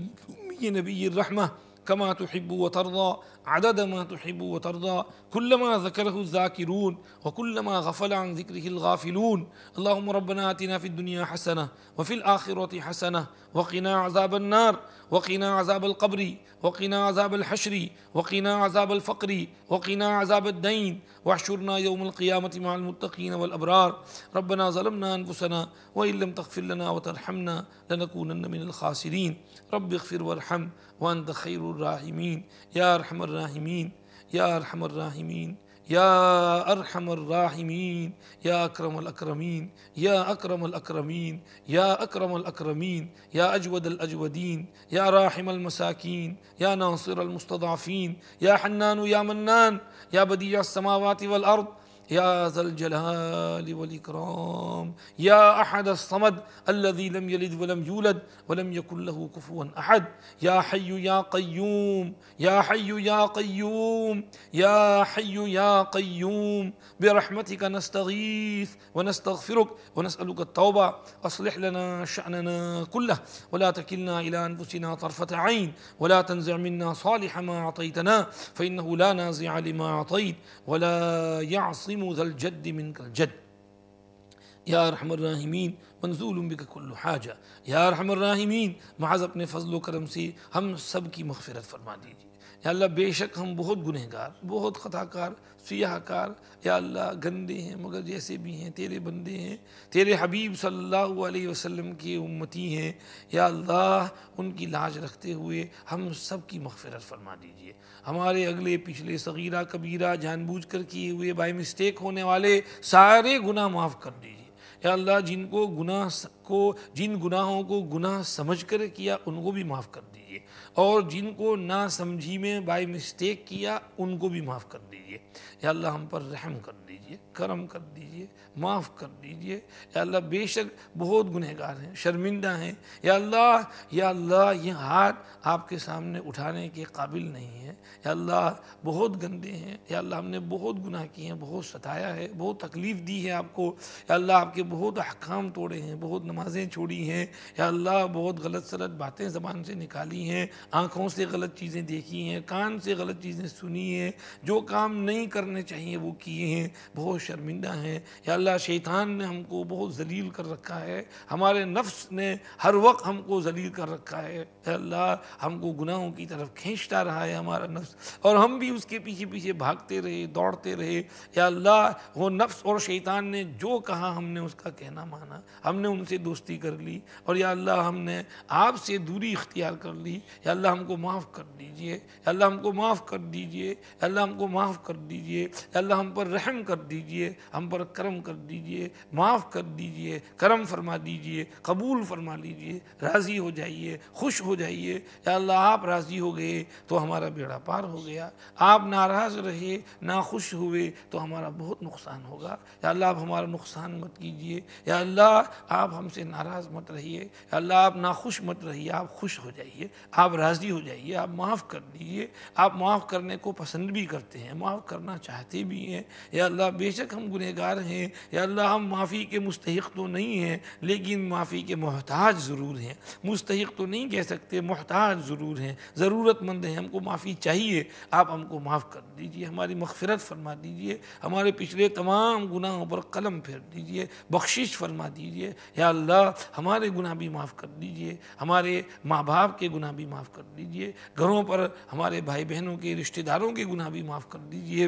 نبي الرحمة، كما تحب وترضى عدد ما تحب وترضى، كلما ذكره الذاكرون وكلما غفل عن ذكره الغافلون. اللهم ربنا آتنا في الدنيا حسنة وفي الآخرة حسنة وقنا عذاب النار وقنا عذاب القبر وقنا عذاب الحشر وقنا عذاب الفقر وقنا عذاب الدين واحشرنا يوم القيامة مع المتقين والأبرار. ربنا ظلمنا أنفسنا وإن لم تغفر لنا وترحمنا لنكونن من الخاسرين. رب اغفر وارحم وأنت خير الراحمين يا أرحم الراحمين يا أرحم الراحمين يا أرحم الراحمين يا أكرم الأكرمين يا أكرم الأكرمين يا أكرم الأكرمين يا أجود الأجودين يا راحم المساكين يا ناصر المستضعفين يا حنان يا منان يا بديع السماوات والأرض يا ذا الجلال والإكرام يا أحد الصمد الذي لم يلد ولم يولد ولم يكن له كفوا أحد. يا حي يا قيوم يا حي يا قيوم يا حي يا قيوم برحمتك نستغيث ونستغفرك ونسألك التوبة. أصلح لنا شأننا كله ولا تكلنا إلى أنفسنا طرفة عين ولا تنزع منا صالح ما أعطيتنا، فإنه لا نازع لما أعطيت ولا يعصم ذا الجد منك الجد. یا ارحم الراحمین منزول بک کل حاجہ، یا ارحم الراحمین محض اپنے فضل و کرم سے ہم سب کی مغفرت فرما دیجیے۔ یا اللہ بے شک ہم بہت گنہگار، بہت خطا کار، سیاہ کار، یا اللہ گندے ہیں مگر جیسے بھی ہیں تیرے بندے ہیں، تیرے حبیب صلی اللہ علیہ وسلم کی امتی ہیں۔ یا اللہ ان کی لاج رکھتے ہوئے ہم سب کی مغفرت فرما دیجیے۔ ہمارے اگلے پچھلے صغیرہ کبیرہ جان بوجھ کر کیے ہوئے بائی مسٹیک ہونے والے سارے گناہ معاف کر دیجیے۔ یا اللہ جن گناہوں کو گناہ سمجھ کر کیا ان کو بھی معاف کر دیجیے، اور جن کو نہ سمجھی میں بائی مسٹیک کیا ان کو بھی معاف کر دیجیے۔ یا اللہ ہم پر رحم کر دیجیے، کرم کر دیجیے، معاف کر دیجیے۔ یا اللہ بے شک بہت گنہگار ہیں، شرمندہ ہیں۔ یا اللہ یہ ہاتھ آپ کے سامنے اٹھانے کے قابل نہیں ہیں۔ یا اللہ بہت گندے ہیں۔ یا اللہ ہم نے بہت گناہ کیے ہیں، بہت ستایا ہے، بہت تکلیف دی ہے آپ کو۔ یا اللہ آپ کے بہت احکام توڑے ہیں، بہت نمازیں چھوڑی ہیں۔ یا اللہ بہت غلط سلط باتیں زبان سے نکالی ہیں، آنکھوں سے غلط چیزیں دیکھی ہیں، کان سے غلط چیزیں سنی ہیں، جو کام نہیں کرنے چاہیے وہ کیے ہیں، بہت شرمندہ ہیں۔ یا اللہ شیطان نے ہم کو بہت ذلیل کر رکھا ہے، ہمارے نفس نے ہر وقت ہم کو ذلیل کر رکھا ہے۔ یا اللہ ہم کو گناہوں کی طرف کھینچتا رہا ہے ہمارا نفس، اور ہم بھی اس کے پیچھے پیچھے بھاگتے رہے، دوڑتے رہے۔ یا اللہ وہ نفس اور شیطان نے جو کہا ہم نے اس کا کہنا مانا، ہم نے ان سے دوستی کر لی، اور یا اللہ ہم نے آپ سے دوری اختیار کر لی۔ یا اللہ ہم کو معاف کر دیجئے، یا اللہ ہم کو معاف کر دیجئے، یا اللہ ہم کو معاف کر دیجئے۔ یا اللہ ہم پر رحم کر دیجئے، ہم پر کرم کر دیجئے، معاف کر دیجئے، کرم فرما دیجئے، قبول فرما لیجئے، راضی ہو جائیے، خوش ہو جائیے۔ یا اللہ آپ راضی ہو گئے تو ہمارا بیڑا پار ہو گیا، آپ ناراض رہے، ناخوش ہوئے تو ہمارا بہت نقصان ہوگا۔ یا اللہ آپ ہمارا نقصان مت کیجئے، یا اللہ آپ ہم سے ناراض مت رہیے، یا اللہ آپ ناخوش مت رہیے، آپ خوش ہو جائیے، آپ راضی ہو جائیے، آپ معاف کر دیجئے۔ آپ معاف کرنے کو پسند بھی کرتے ہیں، معاف کرنا چاہتے بھی ہیں۔ یا اللہ بے شک ہم گنہگار ہیں، یا اللہ ہم معافی کے مستحق تو نہیں ہیں لیکن معافی کے محتاج ضرور ہیں۔ مستحق تو نہیں کہہ سکتے، محتاج ضرور ہیں، ضرورت مند ہیں، ہم کو معافی چاہیے۔ آپ ہم کو معاف کر دیجئے، ہماری مغفرت فرما دیجئے، ہمارے پچھلے تمام گناہوں پر قلم پھیر دیجئے، بخشش فرما دیجئے۔ یا اللہ ہمارے گناہ بھی معاف کر دیجئے، ہمارے ماں باپ کے گناہ بھی معاف کر دیجئے، گھروں پر ہمارے بھائی بہنوں کے رشتہ داروں کے گناہ بھی معاف کر دیجئے۔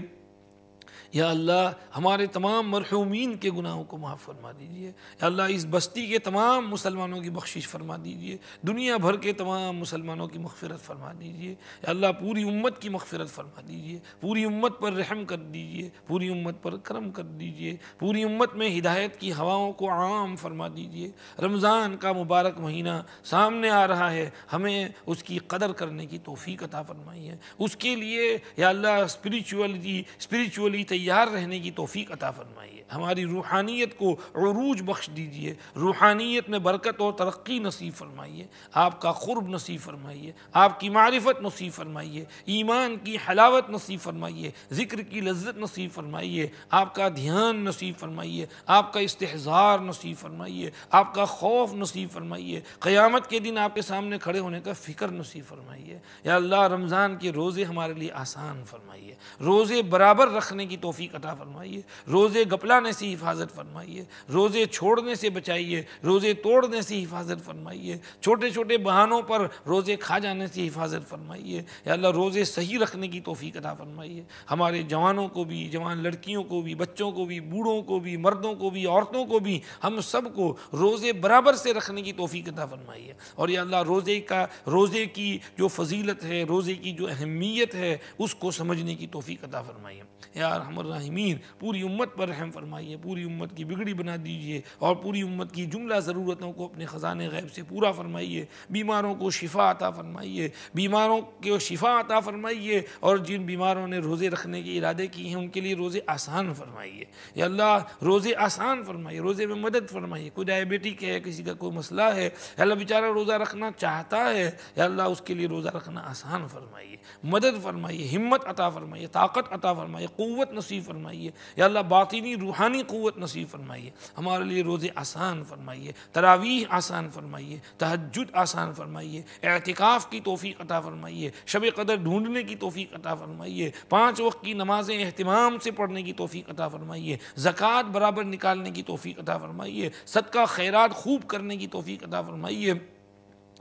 یا اللہ ہمارے تمام مرحومین کے گناہوں کو معاف فرما دیجئے۔ یا اللہ اس بستی کے تمام مسلمانوں کی بخشش فرما دیجئے، دنیا بھر کے تمام مسلمانوں کی مغفرت فرما دیجئے۔ یا اللہ پوری امت کی مغفرت فرما دیجئے، پوری امت پر رحم کر دیجئے، پوری امت پر کرم کر دیجئے، پوری امت میں ہدایت کی ہواؤں کو عام فرما دیجئے۔ رمضان کا مبارک مہینہ سامنے آ رہا ہے، ہمیں اس کی قدر کرنے کی توفیق عطا فرمائیے، اس کے لیے یا اللہ اسپریچولی تیار رہنے کی توفیق عطا فرمائیے، ہماری روحانیت کو عروج بخش دیجئے، روحانیت میں برکت اور ترقی نصیب فرمائیے، آپ کا قرب نصیب فرمائیے، آپ کی معرفت نصیب فرمائیے، ایمان کی حلاوت نصیب فرمائیے، ذکر کی لذت نصیب فرمائیے، آپ کا دھیان نصیب فرمائیے، آپ کا استحضار نصیب فرمائیے، آپ کا خوف نصیب فرمائیے، قیامت کے دن آپ کے سامنے کھڑے ہونے کا فکر نصیب فرمائیے۔ یا اللہ رمضان کے روزے ہمارے لیے آسان فرمائیے، روزے برابر رکھنے کی توفیق عطا فرمائیے، روزے گپلانے سے حفاظت فرمائیے، روزے چھوڑنے سے بچائیے، روزے توڑنے سے حفاظت فرمائیے، چھوٹے چھوٹے بہانوں پر روزے کھا جانے سے حفاظت فرمائیے۔ یا اللہ روزے صحیح رکھنے کی توفیق عطا فرمائیے، ہمارے جوانوں کو بھی، جوان لڑکیوں کو بھی، بچوں کو بھی، بوڑھوں کو بھی، مردوں کو بھی، عورتوں کو بھی، ہم سب کو روزے برابر سے رکھنے کی توفیق عطا فرمائیے۔ اور یا اللہ روزے کی جو فضیلت ہے، روزے کی جو اہمیت ہے، اس کو سمجھنے کی توفیق عطا فرمائیے۔ یا ارحم الراحمین، پوری امت پر رحم فرمائیے، پوری امت کی بگڑی بنا دیجیے، اور پوری امت کی جملہ ضرورتوں کو اپنے خزانے غیب سے پورا فرمائیے، بیماروں کو شفا عطا فرمائیے، بیماروں کو شفا عطا فرمائیے، اور جن بیماروں نے روزے رکھنے کے ارادے کی ہیں ان کے لیے روزے آسان فرمائیے۔ یا اللہ روزے آسان فرمائیے، روزے میں مدد فرمائیے، کوئی ڈائبٹک ہے، کسی کا کوئی مسئلہ ہے، یا اللہ بیچارہ روزہ رکھنا چاہتا ہے، یا اللہ اس کے لیے روزہ رکھنا آسان فرمائیے، مدد فرمائیے، ہمت عطا فرمائیے، طاقت عطا فرمائیے، قوت نصیب فرمائیے، یا اللہ باطنی روحانی قوت نصیب فرمائیے، ہمارے لیے روزے آسان فرمائیے، تراویح آسان فرمائیے، تہجد آسان فرمائیے، اعتکاف کی توفیق عطا فرمائیے، شب قدر ڈھونڈنے کی توفیق عطا فرمائیے، 5 وقت کی نمازیں اہتمام سے پڑھنے کی توفیق عطا فرمائیے، زکوٰۃ برابر نکالنے کی توفیق عطا فرمائیے، صدقہ خیرات خوب کرنے کی توفیق عطا فرمائیے۔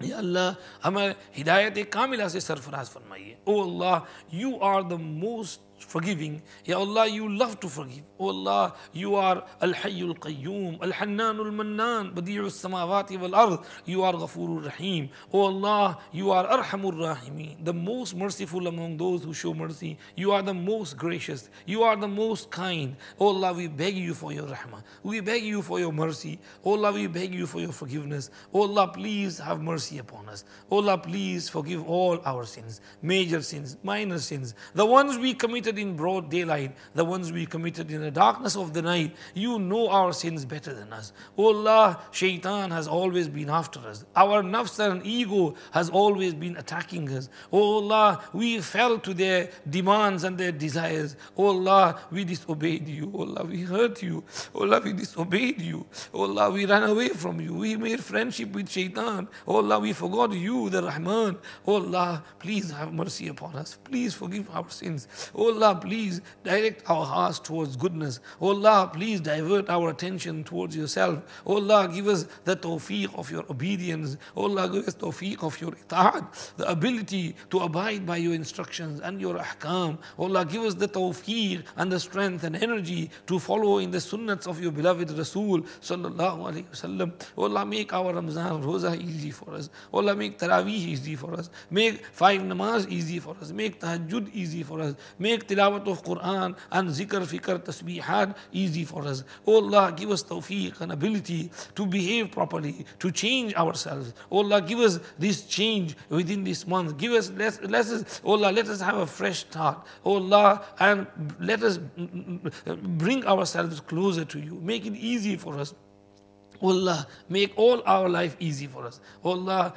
یا اللہ ہمیں ہدایت کاملہ سے سرفراز فرمائیے۔ Oh Allah you are the most forgiving. Ya Allah, you love to forgive. Oh Allah, you are Al-Hayy Al-Qayyum, Al-Hannan Al-Mannan, Badi'u As-Samawati Wal-Ard. You are Ghafurur Rahim. Oh Allah, you are Arhamur Rahimin, the most merciful among those who show mercy. You are the most gracious. You are the most kind. Oh Allah, we beg you for your rahmah. We beg you for your mercy. Oh Allah, we beg you for your forgiveness. Oh Allah, please have mercy upon us. Oh Allah, please forgive all our sins, major sins, minor sins, the ones we committed in broad daylight, the ones we committed in the darkness of the night. You know our sins better than us. Oh Allah, shaitan has always been after us. Our nafs and ego has always been attacking us. Oh Allah, we fell to their demands and their desires. Oh Allah, we disobeyed you. Oh Allah, we hurt you. Oh Allah, we disobeyed you. Oh Allah, we ran away from you. We made friendship with shaitan. Oh Allah, we forgot you, the Rahman. Oh Allah, please have mercy upon us. Please forgive our sins. Oh Allah, please direct our hearts towards goodness. Oh Allah, please divert our attention towards yourself. Oh Allah, give us the tawfiq of your obedience. Oh Allah, give us tawfiq of your ita'at, the ability to abide by your instructions and your ahkam. Oh Allah, give us the tawfiq and the strength and energy to follow in the sunnats of your beloved Rasul sallallahu alaihi wasallam. Oh Allah, make our Ramzan Roza easy for us. Oh Allah, make Taraweeh easy for us. Make 5 namaz easy for us. Make tahajjud easy for us. Make tilawat of Quran and zikr, fikr, tasbihat easy for us. Oh Allah, give us tawfiq and ability to behave properly, to change ourselves. Oh Allah, give us this change within this month. Give us, oh Allah, let us have a fresh start. Oh Allah, and let us bring ourselves closer to you. Make it easy for us. Oh Allah, make all our life easy for us. Oh Allah,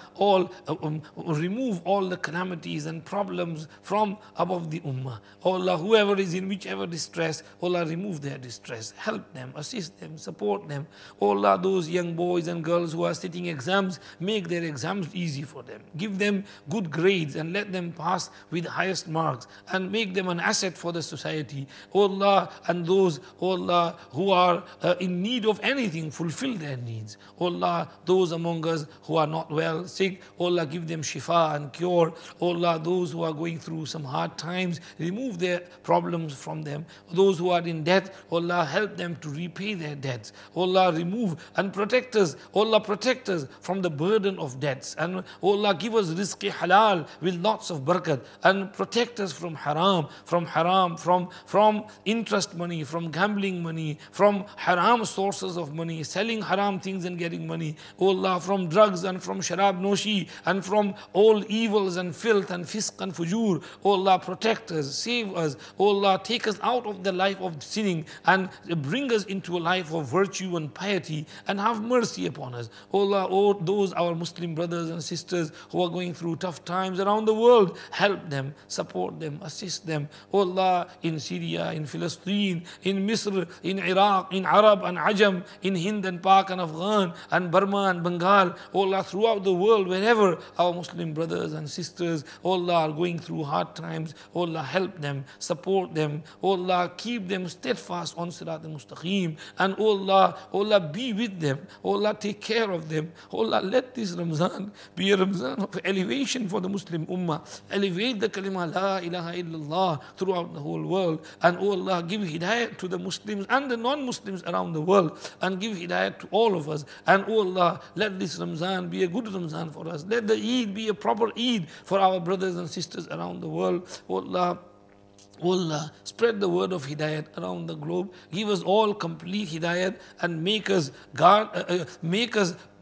remove all the calamities and problems from above the ummah. Oh Allah, whoever is in whichever distress, oh Allah, remove their distress. Help them, assist them, support them. Oh Allah, those young boys and girls who are sitting exams, make their exams easy for them. Give them good grades and let them pass with highest marks and make them an asset for the society. Oh Allah, and those, oh Allah, who are in need of anything, fulfill their needs. Oh Allah, those among us who are not well, sick, oh Allah, give them shifa and cure. Oh Allah, those who are going through some hard times, remove their problems from them. Those who are in debt, oh Allah, help them to repay their debts. Oh Allah, remove and protect us. Oh Allah, protect us from the burden of debts. And oh Allah, give us rizqi halal with lots of barakat, and protect us from haram, from interest money, from gambling money, from haram sources of money, selling haram haram things and getting money. O Allah, from drugs and from sharab noshi and from all evils and filth and fisk and fujur. O Allah, protect us, save us. O Allah, take us out of the life of sinning and bring us into a life of virtue and piety, and have mercy upon us. O Allah, oh, those our Muslim brothers and sisters who are going through tough times around the world, help them, support them, assist them. O Allah, in Syria, in Palestine, in Misr, in Iraq, in Arab and Ajam, in Hind and Pak and Afghan and Burma and Bengal, O Allah, throughout the world, wherever our Muslim brothers and sisters, O Allah, are going through hard times, O Allah, help them, support them. O Allah, keep them steadfast on Sirat al-Mustaqim. And O Allah, be with them. O Allah, take care of them. O Allah, let this Ramzan be a Ramzan of elevation for the Muslim Ummah. Elevate the kalima La ilaha illallah throughout the whole world. And O Allah, give hidayat to the Muslims and the non-Muslims around the world, and give hidayat to all of us. And O Allah, let this Ramzan be a good Ramzan for us. Let the Eid be a proper Eid for our brothers and sisters around the world. O Allah, spread the word of hidayat around the globe. Give us all complete hidayat and make us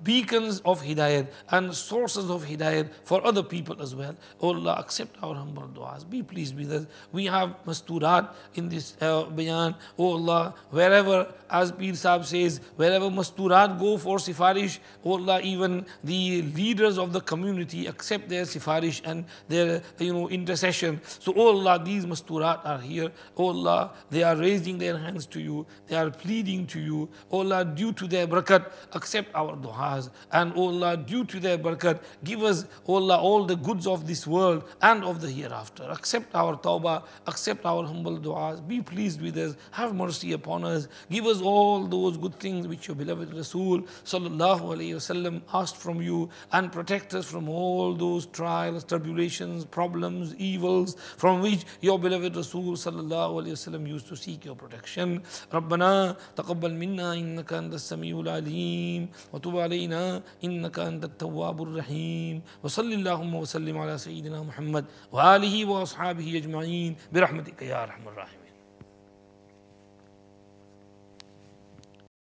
beacons of hidayat and sources of hidayat for other people as well. O Allah, accept our humble du'as. Be pleased with us. We have masturat in this bayan. O Allah, wherever, as Pir Sahib says, wherever masturat go for sifarish, O Allah, even the leaders of the community accept their sifarish and their intercession. So O Allah, these masturat are here. O Allah, they are raising their hands to you. They are pleading to you. O Allah, due to their barakat, accept our du'as. And O Allah, due to their barakat, give us, O Allah, all the goods of this world and of the hereafter. Accept our tawbah, accept our humble du'as. Be pleased with us, have mercy upon us. Give us all those good things which your beloved Rasul sallallahu alayhi wasallam asked from you, and protect us from all those trials, tribulations, problems, evils from which your beloved Rasul sallallahu alayhi wasallam used to seek your protection. Rabbana taqabbal minna innaka antas samiul alim wa tub alayna إنك أنت التواب الرحيم وصل اللهم وسلم على سيدنا محمد وآله وأصحابه أجمعين برحمتك يا أرحم الراحمين.